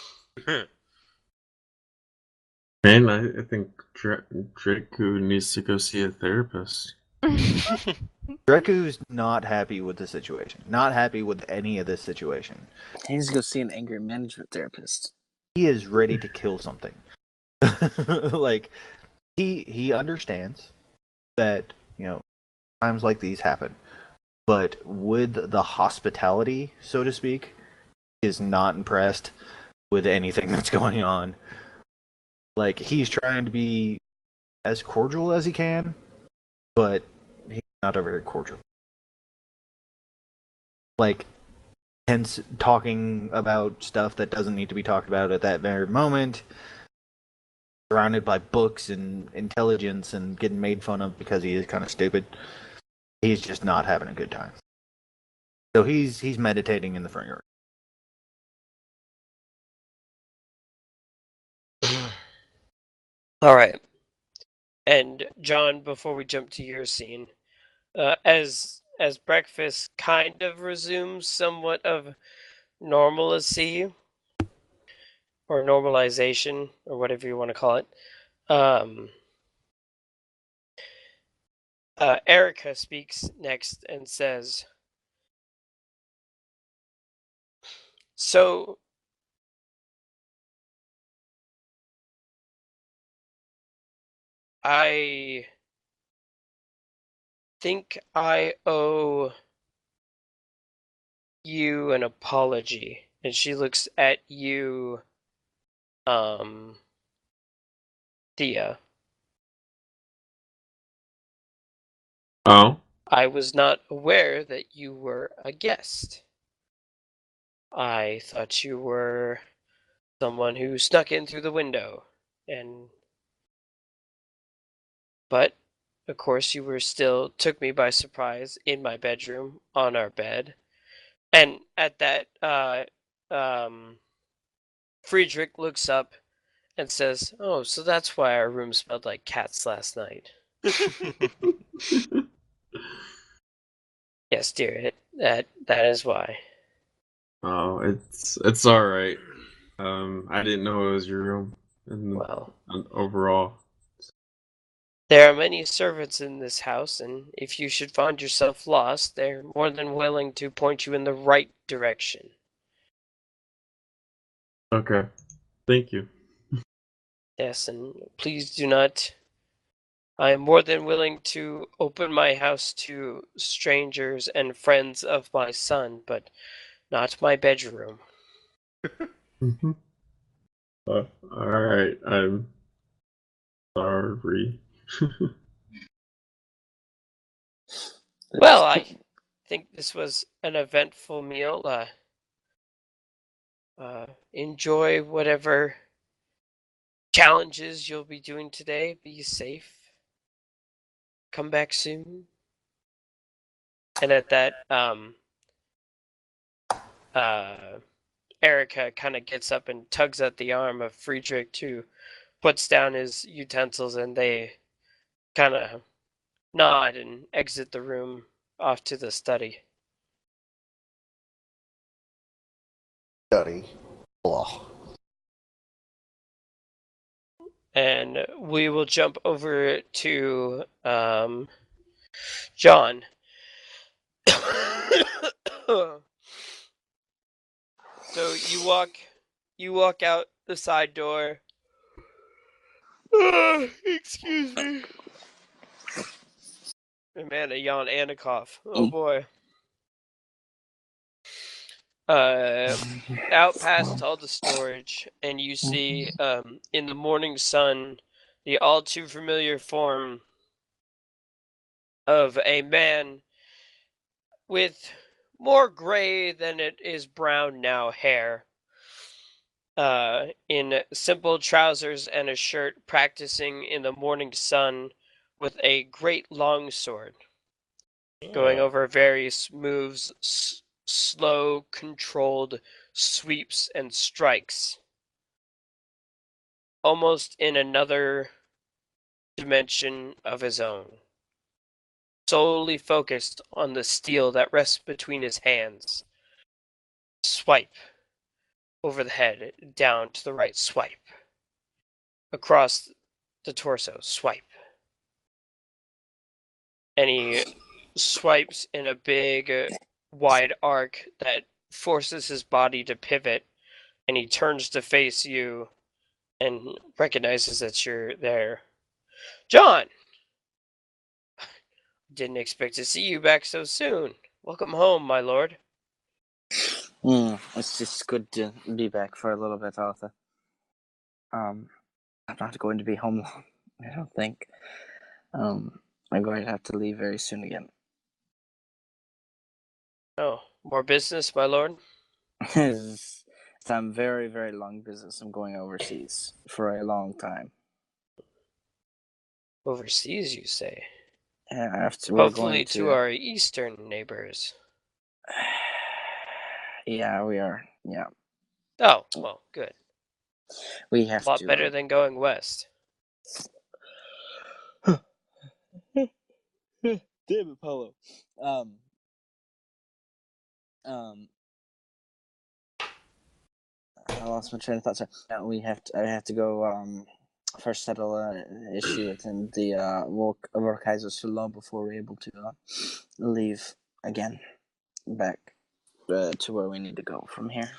Man, I think Draku needs to go see a therapist. Dreku's not happy with the situation. Not happy with any of this situation. He needs to go see an anger management therapist. He is ready to kill something. Like he understands that, times like these happen. But with the hospitality, so to speak, he is not impressed with anything that's going on. Like, he's trying to be as cordial as he can, but he's not over here cordial. Like, hence talking about stuff that doesn't need to be talked about at that very moment, surrounded by books and intelligence and getting made fun of because he is kind of stupid. He's just not having a good time. So he's meditating in the front yard. All right. And John, before we jump to your scene, as breakfast kind of resumes somewhat of normalcy or normalization or whatever you want to call it, Erica speaks next and says, "So I think I owe you an apology." And she looks at you, Thea. Oh? I was not aware that you were a guest. I thought you were someone who snuck in through the window, but of course you were still took me by surprise in my bedroom on our bed. And at that, Friedrich looks up and says, "Oh, so that's why our room smelled like cats last night." Yes, dear, that is why. Oh, it's all right. I didn't know it was your room, and Well, overall. there are many servants in this house, and if you should find yourself lost, they're more than willing to point you in the right direction. Okay, thank you. Yes, and please do not. I am more than willing to open my house to strangers and friends of my son, but not my bedroom. Mm-hmm. All right, I'm sorry. Well, I think this was an eventful meal. Enjoy whatever challenges you'll be doing today. Be safe. Come back soon. And at that, Erica kind of gets up and tugs at the arm of Friedrich, who puts down his utensils, and they kind of nod and exit the room off to the study. Study. Blah. And we will jump over to John. So you walk out the side door. Excuse me. Man, a yawn and a cough. Oh boy. Out past all the storage, and you see in the morning sun the all too familiar form of a man with more gray than it is brown now hair, in simple trousers and a shirt, practicing in the morning sun with a great long sword, going over various moves, slow, controlled sweeps and strikes, almost in another dimension of his own, solely focused on the steel that rests between his hands. Swipe over the head, down to the right, swipe. Across the torso, swipe. and he swipes in a big, wide arc that forces his body to pivot, and he turns to face you and recognizes that you're there. John! Didn't expect to see you back so soon. Welcome home, my lord. It's just good to be back for a little bit, Arthur. I'm not going to be home long, I don't think. I'm going to have to leave very soon again. Oh, more business, my lord? It's some very, very long business. I'm going overseas for a long time. Overseas, you say? We're Hopefully going to our eastern neighbors. Yeah, we are. Yeah, Oh, well, good. we have A lot to. better than going west. Damn it, Polo. I lost my train of thought. Sorry. I have to go. First settle an issue within the Kaiser Sulon before we're able to leave again back to where we need to go from here.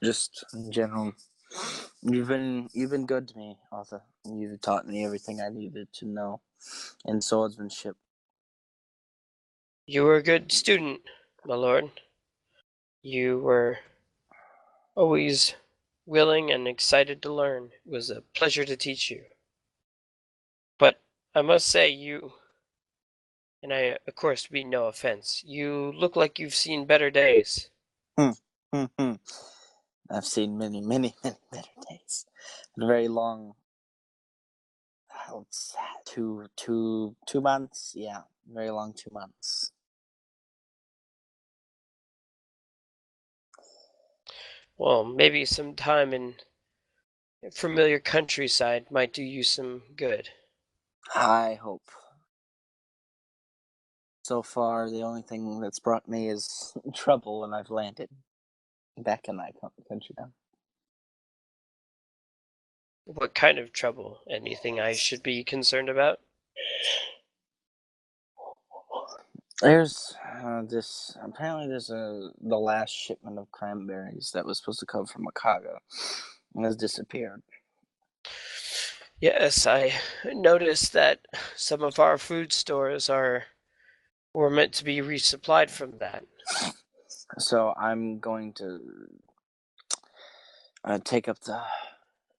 Just in general, you've been good to me, Arthur. You've taught me everything I needed to know in swordsmanship. You were a good student, my lord. You were always willing and excited to learn. It was a pleasure to teach you. But I must say, and I, of course, mean no offense, you look like you've seen better days. I've seen many, many, many better days. Very long. It's 2 months. Yeah, very long 2 months. Well, maybe some time in familiar countryside might do you some good. I hope. So far, the only thing that's brought me is trouble, and I've landed back in my country now. What kind of trouble? Anything I should be concerned about? There's this. Apparently, there's the last shipment of cranberries that was supposed to come from Chicago has disappeared. Yes, I noticed that some of our food stores were meant to be resupplied from that. So I'm going to take up the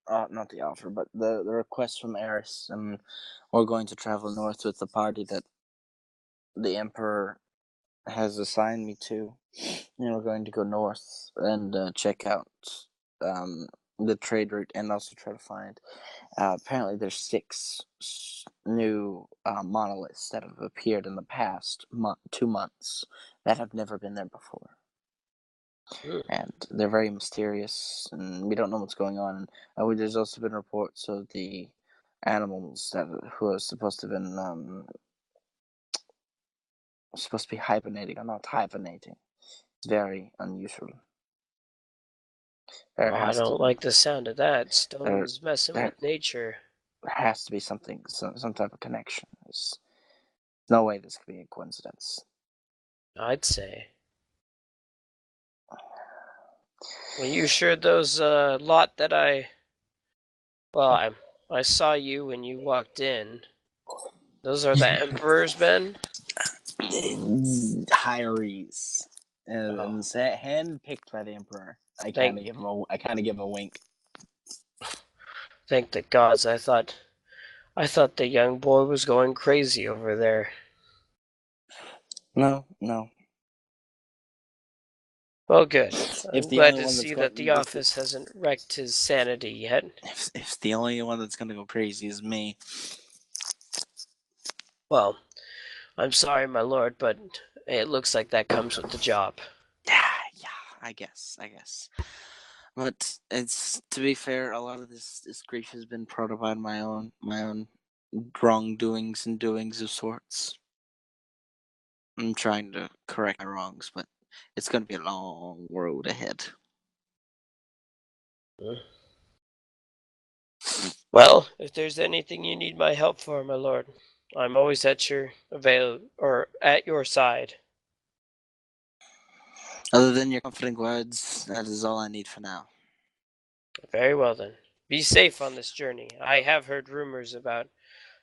not the offer, but the request from Eris, and we're going to travel north with the party that the Emperor has assigned me to. And we're going to go north and check out the trade route and also try to find. Apparently, there's 6 new monoliths that have appeared in the past 2 months that have never been there before. And they're very mysterious, and we don't know what's going on. There's also been reports of the animals who are supposed to be hibernating or not hibernating. It's very unusual. I don't like the sound of that. Stone's messing there- with nature. There has to be some type of connection. There's no way this could be a coincidence. I'd say. Well, you sure those lot that I saw you when you walked in. Those are the Emperor's men? Hirees. And hand-picked by the Emperor. I kind of give him a wink. Thank the gods. I thought the young boy was going crazy over there. No. Well, good. I'm If the glad only to one see that's that the office hasn't wrecked his sanity yet. if the only one that's going to go crazy is me. Well, I'm sorry, my lord, but it looks like that comes with the job. Yeah, I guess. But it's, to be fair, a lot of this grief has been brought about my own wrongdoings and doings of sorts. I'm trying to correct my wrongs, but it's going to be a long road ahead. Well, if there's anything you need my help for, my lord, I'm always at your at your side. Other than your comforting words, that is all I need for now. Very well then. Be safe on this journey. I have heard rumors about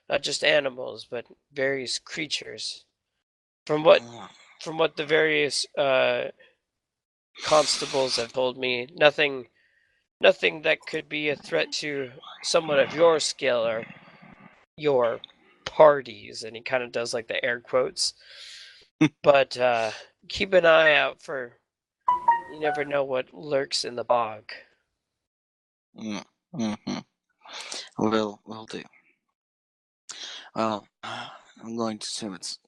not just animals, but various creatures. From what the various constables have told me, nothing that could be a threat to someone of your skill or your parties. And he kind of does like the air quotes. But keep an eye out for, you never know what lurks in the bog. Mm-hmm. Will do. Well, I'm going to assume it's.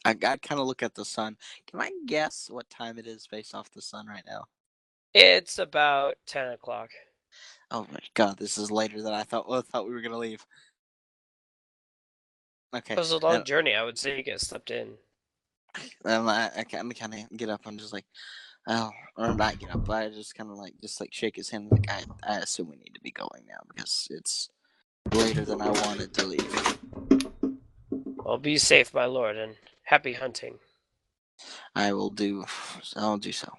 I kind of look at the sun. Can I guess what time it is based off the sun right now? It's about 10 o'clock. Oh my god, this is later than I thought. I thought we were gonna leave. Okay. It was a long journey. I would say you get slept in. I kind of get up. I'm just like, oh, or not get up. But I just kind of like shake his hand. Like I assume we need to be going now because it's later than I wanted to leave. Well, be safe, my lord, and happy hunting. I'll do so.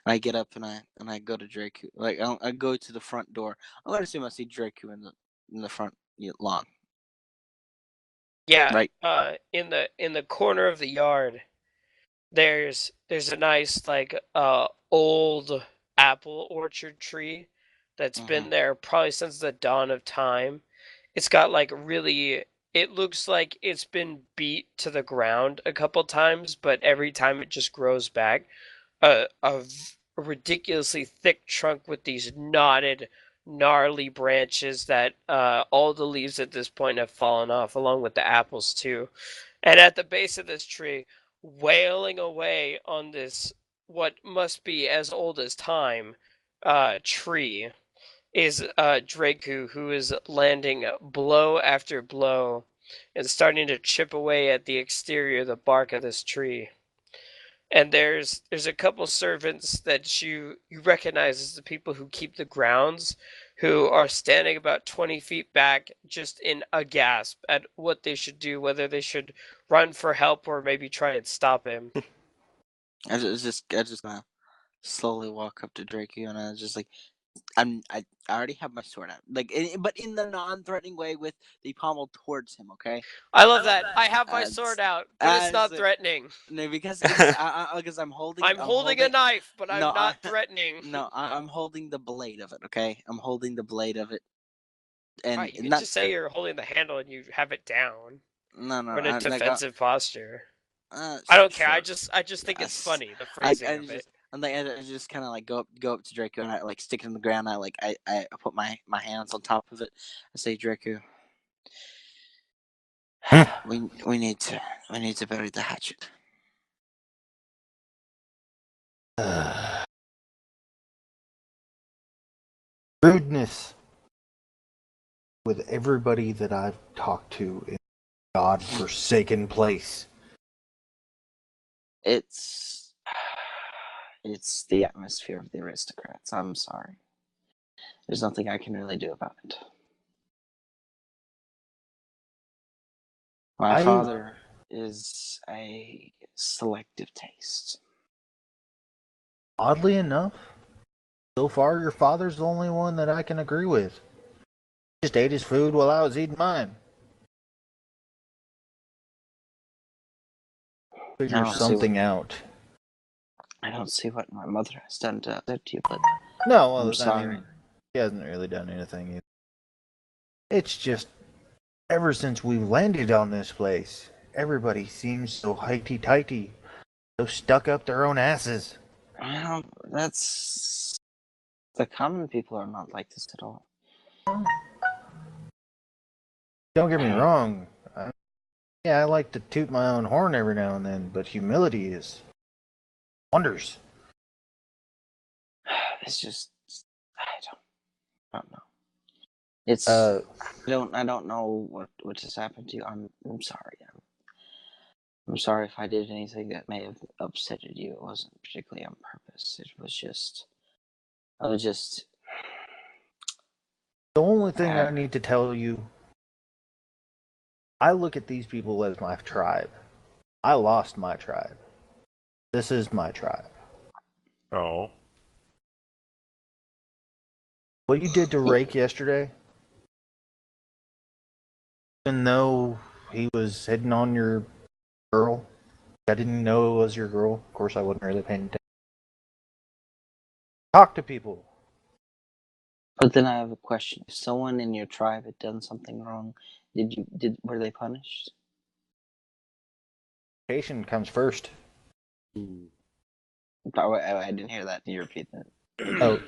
And I get up and I go to Draku. Like I go to the front door. I'm gonna assume I see Draku in the front lawn. Yeah, Right. In the corner of the yard, there's a nice like old apple orchard tree that's been there probably since the dawn of time. It's got like really, it looks like it's been beat to the ground a couple times, but every time it just grows back. A ridiculously thick trunk with these knotted, gnarly branches that all the leaves at this point have fallen off, along with the apples too. And at the base of this tree, wailing away on this what must be as old as time tree, is Draku, who is landing blow after blow and starting to chip away at the exterior of the bark of this tree. And there's a couple servants that you recognize as the people who keep the grounds, who are standing about 20 feet back, just in a gasp at what they should do, whether they should run for help or maybe try and stop him. I just gonna slowly walk up to Draku and I was just like, I already have my sword out, but in the non-threatening way with the pommel towards him. Okay. I love that. I have my sword out, but it's not As threatening. no, because I'm holding. I'm holding a knife, but I'm No, not threatening. No, I'm holding the blade of it. Okay, I'm holding the blade of it, and Right, you can not. just say you're holding the handle and you have it down. No, Or in a defensive posture. I don't care. Sure. I just think it's funny, the I phrasing of it. I just kind of like go up to Draco and I like stick it in the ground. I put my hands on top of it. I say, Draco, we need to bury the hatchet. Rudeness with everybody that I've talked to in a God-forsaken place. It's the atmosphere of the aristocrats. I'm sorry. There's nothing I can really do about it. My father is a selective taste. Oddly enough, so far your father's the only one that I can agree with. He just ate his food while I was eating mine. Figure something out. I don't see what my mother has done to you, but no, well, I'm sorry. I mean, he hasn't really done anything either. It's just, ever since we've landed on this place, everybody seems so highty-tighty, so stuck up their own asses. Well, that's... The common people are not like this at all. Don't get me wrong. I like to toot my own horn every now and then, but humility is wonders. It's just... I don't know. It's... I don't know what just happened to you. I'm sorry. I'm sorry if I did anything that may have upsetted you. It wasn't particularly on purpose. It was just... I was just... The only thing I need to tell you, I look at these people as my tribe. I lost my tribe. This is my tribe. Oh. What you did to Rake yesterday, even though he was hitting on your girl, I didn't know it was your girl. Of course, I wasn't really paying attention. Talk to people. But then I have a question. If someone in your tribe had done something wrong, were they punished? Communication comes first. I didn't hear that. Can you repeat that? Oh,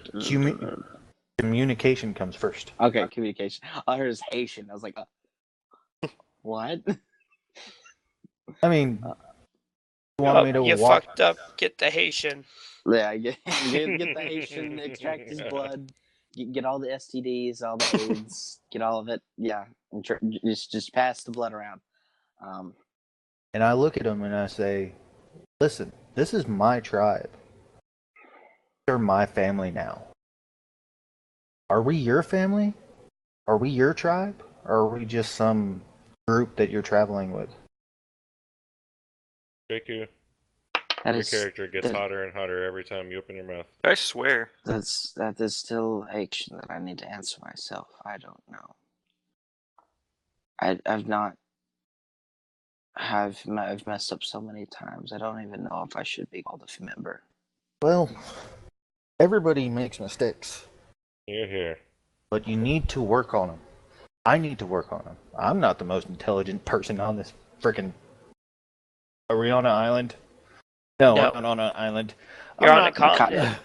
communication comes first. Okay, communication. I heard it was Haitian. I was like, what? I mean, you want me to you walk? fucked up. Get the Haitian. Yeah, get the Haitian, extract his blood, get all the STDs, all the AIDS, get all of it. Yeah, and just pass the blood around. And I look at him and I say, listen, this is my tribe. They're my family now. Are we your family? Are we your tribe? Or are we just some group that you're traveling with? Riku, That your is character gets hotter and hotter every time you open your mouth. I swear. that is still a question that I need to answer myself. I don't know. I've not. I've messed up so many times. I don't even know if I should be called a member. Well, everybody makes mistakes. You're here. But you need to work on them. I need to work on them. I'm not the most intelligent person on this freaking. Are we on an island? No, No. I'm not on an island. You're on a continent.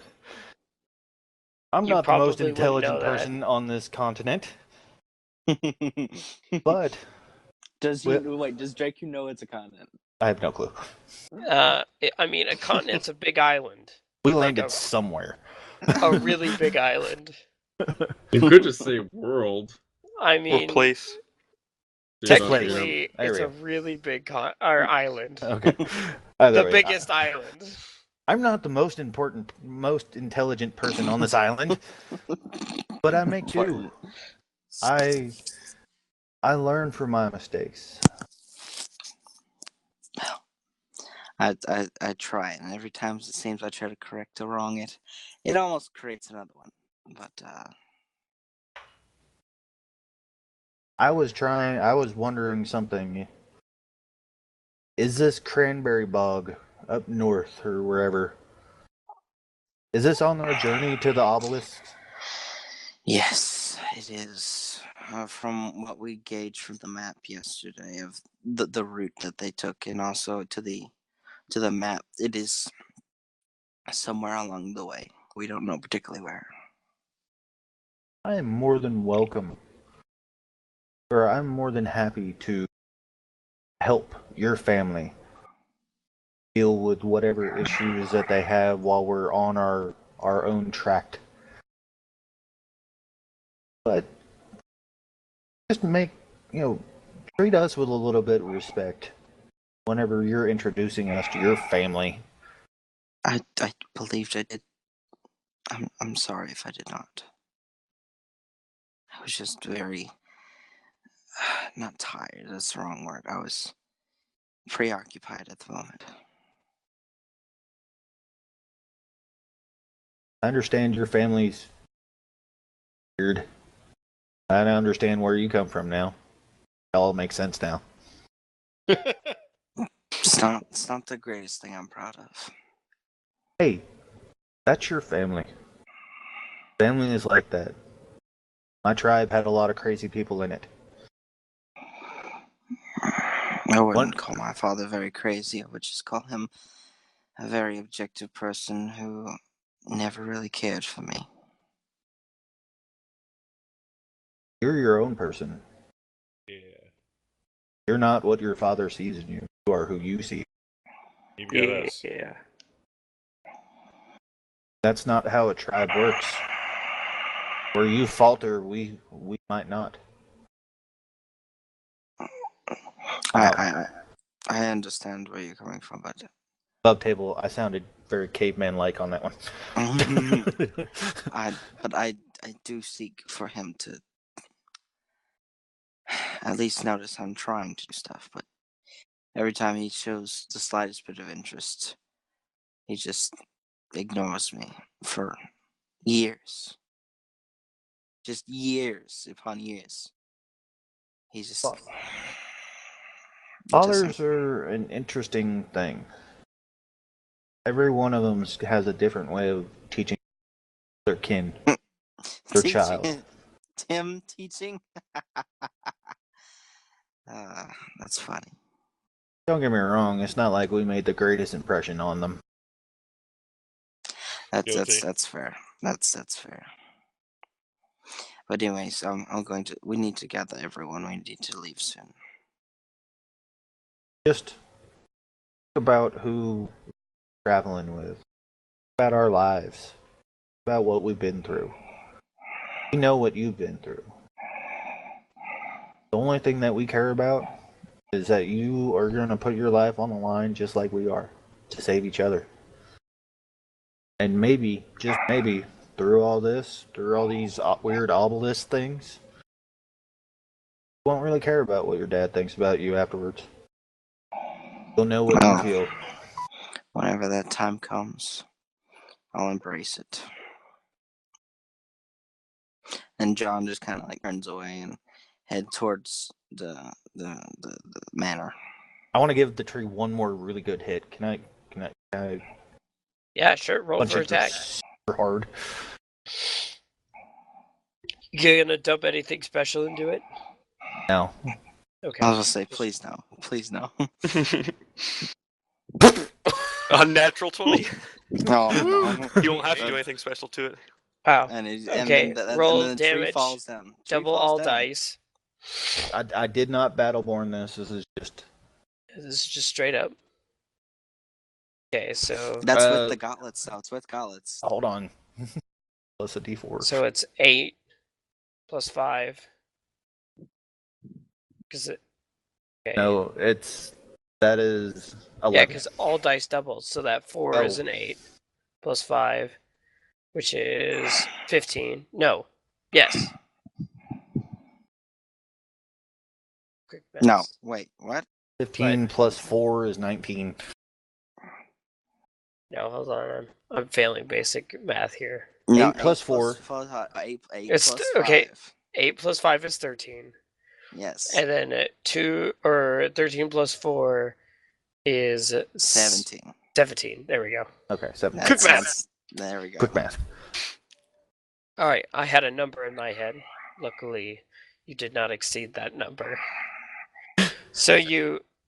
I'm You not the most probably wouldn't intelligent know that. person on this continent. But does Draku know it's a continent? I have no clue. I mean, a continent's a big island. We Like landed somewhere. A really big island. You could just say world. I mean, Or place. technically, it's a really big island. Okay. The biggest island. I'm not the most intelligent person on this island, but I make do. I learn from my mistakes. I try, and every time it seems I try to correct a wrong, it almost creates another one. But I was wondering something. Is this cranberry bog up north or wherever? Is this on our journey to the obelisk? Yes, it is. From what we gauged from the map yesterday of the route that they took, and also to the map, it is somewhere along the way. We don't know particularly where. I am more than welcome, or I'm more than happy to help your family deal with whatever issues that they have while we're on our own tract. But just treat us with a little bit of respect whenever you're introducing us to your family. I believed I did. I'm sorry if I did not. I was just very not tired. That's the wrong word. I was preoccupied at the moment. I understand your family's weird. I understand where you come from now. It all makes sense now. It's not the greatest thing I'm proud of. Hey, that's your family. Family is like that. My tribe had a lot of crazy people in it. I wouldn't call my father very crazy. I would just call him a very objective person who never really cared for me. You're your own person. Yeah. You're not what your father sees in you. You are who you see. You've got us. Yeah. That's not how a tribe works. Where you falter, we might not. I understand where you're coming from, but Above table, I sounded very caveman-like on that one. I do seek for him to at least notice I'm trying to do stuff, but every time he shows the slightest bit of interest, he just ignores me for years. Just years upon years. He just. Fathers are an interesting thing. Every one of them has a different way of teaching their kin, their child. Tim teaching? That's funny. Don't get me wrong, it's not like we made the greatest impression on them. That's fair. That's fair. But anyways, we need to gather everyone. We need to leave soon. Just think about who we're traveling with, about our lives, about what we've been through. We know what you've been through. The only thing that we care about is that you are going to put your life on the line just like we are to save each other. And maybe, just maybe, through all these weird obelisk things, you won't really care about what your dad thinks about you afterwards. You'll know what you feel. Whenever that time comes, I'll embrace it. And John just kind of like turns away and head towards the manor. I want to give the tree one more really good hit. Can I? Yeah, sure. Roll for attack. Super hard. You gonna dump anything special into it? No. Okay. I was gonna say, please no. Please no. Unnatural 20. No. You won't have to do anything special to it. Wow. Okay. Roll and the damage. tree falls down. Double all dice. I did not Battleborn this. This is just straight up. Okay, so that's with the gauntlets. So it's with gauntlets. Hold on. Plus a d4. So it's 8 plus 5. Okay. No, that is 11. Yeah, because all dice doubles, so that 4 is an 8 plus 5, which is 15. No. Yes. Quick math. No, wait, what? 15 plus 4 is 19. No, hold on. I'm failing basic math here. No, 8 plus 4. 8 It's plus 5. okay. 8 plus 5 is 13. Yes. And then 13 plus 4 is 17. 17. There we go. Okay, 17. Quick math. There we go. Quick math. All right, I had a number in my head. Luckily, you did not exceed that number. So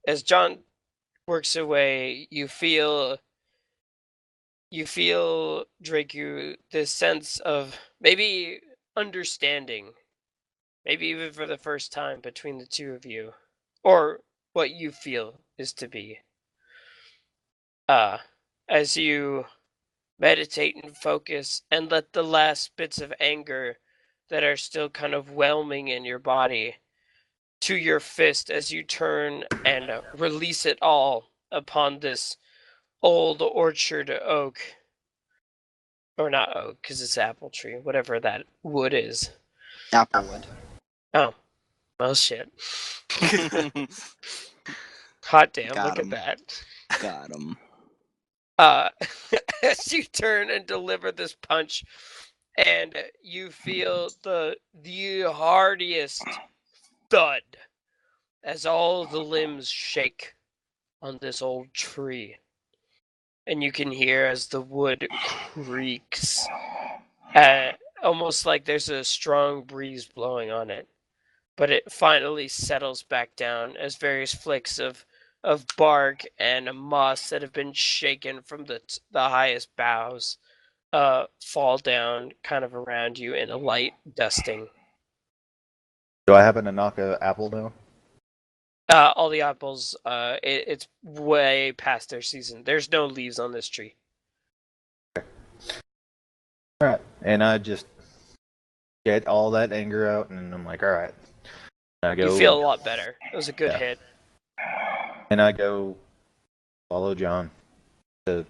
as John works away, you feel Draku, this sense of maybe understanding, maybe even for the first time between the two of you, or what you feel is to be. As you meditate and focus and let the last bits of anger that are still kind of whelming in your body to your fist as you turn and release it all upon this old orchard oak. Or not oak, because it's apple tree, whatever that wood is. Applewood. Oh. Well, shit. Hot damn, Got look him. at that. Got him. As you turn and deliver this punch, and you feel the hardiest thud as all the limbs shake on this old tree. And you can hear as the wood creaks, almost like there's a strong breeze blowing on it. But it finally settles back down as various flakes of bark and moss that have been shaken from the highest boughs fall down kind of around you in a light dusting. Do I happen to knock an apple down? All the apples, it's way past their season. There's no leaves on this tree. Alright, and I just get all that anger out, and I'm like, alright. You feel a lot better. It was a good hit. And I go follow John to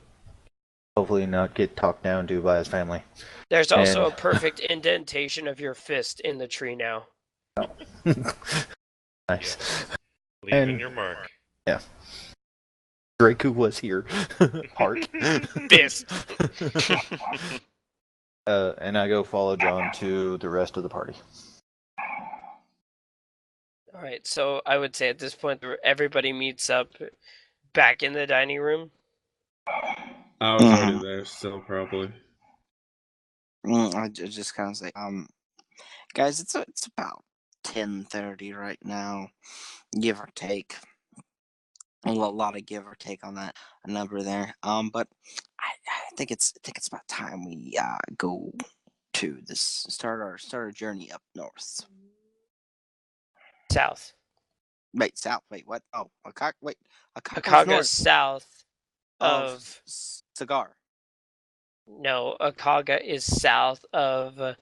hopefully not get talked down to by his family. There's also a perfect indentation of your fist in the tree now. Nice. Leaving And- your mark. Yeah. Draku was here. Heart. Fist. And I go follow John to the rest of the party. All right, so I would say at this point everybody meets up back in the dining room. I was already there still, probably. I just kind of say, guys, it's about 10:30 right now, give or take. A lot of give or take on that number there. But I think it's about time we go to this start our journey up north. South. Wait, south. Wait, what? Oh, wait, Akaga's Akaga's north south of of. Cigar. No, Akaga is south of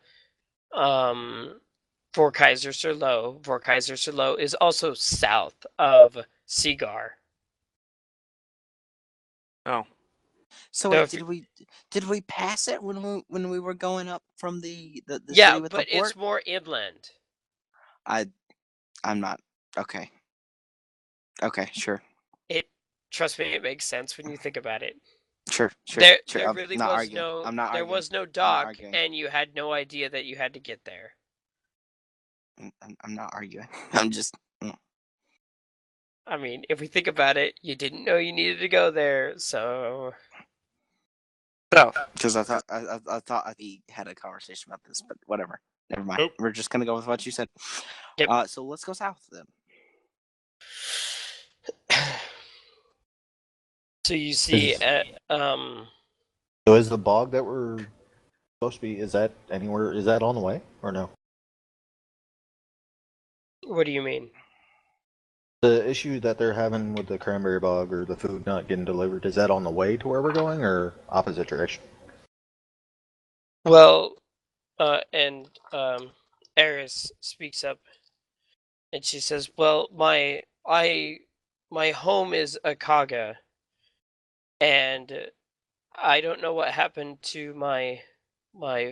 Vorkaiser-sur-Lo. Vorkaiser-sur-Lo is also south of Seagar. Oh, So So wait, did we pass it when we were going up from the yeah, city with but the port? it's more inland. I'm not okay. Okay, sure. Trust me, it makes sense when you think about it. Sure. There I'm really not was arguing. no I'm not there arguing. was no I'm not dock, arguing. and you had no idea that you had to get there. I'm not arguing. I'm just. I mean, if we think about it, you didn't know you needed to go there, so Because I thought we had a conversation about this, but whatever. Never mind. Nope. We're just gonna go with what you said. Yep. So let's go south then. So you see, So is the bog that we're supposed to be, is that anywhere, is that on the way or no? what do you mean? The issue that they're having with the cranberry bog or the food not getting delivered, is that on the way to where we're going or opposite direction? Well, Eris speaks up, and she says, "Well, my home is Akaga, and I don't know what happened to my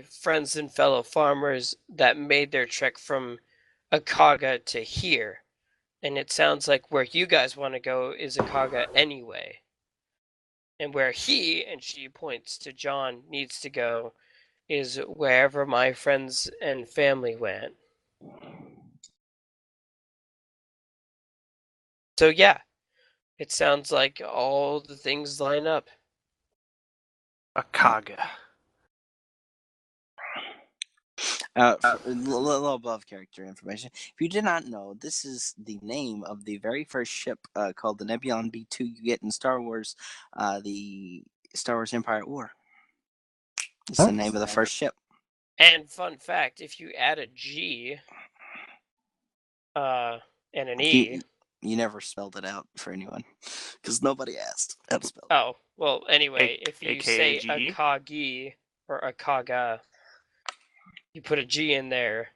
friends and fellow farmers that made their trek from Akaga to here. And it sounds like where you guys want to go is Akaga anyway. And where he," and she points to John, "needs to go is wherever my friends and family went." So yeah, it sounds like all the things line up. Akaga. A little above character information. If you did not know, this is the name of the very first ship called the Nebulon B2 you get in Star Wars, the Star Wars Empire at War. It's the name of the first ship. And fun fact, if you add a G and an E. You never spelled it out for anyone, because nobody asked how to spell it. Oh, well, anyway, if you say AKA Akagi or Akaga, you put a G in there,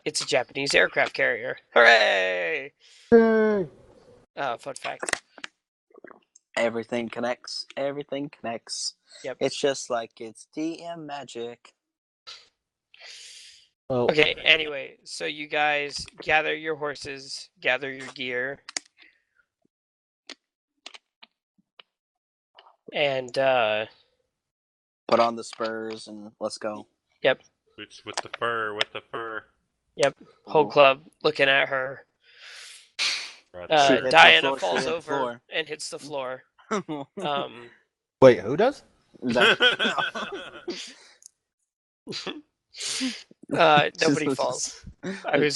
it's a Japanese aircraft carrier. Hooray! Yay! Fun fact. Everything connects. Everything connects. Yep. It's just like it's DM magic. Well, Okay, anyway, so you guys gather your horses, gather your gear, and Put on the spurs and let's go. yep, Boots with the fur. whole club looking at her. Right She hits the Diana floor, she falls hit the over floor. and hits the floor. wait, who does? Nobody falls. I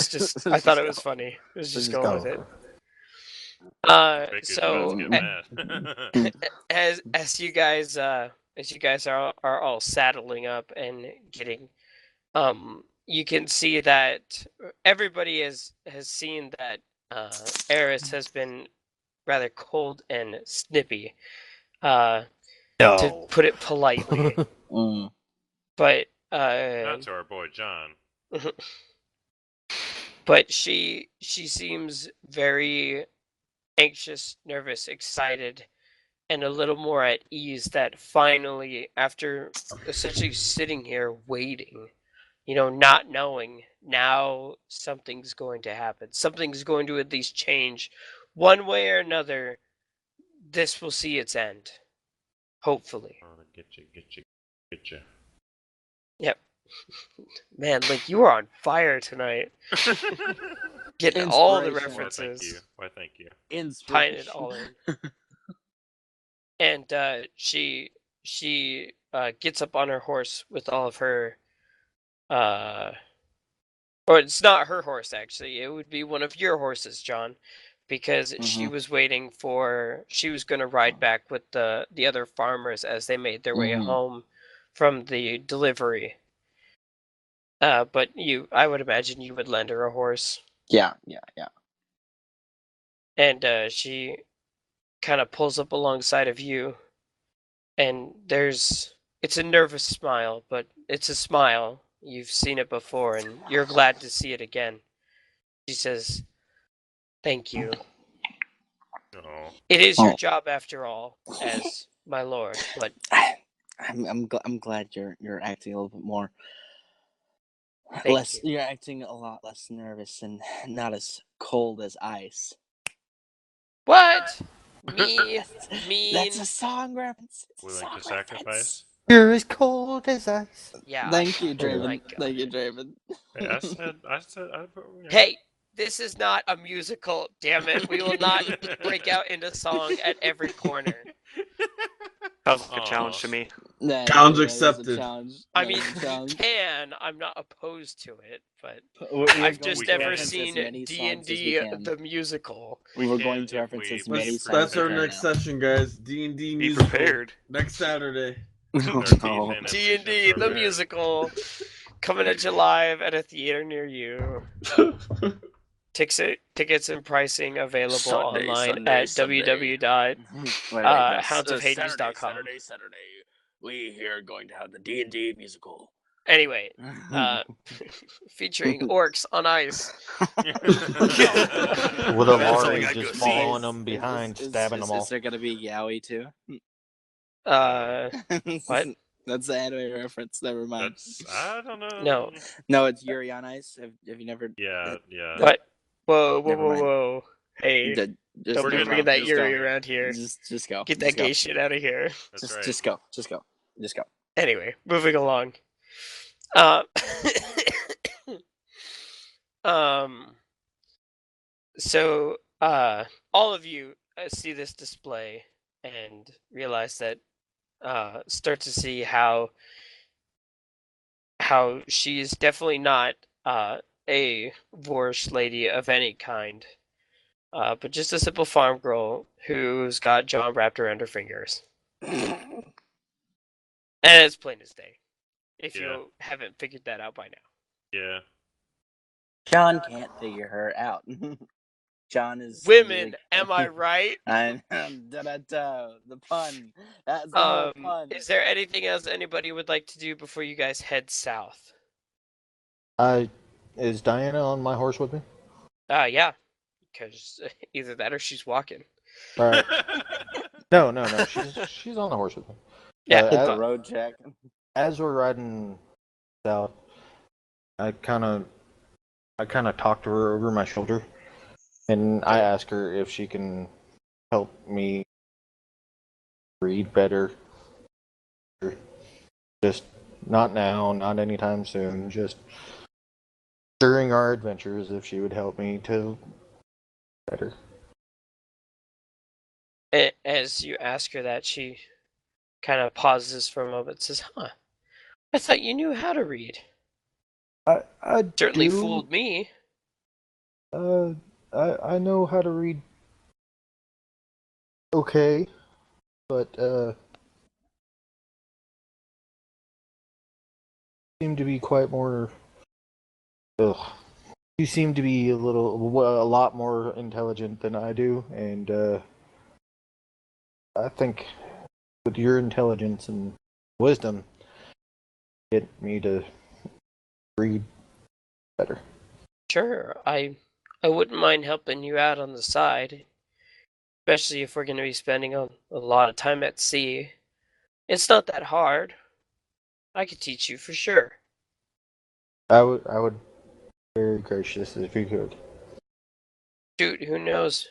thought it was funny. I was just going with it. Make his So friends get mad. as you guys are all saddling up and getting, you can see that everybody has seen that Eris has been rather cold and snippy, to put it politely. But Not to our boy John. but she seems very anxious, nervous, excited, and a little more at ease that finally, after essentially sitting here waiting, not knowing now something's going to happen. Something's going to at least change. One way or another, this will see its end. Hopefully. Get you. Yep. Man, Link, you are on fire tonight. Getting all the Inspiration. references. Why, thank you. Tying it all in. And she gets up on her horse with all of her or it's not her horse actually. It would be one of your horses, John, because she was waiting for she was going to ride back with the other farmers as they made their way home from the delivery. But I would imagine you would lend her a horse. Yeah. And she kind of pulls up alongside of you, and it's a nervous smile, but it's a smile. You've seen it before, and you're glad to see it again. She says, "Thank you. Oh. It is your job after all, as my lord, but I'm glad you're acting a little bit more Thank you. You're acting a lot less nervous and not as cold as ice. What? Me? Mean? That's a song reference. Willing to sacrifice? You're as cold as ice. Yeah. Thank you, Draven. my God. Thank you, Draven. Hey, I said, Hey, this is not a musical, damn it. We will not break out into song at every corner. Sounds like a challenge to me. Nah, Challenge that is a accepted. challenge. I That mean, is a you challenge. can. I'm not opposed to it, but We're I've going just to never reference seen as many songs as we D&D can. the musical. We're going to reference as many songs That's as our we next can session, guys. D&D Be musical prepared. next Saturday. now. Oh. D&D the musical coming at you live at a theater near you. Tickets and pricing available online at www.houndsofhades.com. Saturday. We here are going to have the D&D musical. Anyway, featuring orcs on ice. With a That's something Lari I'd go just see. following them behind, stabbing them all. Is there going to be Yowie too? What? That's the anime reference. Never mind. I don't know. No. No, it's Yuri on Ice. Have you never? Yeah. What? Whoa, Never mind. whoa. Hey, Just don't be bringing that Yuri around here. Just go. Get that gay shit out of here. That's right. Just go. Anyway, moving along. Um, so all of you see this display and realize that start to see how she's definitely not a Vorsh lady of any kind, but just a simple farm girl who's got John wrapped around her fingers. And it's plain as day, if you haven't figured that out by now. Yeah. John can't figure her out. John is Women, am I right? The pun. That's the whole pun. Is there anything else anybody would like to do before you guys head south? Is Diana on my horse with me? Yeah, because either that or she's walking. All right. No. She's on the horse with me. Yeah. Hit the road, Jack. As we're riding south, I kind of talk to her over my shoulder, and I ask her if she can help me read better. Just not now, not anytime soon. Just during our adventures, if she would help me to better. As you ask her that, she kind of pauses for a moment and says, "Huh, I thought you knew how to read." I Certainly do. fooled me. I know how to read okay, but seem to be quite more. Ugh. You seem to be a lot more intelligent than I do, and I think with your intelligence and wisdom, get me to read better. Sure, I wouldn't mind helping you out on the side, especially if we're going to be spending a lot of time at sea. It's not that hard. I could teach you for sure. I would Very gracious, if you could. Shoot, who knows?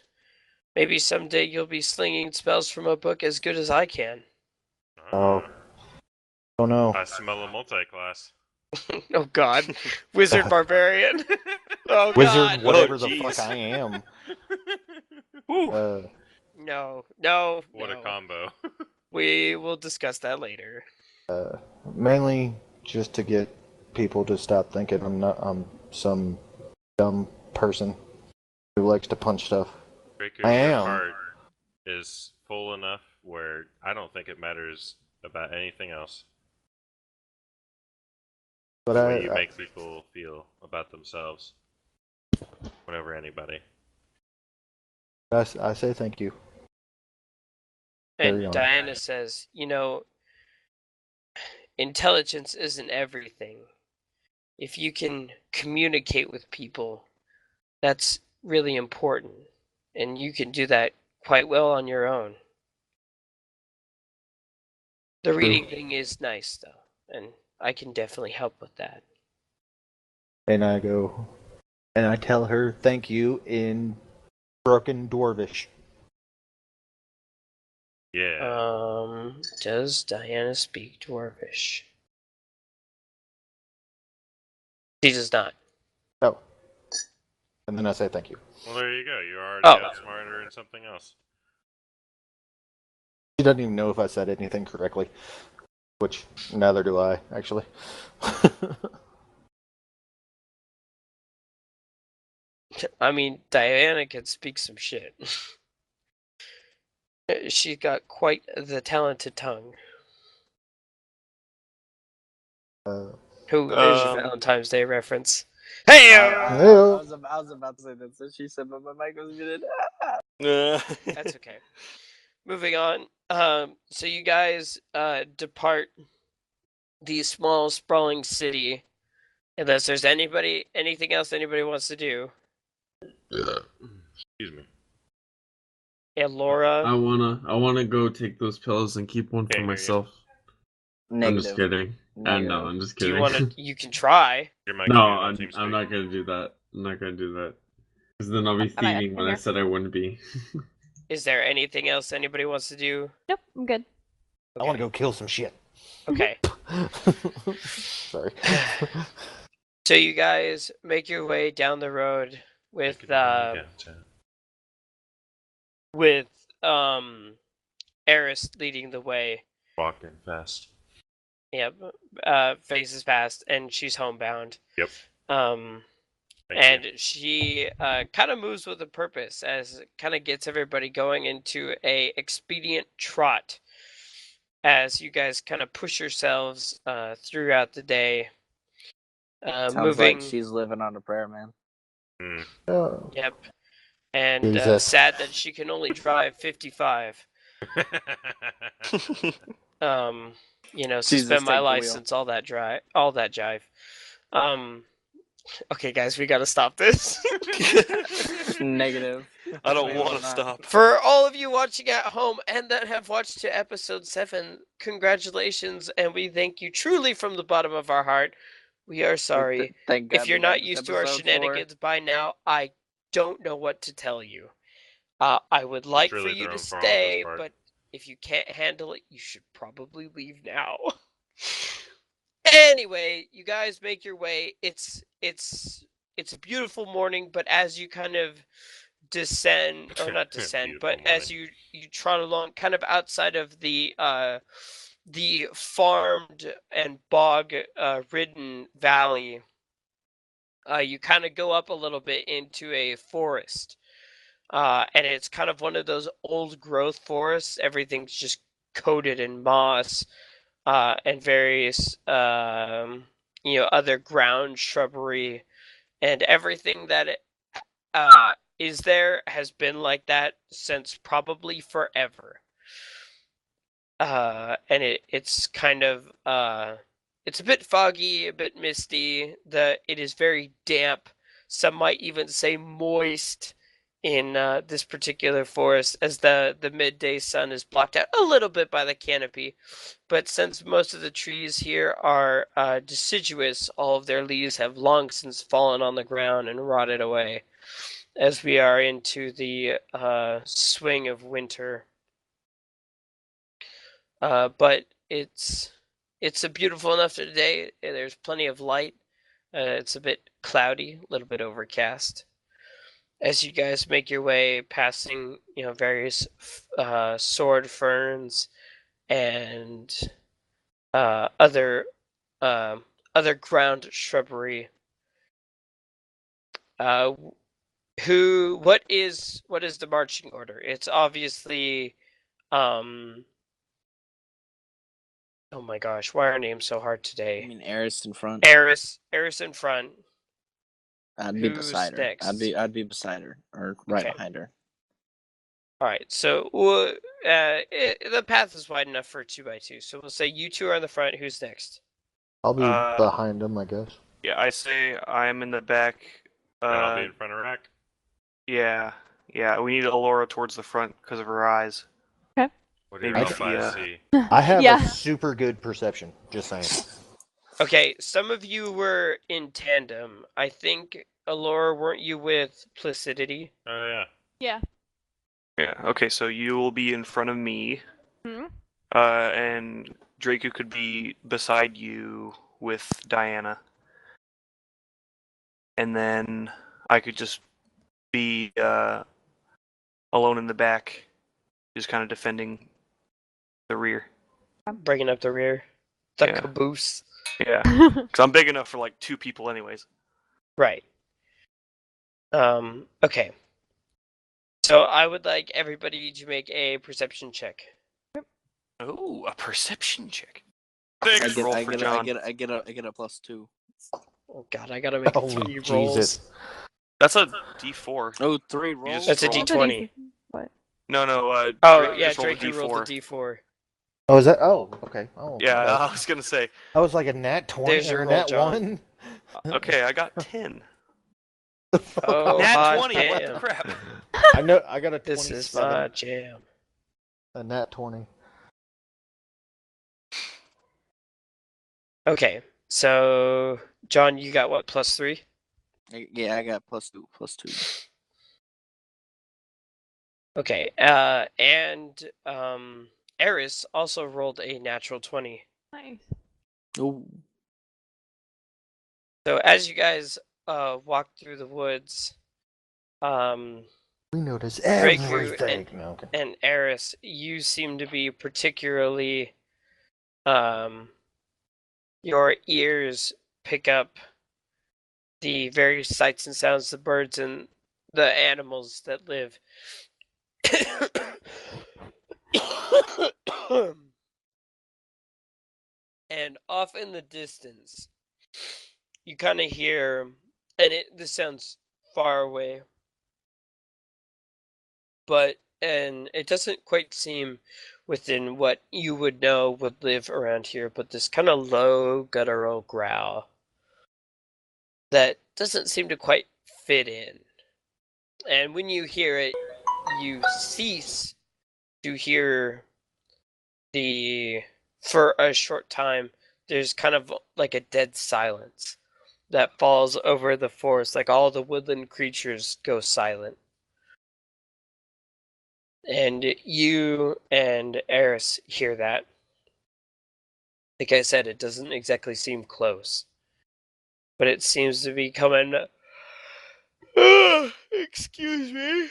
Maybe someday you'll be slinging spells from a book as good as I can. Oh. Oh no. I smell a multi-class. Oh God, wizard barbarian. Oh Wizard, God. whatever Oh, the jeez. fuck I am. No. What a combo. We will discuss that later. Mainly just to get people to stop thinking I'm some dumb person who likes to punch stuff. Draco, I your am. heart is full enough where I don't think it matters about anything else. But The way you make people feel about themselves. Whenever anybody. I say thank you. Carry And on. Diana says, intelligence isn't everything. If you can communicate with people, that's really important. And you can do that quite well on your own. The reading thing is nice, though, and I can definitely help with that. And I go, and I tell her thank you in broken Dwarvish. Yeah. Does Diana speak Dwarvish? She does not. Oh. And then I say thank you. Well, there you go. You already outsmarted her in something else. She doesn't even know if I said anything correctly. Which, neither do I, actually. I mean, Diana can speak some shit. She's got quite the talented tongue. Who is a Valentine's Day reference? Hey! I was about to say that, so she said, but my mic was muted. That's okay. Moving on. So you guys depart the small, sprawling city. Unless there's anything else anybody wants to do. Excuse me. Yeah, Laura. I wanna go take those pills and keep one for myself. Negative. I'm just kidding. And no, I'm just Do kidding. you want to? You can try. No, I'm not gonna do that. I'm not gonna do that. Because then I'll be thieving when I said I wouldn't be. Is there anything else anybody wants to do? Nope, I'm good. I want to go kill some shit. Okay. Sorry. So you guys make your way down the road with Eris leading the way. Walking fast. Yep. Faces past, and she's homebound. Yep. She kind of moves with a purpose, as it kind of gets everybody going into a expedient trot as you guys kind of push yourselves throughout the day. Sounds like she's living on a prayer, man. Oh. Yep. And sad that she can only drive 55. Suspend my license, all that jive. Okay, guys, we gotta stop this. Negative. I don't want to stop. For all of you watching at home and that have watched to episode 7, congratulations, and we thank you truly from the bottom of our heart. We are sorry. If you're not used to our shenanigans by now, I don't know what to tell you. I would like for you to stay, but if you can't handle it, you should probably leave now. Anyway, you guys make your way. It's a beautiful morning, but as you kind of descend, or not descend, but as you trot along kind of outside of the farmed and bog ridden valley, you kind of go up a little bit into a forest. And it's kind of one of those old growth forests. Everything's just coated in moss and various other ground shrubbery, and everything that is there has been like that since probably forever. And it's kind of it's a bit foggy, a bit misty. It is very damp. Some might even say moist in this particular forest, as the midday sun is blocked out a little bit by the canopy. But since most of the trees here are deciduous, all of their leaves have long since fallen on the ground and rotted away, as we are into the swing of winter. But it's a beautiful enough day. There's plenty of light. It's a bit cloudy, a little bit overcast. As you guys make your way, passing various sword ferns and other ground shrubbery. What is the marching order? It's obviously oh my gosh, why are our names so hard today? I mean, Eris in front. Eris in front. I'd be Who's beside her. next? I'd be beside her, or right Okay. behind her. All right, so the path is wide enough for a 2x2. So we'll say you two are in the front. Who's next? I'll be behind him, I guess. Yeah, I say I'm in the back. And I'll be in front of Rack. Yeah, we need Alora towards the front because of her eyes. Okay. What do you Maybe know if I see? I have Yeah. a super good perception, just saying. Okay, some of you were in tandem. I think, Alora, weren't you with Placidity? Oh yeah. Yeah. Yeah, okay, so you will be in front of me, Hmm? and Draco could be beside you with Diana. And then I could just be alone in the back, just kind of defending the rear. Bringing up the rear. The Yeah. caboose. Yeah, because I'm big enough for like 2 people anyways. Right. Okay. So I would like everybody to make a perception check. Oh, a perception check. I Thanks, get roll for John. I get a +2. Oh god, I gotta make Holy 3 rolls. Jesus. That's a D4. Oh, 3 You rolls. just That's a roll. D20. What? No, Oh, yeah, just roll Drake, the you rolled D4. the D4. Oh, is that? Oh, okay. Oh, Yeah, okay. I was gonna say. I was like a nat 20 There's your or a roll, nat John. 1. Okay, I got 10. Oh, Nat hot 20. What the damn. crap? I know. I got a 27. This is my jam. A nat 20. Okay, so John, you got what, +3? Yeah, I got +2. Okay, and Eris also rolled a natural 20. Nice. Oh, So as you guys walk through the woods, We notice Draku everything. No, okay. and Eris, you seem to be particularly your ears pick up the various sights and sounds, the birds and the animals that live. And off in the distance, you kind of hear, and this sounds far away, and it doesn't quite seem within what you would know would live around here, but this kind of low guttural growl that doesn't seem to quite fit in. And when you hear it, you cease to hear for a short time, there's kind of like a dead silence that falls over the forest, like all the woodland creatures go silent. And you and Eris hear that. Like I said, it doesn't exactly seem close, but it seems to be coming. Excuse me.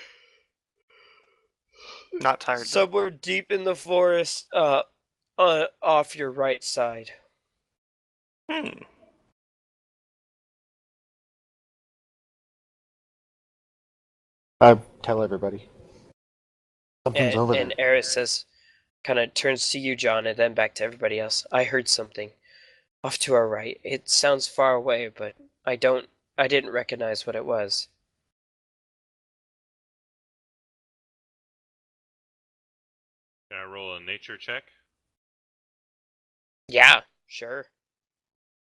Not tired though. Somewhere deep in the forest, off your right side. I tell everybody. Something's over And there. Eris says, kind of turns to you, John, and then back to everybody else. I heard something off to our right. It sounds far away, but I didn't recognize what it was. Can I roll a nature check? Yeah, sure.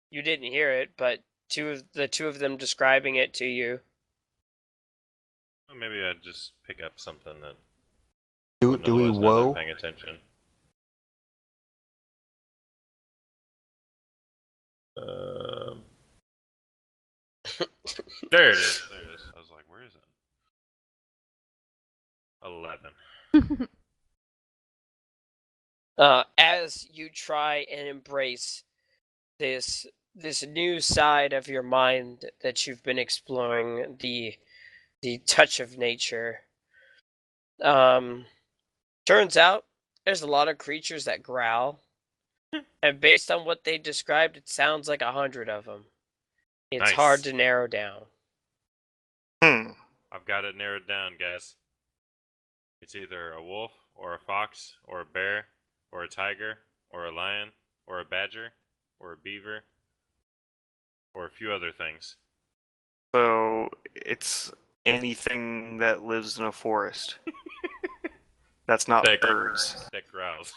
You didn't hear it, but the two of them describing it to you. Well, maybe I'd just pick up something that Do wouldn't do we otherwise know they're whoa? paying attention. Um, there it is. There it is. I was like, where is it? 11. As you try and embrace this new side of your mind that you've been exploring, the touch of nature. Turns out there's a lot of creatures that growl, and based on what they described, it sounds like 100 of them. It's hard Nice. to narrow down. I've got it narrowed down, guys. It's either a wolf, or a fox, or a bear, or a tiger, or a lion, or a badger, or a beaver, or a few other things. So it's anything that lives in a forest. That's not That- birds. That growls.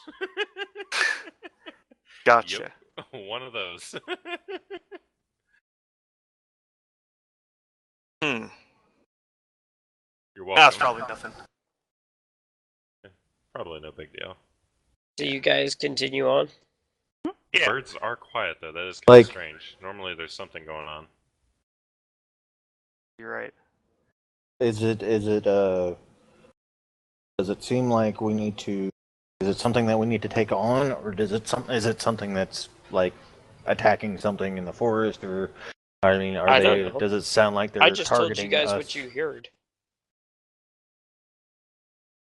Gotcha. Yep, one of those. Hmm. You're welcome. That's probably nothing. Probably no big deal. So you guys continue on. Yeah. Birds are quiet though. That is kind Like- of strange. Normally there's something going on. You're right. Is it does it seem like we need to? Is it something that we need to take on, or is it something that's like attacking something in the forest, or I mean, I don't know. does it sound like they're I just told you targeting guys us? what you heard.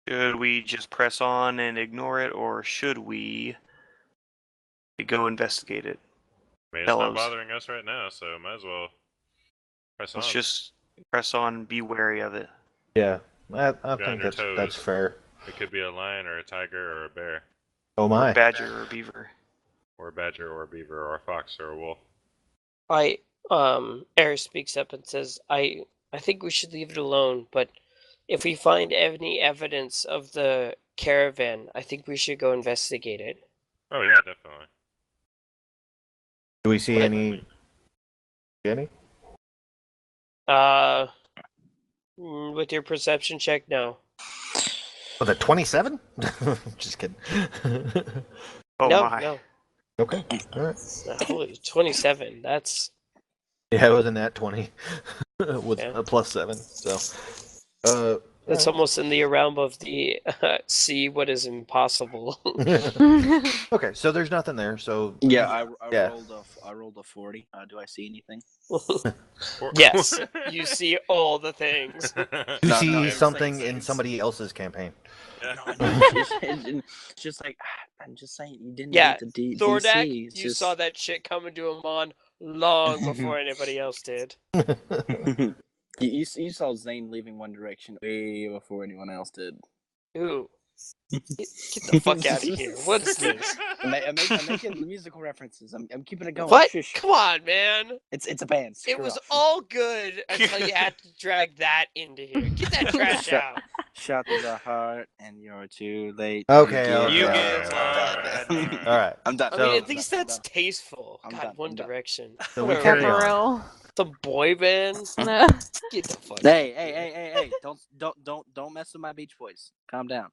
Should we just press on and ignore it, or should we go investigate it? I mean, it's Fellows. not bothering us right now, so might as well press on. Let's just press on, be wary of it. Yeah, I on think your that's toes. fair. It could be a lion or a tiger or a bear, Oh Or my! a badger or a beaver. or a badger or a beaver or a fox or a wolf. Eris speaks up and says, I think we should leave it alone, but if we find any evidence of the caravan, I think we should go investigate it. Oh yeah, definitely. Do we see any? With your perception check, no. Oh, the 27? Just kidding. Oh no, my. no. Okay. All right. Holy, 27. That's Yeah, it was in that 20 with Yeah. a +7. So, that's almost in the realm of the see what is impossible. okay. So there's nothing there. So Yeah, I Yeah. rolled a 40. Do I see anything? Yes, you see all the things. you No, see no, it's something like- in somebody else's campaign. Yeah. It's just like I'm just saying you didn't Yeah, need the Thordak, DC. It's you just... saw that shit coming to him on long before anybody else did. you saw Zane leaving One Direction way before anyone else did. Ooh. Get the fuck out of here. What is this? I'm making musical references. I'm keeping it going. What? Shush. Come on, man. It's a band. It Screw was off. all good until you had to drag that into here. Get that trash Shut- out. Shut the heart, and you're too late. Okay, You okay. get Alright. All right. I'm done. I So- mean, at least I'm that's done. tasteful. I'm God, done, One I'm done. Direction. So we Whatever. carry For on. real. Some boy band. No. Get the fuck. Hey! Don't mess with my Beach Boys. Calm down.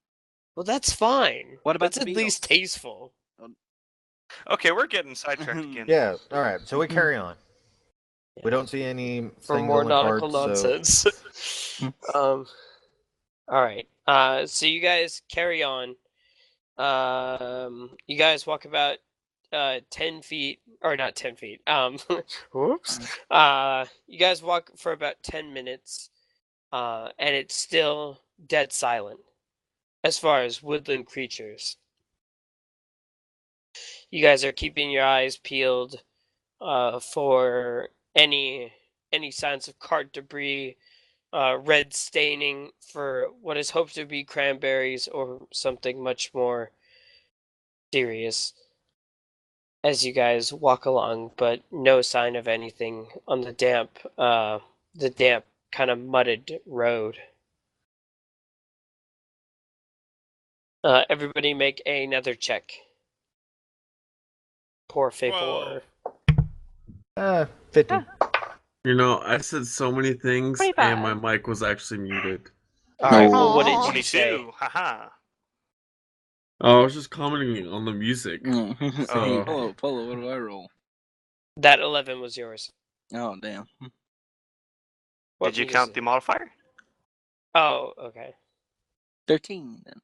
Well, that's fine. What about That's the at least Beatles? tasteful. Okay, we're getting sidetracked again. Yeah. All right. So we carry on. We don't see any For things more on the nautical carts, so- nonsense. All right. So you guys carry on. You guys walk about 10 feet, or not 10 feet. Whoops. You guys walk for about 10 minutes, and it's still dead silent as far as woodland creatures. You guys are keeping your eyes peeled for any signs of cart debris, red staining for what is hoped to be cranberries or something much more serious as you guys walk along, but no sign of anything on the damp kind of mudded road. Everybody make another check. Poor Fapor. 50. You know, I said so many things, and my 25. mic was actually muted. All right. No. Well, what did Aw. you say? 22. Haha. Oh, I was just commenting on the music. Hey, So, Polo, what do I roll? That 11 was yours. Oh, damn. What Did you count the music? modifier? Oh, okay. 13 then.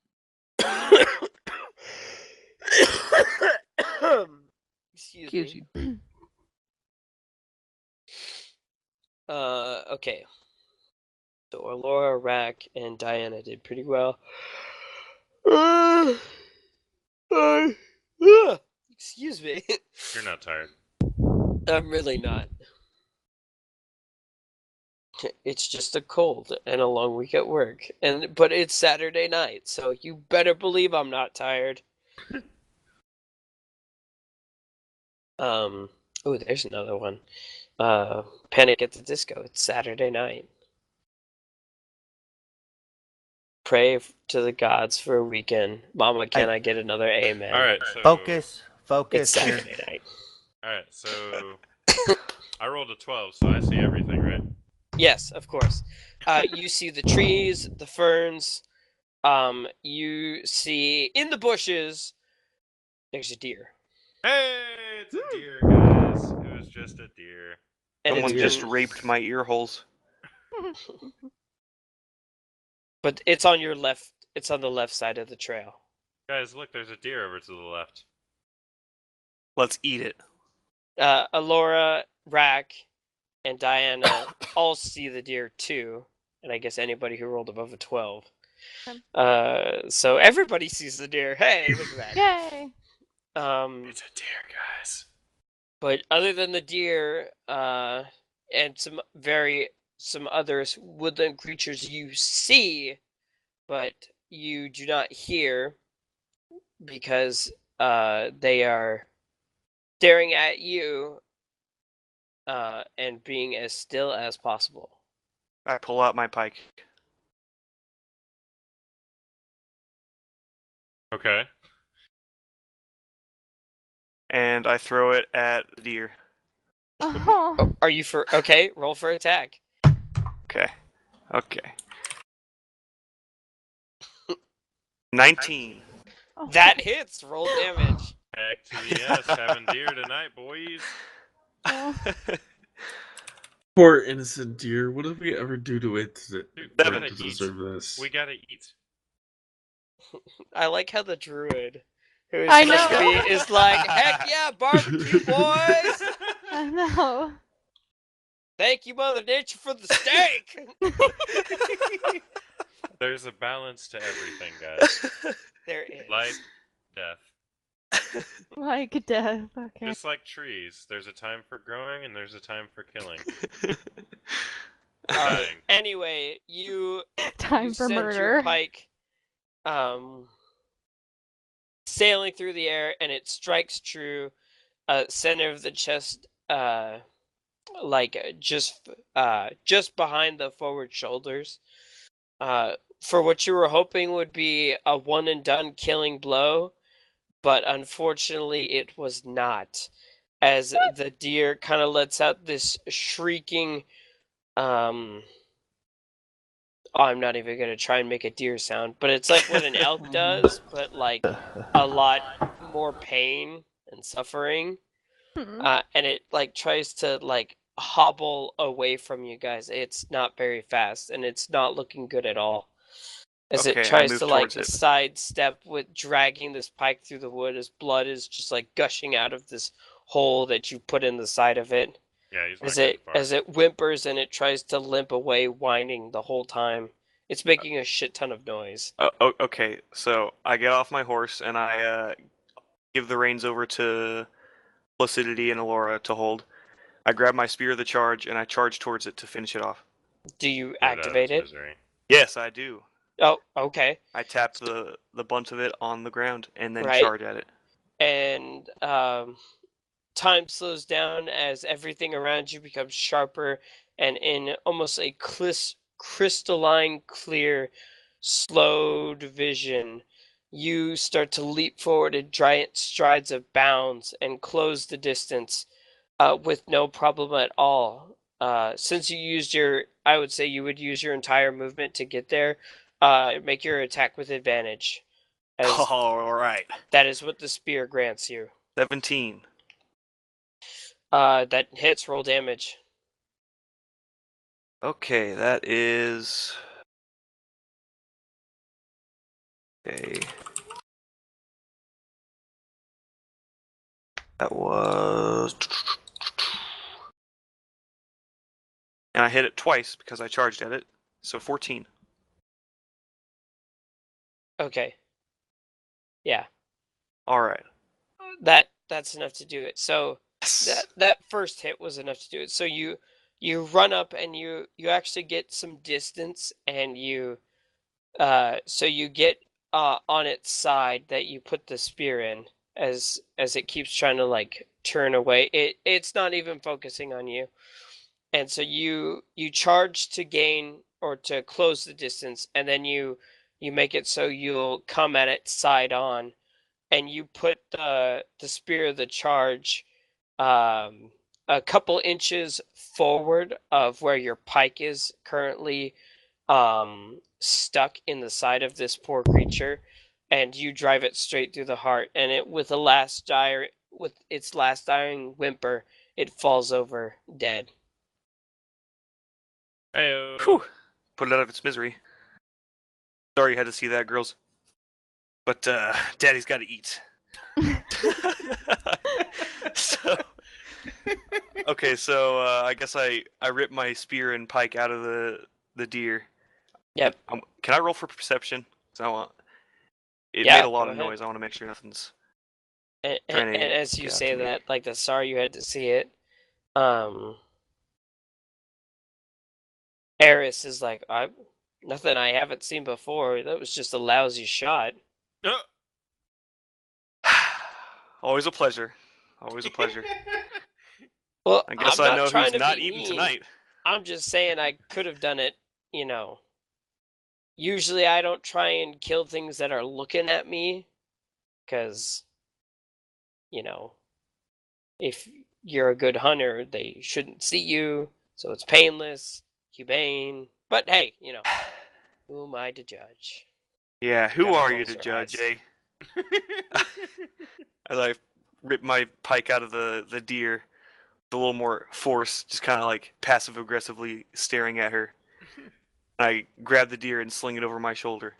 Excuse me. you. Okay. So Alora, Rack, and Diana did pretty well. Excuse me. You're not tired. I'm really not. It's just a cold and a long week at work, but it's Saturday night, so you better believe I'm not tired. Oh, there's another one. Panic at the Disco. It's Saturday night. Pray to the gods for a weekend. Mama, can I get another amen? All right, so Focus. It's Focus here. Saturday night. all right, so I rolled a 12, so I see everything, right? Yes, of course. You see the trees, the ferns. You see in the bushes. There's a deer. Hey, it's a deer, guys. It was just a deer. And Someone it's just been- raped my ear holes. But it's on your left. It's on the left side of the trail. Guys, look, there's a deer over to the left. Let's eat it. Alora, Rack, and Diana all see the deer too, and I guess anybody who rolled above a 12. So everybody sees the deer. Hey, look at that. Yay! It's a deer, guys. But other than the deer, and some other woodland creatures you see, but you do not hear because they are staring at you and being as still as possible. I pull out my pike. Okay. And I throw it at the deer. Oh. Oh, are you for okay? Roll for attack. Okay. Okay. 19. Oh. That hits. Roll damage. Heck to the yes, having deer tonight, boys. Oh. poor innocent deer. What did we ever do to it Dude, for gotta it to eat. deserve this? We gotta eat. I like how the druid, who is I supposed to know. be, is like, heck yeah, barbecue boys! I know. Thank you, Mother Nature, for the steak. There's a balance to everything, guys. There is. Life, death. Like death. Okay. Just like trees, there's a time for growing and there's a time for killing. All right. Dying. Anyway, you Time you for send murder. your pike sailing through the air, and it strikes true, center of the chest, just behind the forward shoulders. For what you were hoping would be a one and done killing blow, but unfortunately it was not. As the deer kind of lets out this shrieking, I'm not even gonna try and make a deer sound, but it's like what an elk does, but like a lot more pain and suffering. Hmm. And it like tries to like hobble away from you guys. It's not very fast, and it's not looking good at all. As Okay, I it tries move to like towards it. sidestep with dragging this pike through the wood, as blood is just like gushing out of this hole that you put in the side of it. Yeah, he's not As getting it far. as it whimpers and it tries to limp away, whining the whole time. It's making a shit ton of noise. Okay, so I get off my horse and I give the reins over to Placidity and Alora to hold. I grab my spear of the charge and I charge towards it to finish it off. Do you Get out of activate its it? misery. Yes, I do. Oh, okay. I tap the bunt of it on the ground and then Right. charge at it. And time slows down as everything around you becomes sharper, and in almost a crystalline clear, slowed vision, you start to leap forward in giant strides of bounds and close the distance with no problem at all. since you used I would say you would use your entire movement to get there. Make your attack with advantage, as All right. that is what the spear grants you. 17. That hits. Roll damage. Okay, that is. Okay. That was. And I hit it twice because I charged at it. So 14. Okay. Yeah. All right. That's enough to do it. So that first hit was enough to do it. So you run up and you actually get some distance, and so you get on its side that you put the spear in, as it keeps trying to like turn away. It's not even focusing on you. And so you charge to gain or to close the distance, and then you make it so you'll come at it side on, and you put the spear of the charge a couple inches forward of where your pike is currently stuck in the side of this poor creature, and you drive it straight through the heart, and it with its last dying whimper, it falls over dead. Hey, Whew. Put it out of its misery. Sorry you had to see that, girls. But Daddy's got to eat. so, okay, so I guess I ripped my spear and pike out of the deer. Yep. Can I roll for perception? So it Yeah, made a lot go of ahead. noise. I want to make sure nothing's. And trying to as you get say to me. that, like the sorry you had to see it, Eris is like, nothing I haven't seen before. That was just a lousy shot. Always a pleasure. Always a pleasure. Well, I guess I'm I not know trying who's to not be eating mean. tonight. I'm just saying I could have done it, Usually I don't try and kill things that are looking at me, because, if you're a good hunter, they shouldn't see you, so it's painless, humane. But hey, who am I to judge? Yeah, who Gotta are you close to our judge, eyes. eh? As I rip my pike out of the deer, with a little more force, just kind of like passive aggressively staring at her. I grab the deer and sling it over my shoulder.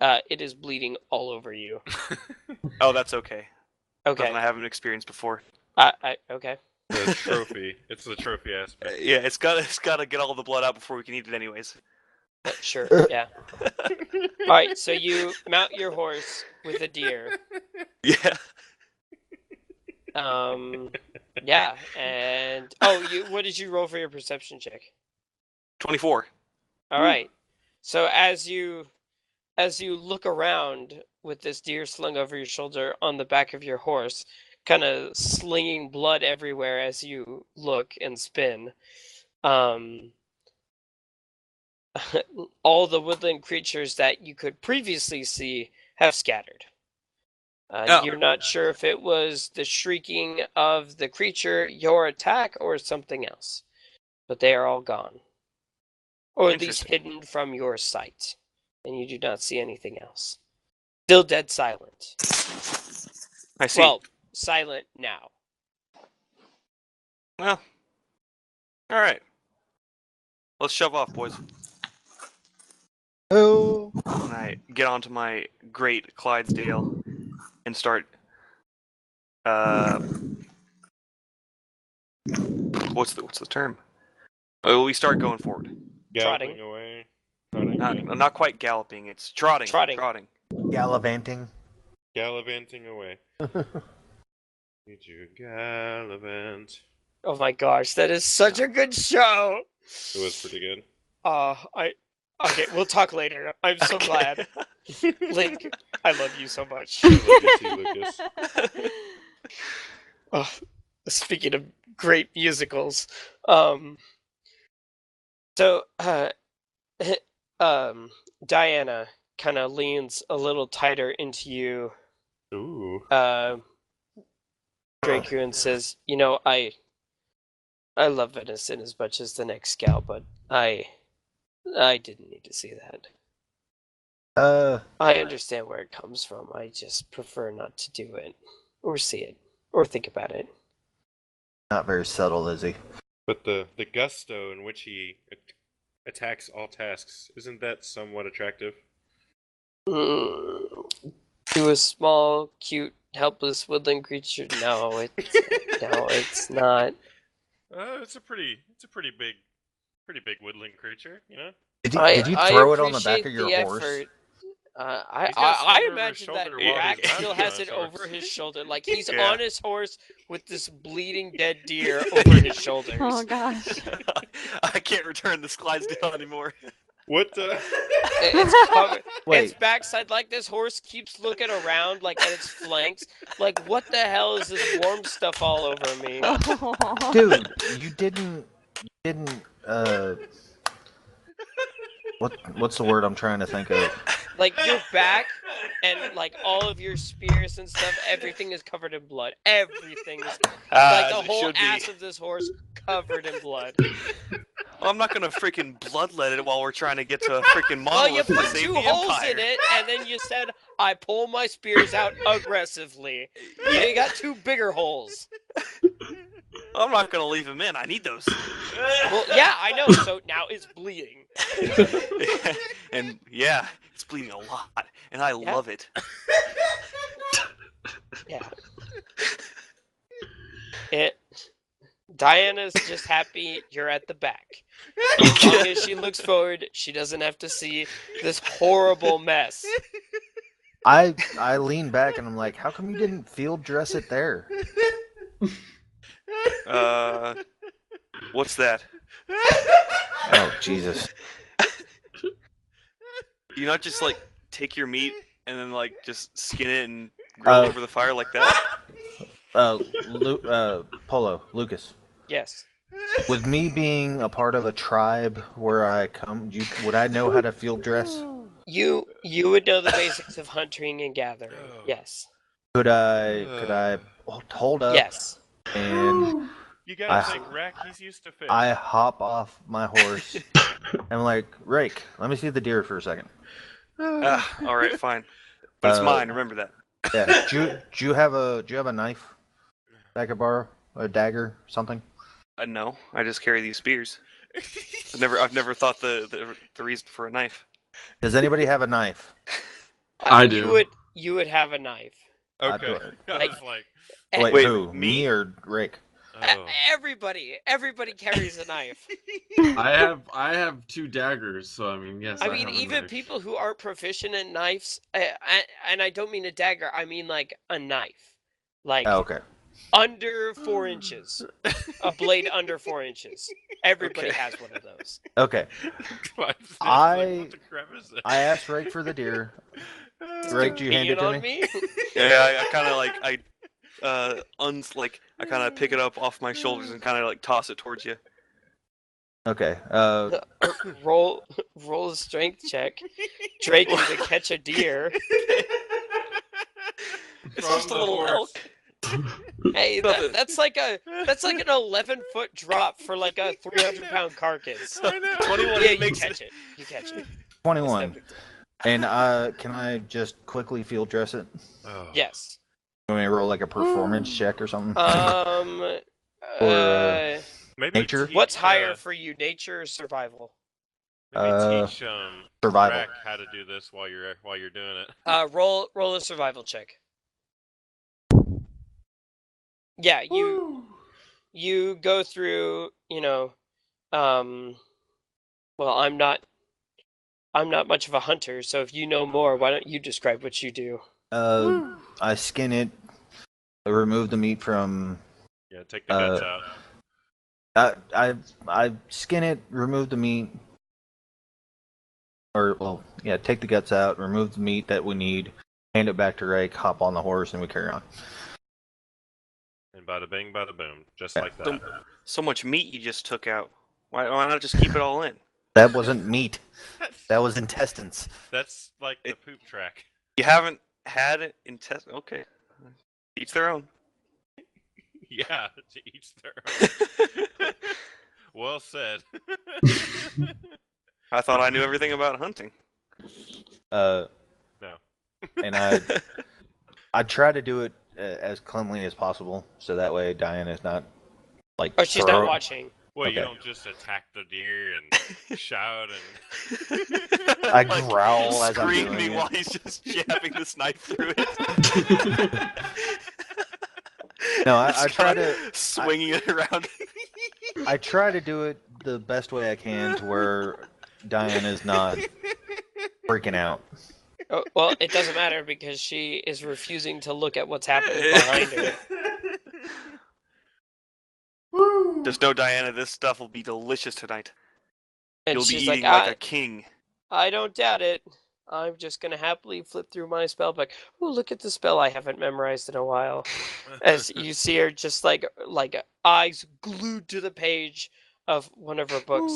It is bleeding all over you. Oh, that's okay. Okay. Nothing I haven't experienced before. Okay. The trophy. It's the trophy aspect. Yeah, it's gotta get all the blood out before we can eat it, anyways. Sure. Yeah. All right. So you mount your horse with a deer. Yeah. Yeah. And what did you roll for your perception check? 24. All right. So as you look around with this deer slung over your shoulder on the back of your horse, kind of slinging blood everywhere as you look and spin, all the woodland creatures that you could previously see have scattered. Oh. You're not sure if it was the shrieking of the creature, your attack, or something else, but they are all gone, or at least Interesting. hidden from your sight, and you do not see anything else. Still dead silent. I see. Well, silent now. Well, all right. Let's shove off, boys. Oh, And I get onto my great Clydesdale and start. What's the term? Oh, we start going forward. Galloping Trotting. away. Trotting. Yeah. Not quite galloping. It's trotting. Trotting. gallivanting. Gallivanting away. Need you gallivant. Oh my gosh, that is such a good show. It was pretty good. Okay, we'll talk later. I'm so Okay. glad. Link, I love you so much. I love you too, Lucas. Oh, speaking of great musicals, so Diana kind of leans a little tighter into you, Ooh. Draku, and says, I love venison as much as the next gal, but I didn't need to see that. I understand where it comes from. I just prefer not to do it, or see it, or think about it. Not very subtle, is he? But the gusto in which he attacks all tasks, isn't that somewhat attractive? To a small, cute, helpless woodland creature, no, it's not. It's a pretty big woodland creature, you know. Did you I throw it on the back appreciate of your the horse? effort. He's got I something over his imagine that shoulder while Rack he's still mounted on has his it over horse. his shoulder, like he's Yeah. on his horse with this bleeding dead deer over his shoulders. Oh gosh. I can't return this Clydesdale anymore. What the? It's covered. Wait. Its backside, like this horse keeps looking around, like at its flanks. Like, what the hell is this warm stuff all over me? Dude, you didn't what's the word I'm trying to think of? Like your back and like all of your spears and stuff, everything is covered in blood. Everything is like the As it whole should be. ass of this horse covered in blood. Well, I'm not gonna freaking bloodlet it while we're trying to get to a freaking Well, you monolith to put save 2 the holes Empire. in it, and then you said, I pull my spears out aggressively. You got 2 bigger holes. I'm not gonna leave him in. I need those. Well, yeah, I know. So now it's bleeding. And yeah, it's bleeding a lot, and I love it. Yeah. Diana's just happy you're at the back. As long as she looks forward, she doesn't have to see this horrible mess. I lean back and I'm like, how come you didn't field dress it there? What's that? Oh Jesus. You not just like take your meat and then like just skin it and grill it over the fire like that? Polo, Lucas. Yes. With me being a part of a tribe where I come, would I know how to field dress? You would know the basics of hunting and gathering. Yes. Could I hold up Yes. and You gotta think, Rack. He's used to fish. I hop off my horse and I'm like, Rake, let me see the deer for a second. All right, fine. But it's mine. Remember that. Yeah. Do you have a knife that I could borrow? A dagger, something? No, I just carry these spears. I've never thought the reason for a knife. Does anybody have a knife? I do. You would have a knife. Okay. I Like- was like, Wait, Wait, who? me? Me or Rick? oh. Everybody carries a knife. I have 2 daggers, so I mean, yes. I have mean, a even knife. people who aren't proficient in knives, and I don't mean a dagger, I mean like a knife, like Oh, okay. under 4 inches, a blade under 4 inches. Everybody Okay. has one of those. Okay. What the crap is that? I asked Rake for the deer. Rake, do you hand it Peeing to on me? me? Yeah, I kind of like I kind of pick it up off my shoulders and kind of like toss it towards you. Okay. roll a strength check. Drake you to catch a deer. It's From just a the little horse. elk. Hey, that's like an 11-foot drop for like a 300-pound carcass. I know. 21 Yeah, you makes catch it. You catch it. It's no 21. big deal. And can I just quickly field dress it? Oh. Yes. You want me to roll like a performance check or something? Maybe Nature? teach, What's higher for you, nature or survival? Maybe teach survival. Rack how to do this while you're doing it. Roll a survival check. Yeah, you go through, well, I'm not much of a hunter, so if you know more, why don't you describe what you do? I skin it, I remove the meat from. Yeah, take the guts out. I skin it, remove the meat, take the guts out, remove the meat that we need, hand it back to Rake, hop on the horse, and we carry on. And bada bing, bada boom, just like that. So much meat you just took out. Why not just keep it all in? That wasn't meat. That was intestines. That's like the poop track. You haven't had it in test. Okay, each their own. Yeah, to each their own. Well said. I thought I knew everything about hunting. Uh, No. and I try to do it as cleanly as possible, so that way Diana's not like Oh, she's not watching. Well, you Okay. don't just attack the deer and shout and. I growl as I'm doing screaming it. while he's just jabbing this knife through it. No, I Just try kinda to swinging it around. I try to do it the best way I can to where Diana's not freaking out. Oh, well, it doesn't matter because she is refusing to look at what's happening behind her. Just know, Diana, this stuff will be delicious tonight. And You'll be she's eating like, like a king. I don't doubt it. I'm just gonna happily flip through my spell book. Oh, look at the spell I haven't memorized in a while. As you see her just like eyes glued to the page of one of her books.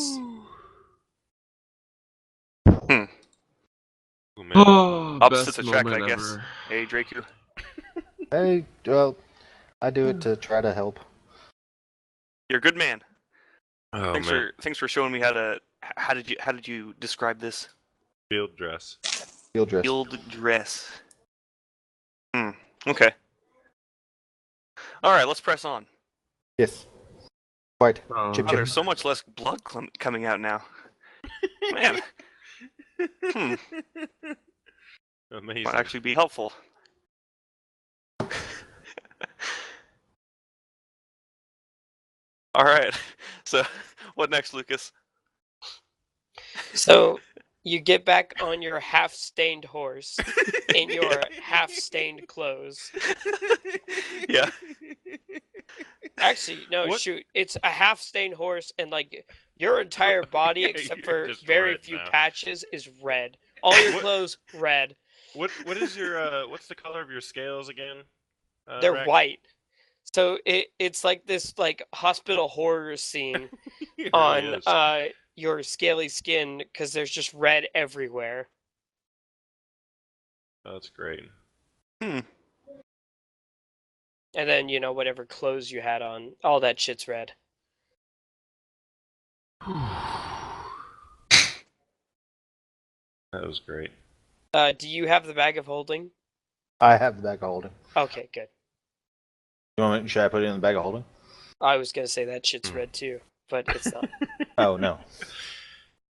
Ooh, man. Oh, Opposites best attract, moment I guess. ever. Hey, Draku. Hey, well, I do it to try to help. You're a good man. Oh thanks man. for showing me how did you describe this? Field dress. Field dress. Field dress. Okay. All right, let's press on. Yes. Quite. Oh. Chip, Oh, chip. there's so much less blood coming out now. Man, Amazing. might actually be helpful. All right. So, what next, Lucas? So you get back on your half-stained horse in your half-stained clothes. Yeah. Actually, no, What? shoot. It's a half-stained horse, and like your entire body, Yeah, except you're for just very red few now. patches, is red. All your What- clothes red. What is your what's the color of your scales again? They're Rack? white. So it's like this like hospital horror scene It really on is. your scaly skin because there's just red everywhere. Oh, that's great. Hmm. And then, you know, whatever clothes you had on, all that shit's red. That was great. Do you have the bag of holding? I have the bag of holding. Okay, good. Should I put it in the bag of holding? I was gonna say that shit's red too, but it's not. Oh no.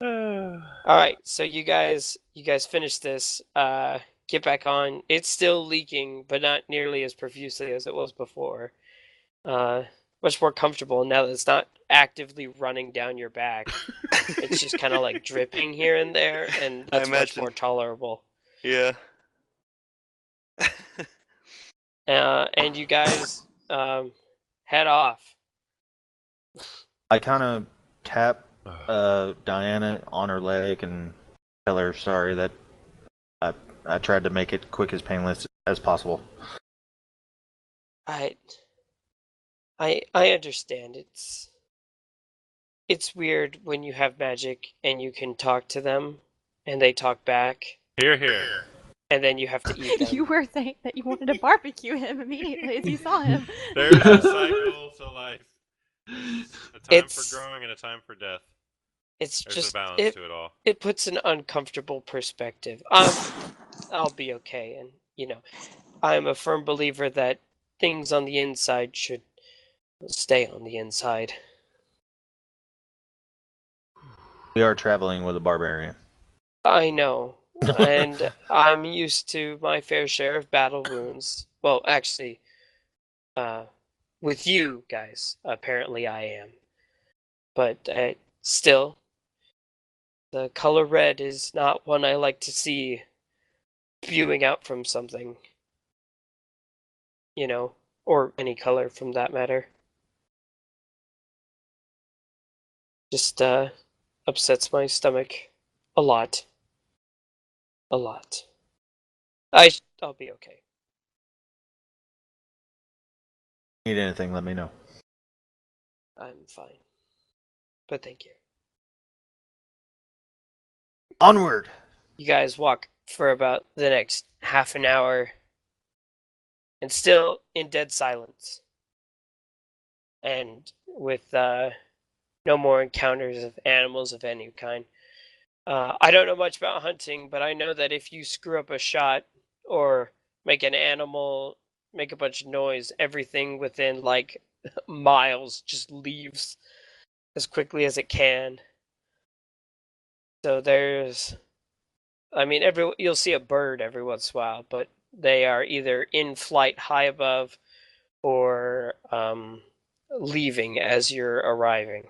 All right, so you guys finish this. Get back on. It's still leaking, but not nearly as profusely as it was before. Much more comfortable now that it's not actively running down your back. It's just kind of like dripping here and there, and I that's much imagine. more tolerable. Yeah. And you guys head off. I kind of tap Diana on her leg and tell her sorry that I tried to make it quick as painless as possible. I understand. It's weird when you have magic and you can talk to them and they talk back Here, here. and then you have to eat them. You were saying that you wanted to barbecue him immediately as you saw him. There's a cycle to life. A time It's- for growing and a time for death. It's There's just a balance to it all. it puts an uncomfortable perspective. I'll be okay, and you know, I'm a firm believer that things on the inside should stay on the inside. We are traveling with a barbarian. I know, and I'm used to my fair share of battle wounds. Well, actually, with you guys, apparently I am. But still, the color red is not one I like to see spewing out from something. You know, or any color from that matter. Just upsets my stomach a lot. A lot. I'll be okay. Need anything, let me know. I'm fine. But thank you. Onward! You guys walk for about the next half an hour and still in dead silence. and with no more encounters of animals of any kind. I don't know much about hunting, but I know that if you screw up a shot or make an animal make a bunch of noise, everything within like miles just leaves as quickly as it can. So you'll see a bird every once in a while, but they are either in flight high above or leaving as you're arriving.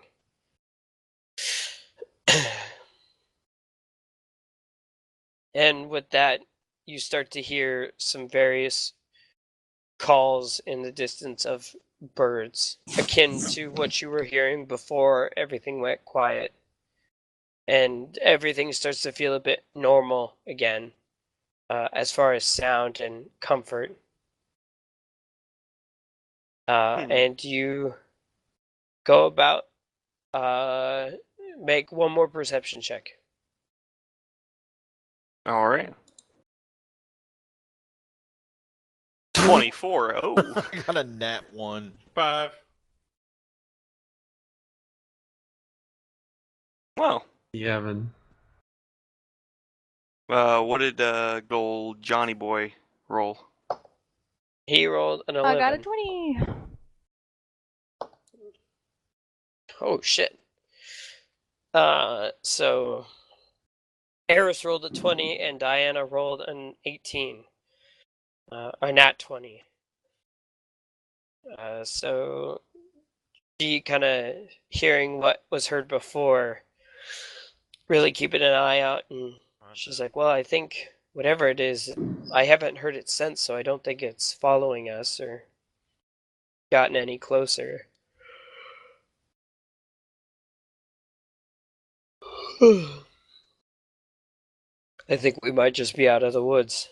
And with that, you start to hear some various calls in the distance of birds, akin to what you were hearing before everything went quiet. And everything starts to feel a bit normal again, as far as sound and comfort. And you go about, make one more perception check. All right. 24. Oh. I got a nat 1. 5. Well, Yeah, Evan. what did good old Johnny Boy roll? He rolled an 11. I got a 20. Oh shit. So Eris rolled a 20 and Diana rolled an 18. A nat 20. So she kind of hearing what was heard before, really keeping an eye out, and she's like, well, I think whatever it is, I haven't heard it since, so I don't think it's following us or gotten any closer. I think we might just be out of the woods.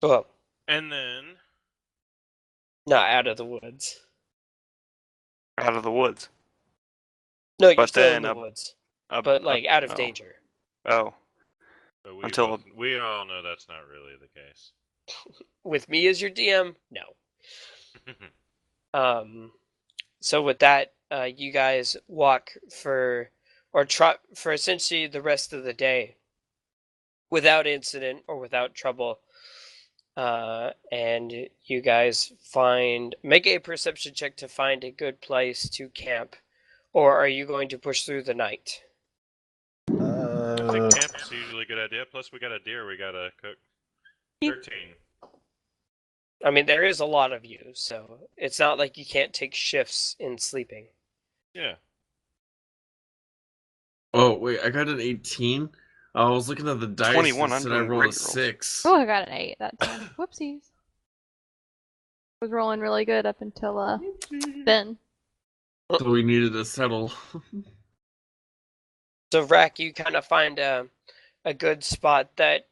Well, And then not out of the woods. Out of the woods. No, you're But still in then the woods, Up, but like out of oh. danger. Oh. but Until- we all know that's not really the case. With me as your DM, no. So with that, you guys walk or trot for essentially the rest of the day without incident or without trouble. And you guys make a perception check to find a good place to camp, or are you going to push through the night? I think camp is usually a good idea. Plus, we got a deer we gotta cook. 13. I mean, there is a lot of you, so it's not like you can't take shifts in sleeping. Yeah. Oh, wait, I got an 18. I was looking at the dice 21, and I'm said I doing rolled a great rolls. 6. Oh, I got an 8 that time. Whoopsies. Was rolling really good up until then. So we needed to settle. So, Rack, you kind of find a good spot that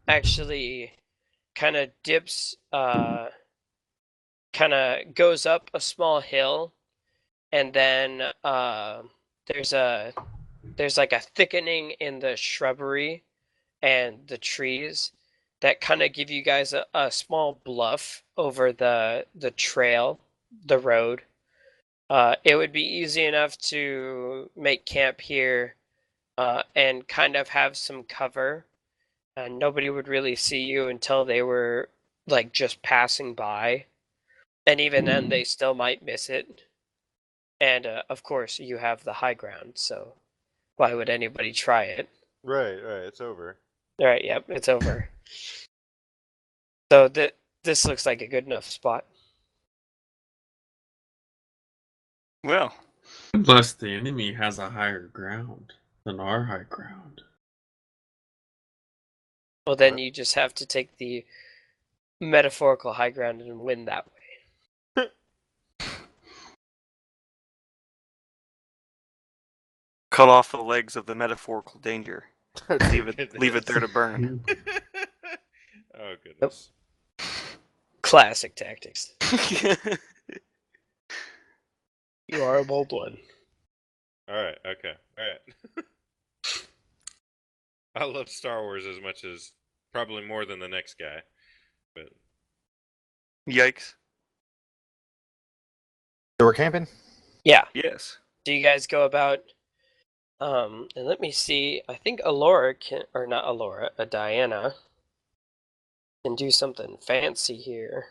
actually kind of dips, kind of goes up a small hill, and then there's like a thickening in the shrubbery and the trees that kind of give you guys a small bluff over the trail, the road. It would be easy enough to make camp here and kind of have some cover, and nobody would really see you until they were like just passing by, and even then they still might miss it. And of course, you have the high ground, so why would anybody try it? Right, it's over. All right, yep, it's over. So this looks like a good enough spot. Well, Unless the enemy has a higher ground than our high ground. Well, then you just have to take the metaphorical high ground and win that way. cut off the legs of the metaphorical danger. Leave it Goodness. there to burn. Oh, goodness. Classic tactics. You are a bold one. Alright, okay. Alright. I love Star Wars as much as, probably more than the next guy. But Yikes. So we're camping? Yeah. Yes. So you guys go about. And let me see. I think Alora can, or not Alora, Diana can do something fancy here.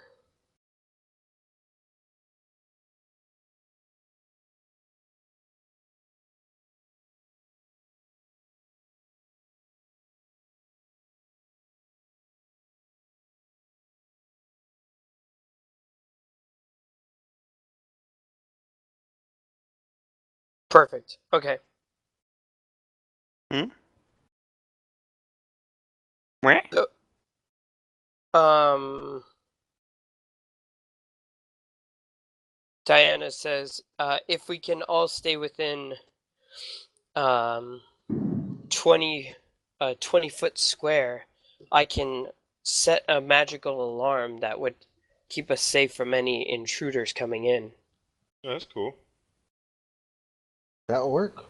Perfect. Okay. Where? So, Diana says, if we can all stay within 20 20-foot square, I can set a magical alarm that would keep us safe from any intruders coming in. Oh, that's cool. That'll work.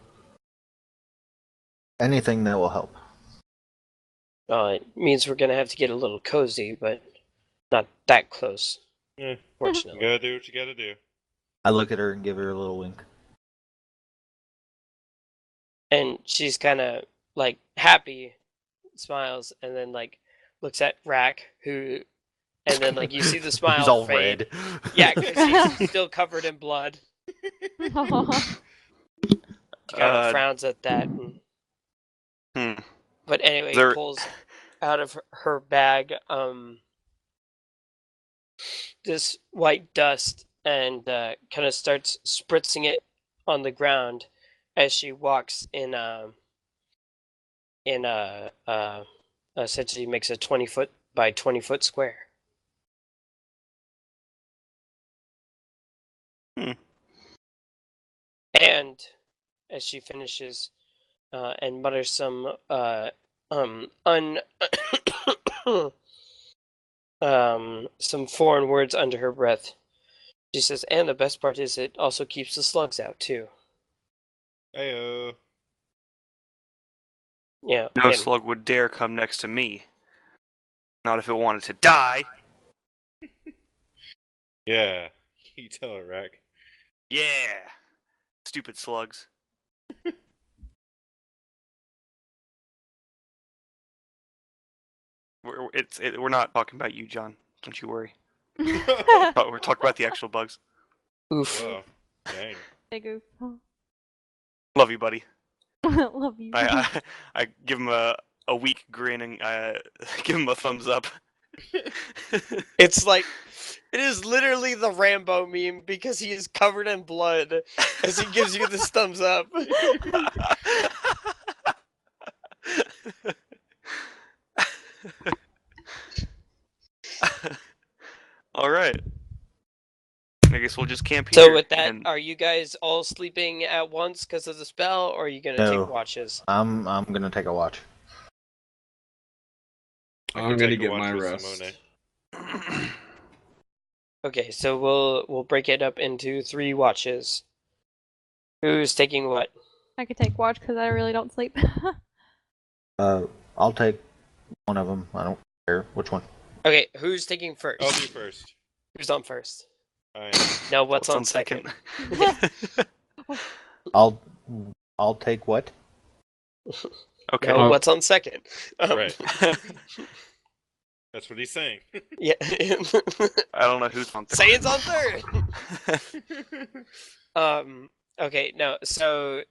Anything that will help. It means we're gonna have to get a little cozy, but not that close, Yeah, you fortunately. gotta do what you gotta do. I look at her and give her a little wink. And she's kind of like happy, smiles, and then like looks at Rack, who, and then like you see the smile He's all fade. red. Yeah, because he's still covered in blood. Aw. She kind of frowns at that. Hmm. But anyway, There- pulls out of her bag this white dust and kind of starts spritzing it on the ground as she walks in essentially makes a 20-foot by 20-foot square. Hmm. And as she finishes and mutters some some foreign words under her breath, she says, and the best part is it also keeps the slugs out too. Heyo. Yeah. No and- slug would dare come next to me. Not if it wanted to die. Yeah. You tell it, Rack. Yeah. Stupid slugs. We're not talking about you, John. Don't you worry. But we're talking about the actual bugs. Oof. Whoa. Dang. Big oof. Love you, buddy. Love you. I give him a weak grin and give him a thumbs up. It's like, it is literally the Rambo meme because he is covered in blood as he gives you this thumbs up. All right. I guess we'll just camp here. So with that, and- are you guys all sleeping at once because of the spell, or are you gonna No. take watches? I'm gonna take a watch. I I'm can gonna take a get watch my with rest. Simone. Okay, so we'll break it up into 3 watches. Who's taking what? I could take watch because I really don't sleep. I'll take one of them. I don't care which one. Okay, who's taking first? I'll be first. Who's on first? I No, what's on second? I'll take what? Okay. No, what's on second? Right. That's what he's saying. Yeah. I don't know who's on third. Say it's on third. Okay, no. So,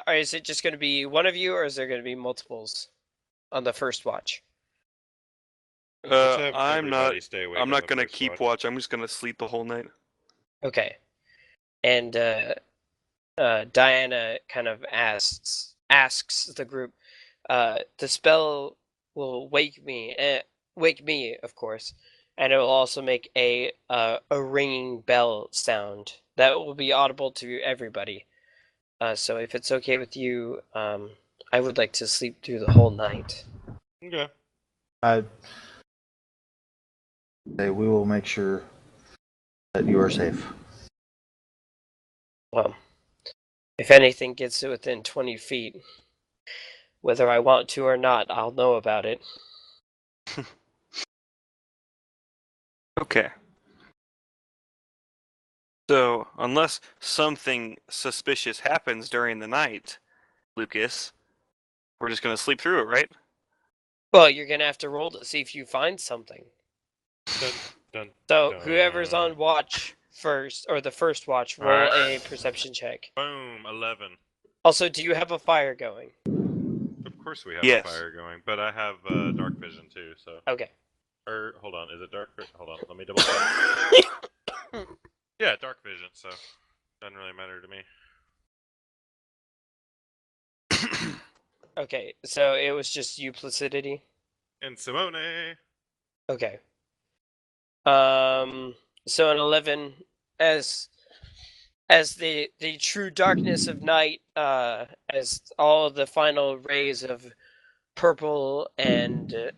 is it just going to be one of you, or is there going to be multiples on the first watch? Let's have I'm not. everybody stay awake I'm on not the gonna first keep watch. I'm just gonna sleep the whole night. Okay. And Diana kind of asks the group, the spell will wake me, of course, and it will also make a ringing bell sound that will be audible to everybody. So if it's okay with you, I would like to sleep through the whole night. Okay. I say we will make sure that you are safe. Well, if anything gets to within 20 feet, whether I want to or not, I'll know about it. Okay. So, unless something suspicious happens during the night, Lucas, we're just gonna sleep through it, right? Well, you're gonna have to roll to see if you find something. Dun, dun, So dun. whoever's on watch first, or the first watch, roll Alright. a perception check. Boom, 11. Also, do you have a fire going? Of course we have Yes. a fire going, but I have dark vision too, so. Okay. Hold on, is it dark? Hold on, let me double check. Yeah, dark vision, so doesn't really matter to me. Okay, so it was just you, Placidity? And Simone! Okay. So an 11, as the true darkness of night, as all the final rays of purple and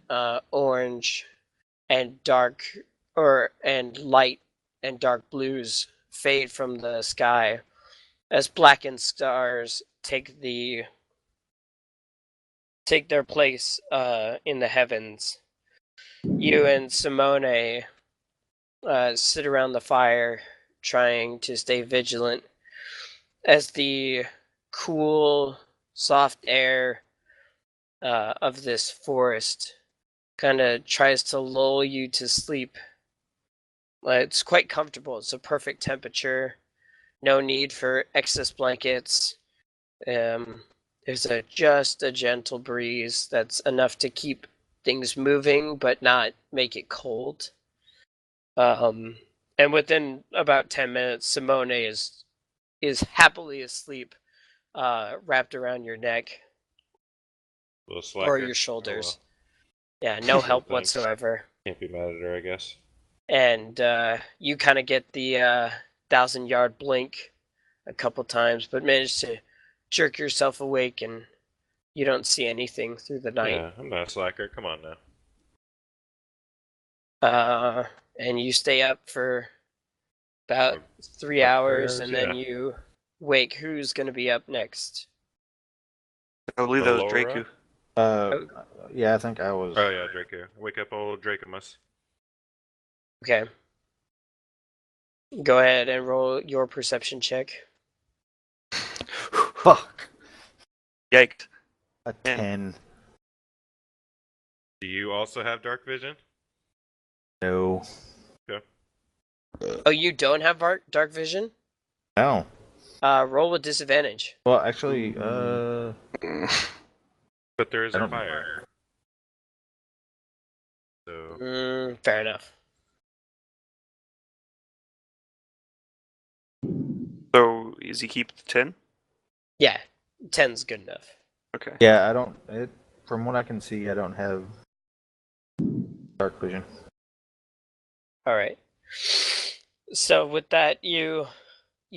orange and dark and light and dark blues fade from the sky, as blackened stars take their place in the heavens. You and Simone sit around the fire, trying to stay vigilant as the cool, soft air of this forest kind of tries to lull you to sleep. It's quite comfortable. It's a perfect temperature. No need for excess blankets. There's just a gentle breeze that's enough to keep things moving, but not make it cold. And within about 10 minutes, Simone is happily asleep, wrapped around your neck Little slacker. or your shoulders. Yeah, no help Thanks. whatsoever. Can't be mad at her, I guess. And you kind of get the 1,000-yard blink a couple times, but manage to jerk yourself awake, and you don't see anything through the night. Yeah, I'm not a slacker. Come on now. And you stay up for about 3 About 3 hours, hours, and then yeah. you wake. Who's going to be up next? I believe that was Laura? Draku. Yeah, I think I was. Oh yeah, Draco. Wake up old Dracomus. Okay. Go ahead and roll your perception check. Fuck. Yikes. A 10. Do you also have dark vision? No. Oh, you don't have dark vision? No. Roll with disadvantage. Well, actually, But there is I a don't- fire. So Fair enough. So, does he keep the 10? Yeah, 10's good enough. Okay. yeah, I don't. From what I can see, I don't have dark vision. All right. So with that, you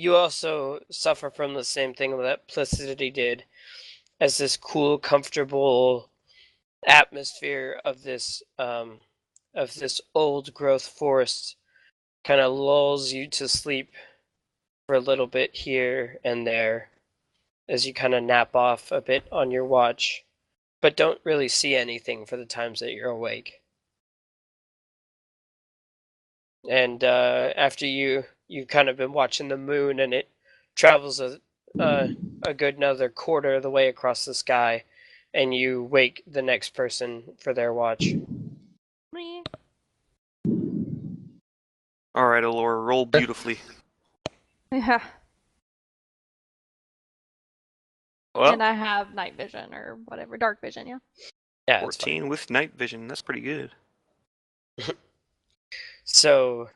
also suffer from the same thing that Placidity did, as this cool, comfortable atmosphere of this old growth forest kind of lulls you to sleep for a little bit here and there as you kind of nap off a bit on your watch, but don't really see anything for the times that you're awake. And after you've kind of been watching the moon, and it travels a good another quarter of the way across the sky, and you wake the next person for their watch. Me. Alright, Alora, roll beautifully. Yeah. Well, And I have night vision or whatever, dark vision, yeah. Yeah, it's fine. 14 with night vision. That's pretty good. So,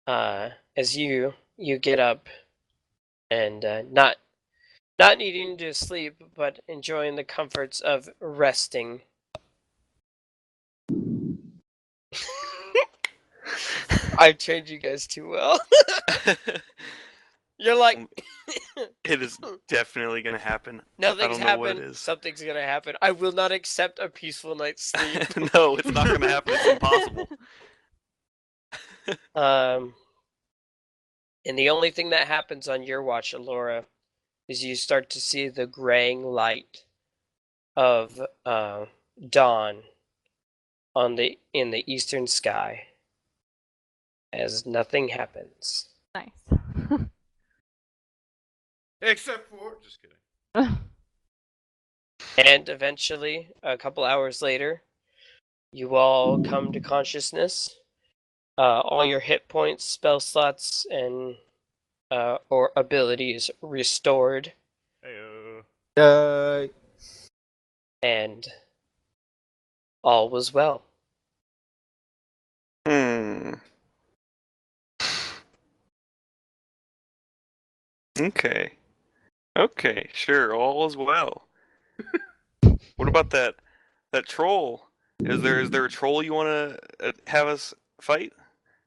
as you get up and not needing to sleep, but enjoying the comforts of resting. I've trained you guys too well. You're like, It is definitely going to happen. nothing's I don't know what it happened. is. Something's gonna happen. I will not accept a peaceful night's sleep. No, it's not going to happen. It's impossible. And the only thing that happens on your watch, Alora, is you start to see the graying light of dawn in the eastern sky, as nothing happens. Nice. Except for just kidding. And eventually, a couple hours later, you all come to consciousness. All your hit points, spell slots, and or abilities restored, Heyo. and all was well. Hmm. Okay. Okay, sure, all is well. What about that troll? Is there a troll you want to have us fight?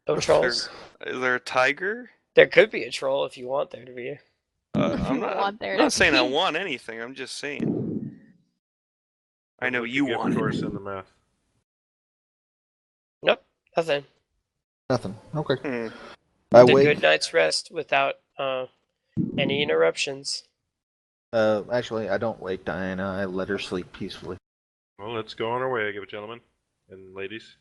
No trolls. Is there a tiger? There could be a troll if you want there to be. If I'm you want there I'm not to saying I be. want anything. I'm just saying. I know With the you gift want it. horse in the mouth. Nope, nothing. Nothing. Okay. Hmm. I It's a wake. good night's rest without any interruptions. Actually, I don't wake Diana. I let her sleep peacefully. Well, let's go on our way, gentlemen and ladies.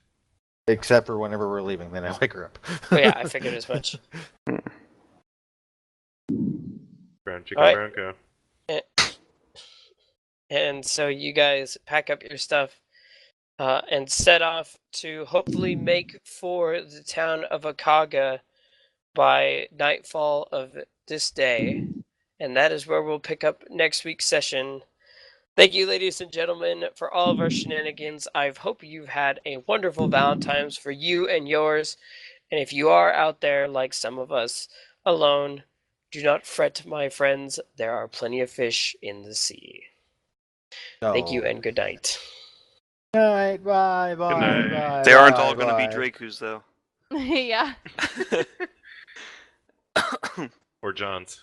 Except for whenever we're leaving, then I wake her up. Oh yeah, I figured as much. Brown chicken, All right. brown cow. And so you guys pack up your stuff and set off to hopefully make for the town of Akaga by nightfall of this day. And that is where we'll pick up next week's session. Thank you, ladies and gentlemen, for all of our shenanigans. I hope you've had a wonderful Valentine's for you and yours. And if you are out there, like some of us, alone, do not fret, my friends. There are plenty of fish in the sea. Thank you and good night. Night, bye, bye, night. bye. They aren't bye, all going to be bye. Drakus though. Yeah. Or John's.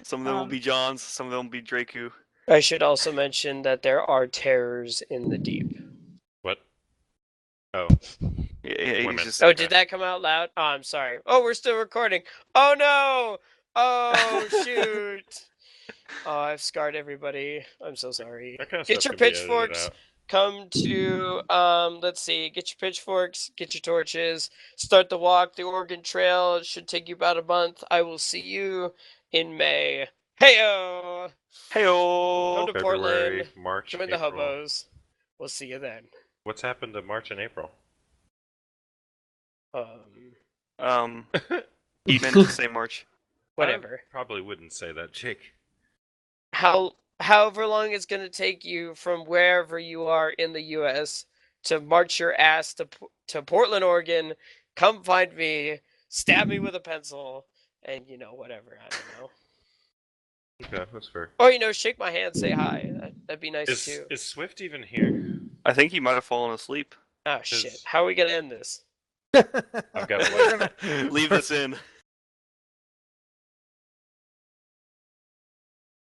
Some of them will be Johns. Some of them will be Draku. I should also mention that there are terrors in the deep. What? Oh. Yeah, he's Women. just. Oh, did that come out loud? Oh, I'm sorry. Oh, we're still recording. Oh no! Oh shoot! Oh, I've scarred everybody. I'm so sorry. That kind of Get stuff your can be edited pitchforks. out. Come to let's see. Get your pitchforks. Get your torches. Start the walk. The Oregon Trail. It should take you about a month. I will see you in May. Heyo! Come to Heyo. February, Portland. March, Join the April. hobos. We'll see you then. What's happened to March and April? He meant to say March. Whatever. I probably wouldn't say that, Jake. However long it's going to take you from wherever you are in the U.S. to march your ass to Portland, Oregon, come find me, stab me with a pencil, and whatever. I don't know. Okay, that's fair. Or shake my hand, say hi. That'd be nice Is too. is Swift even here? I think he might have fallen asleep. Oh shit! How are we gonna end this? I've got Leave this in.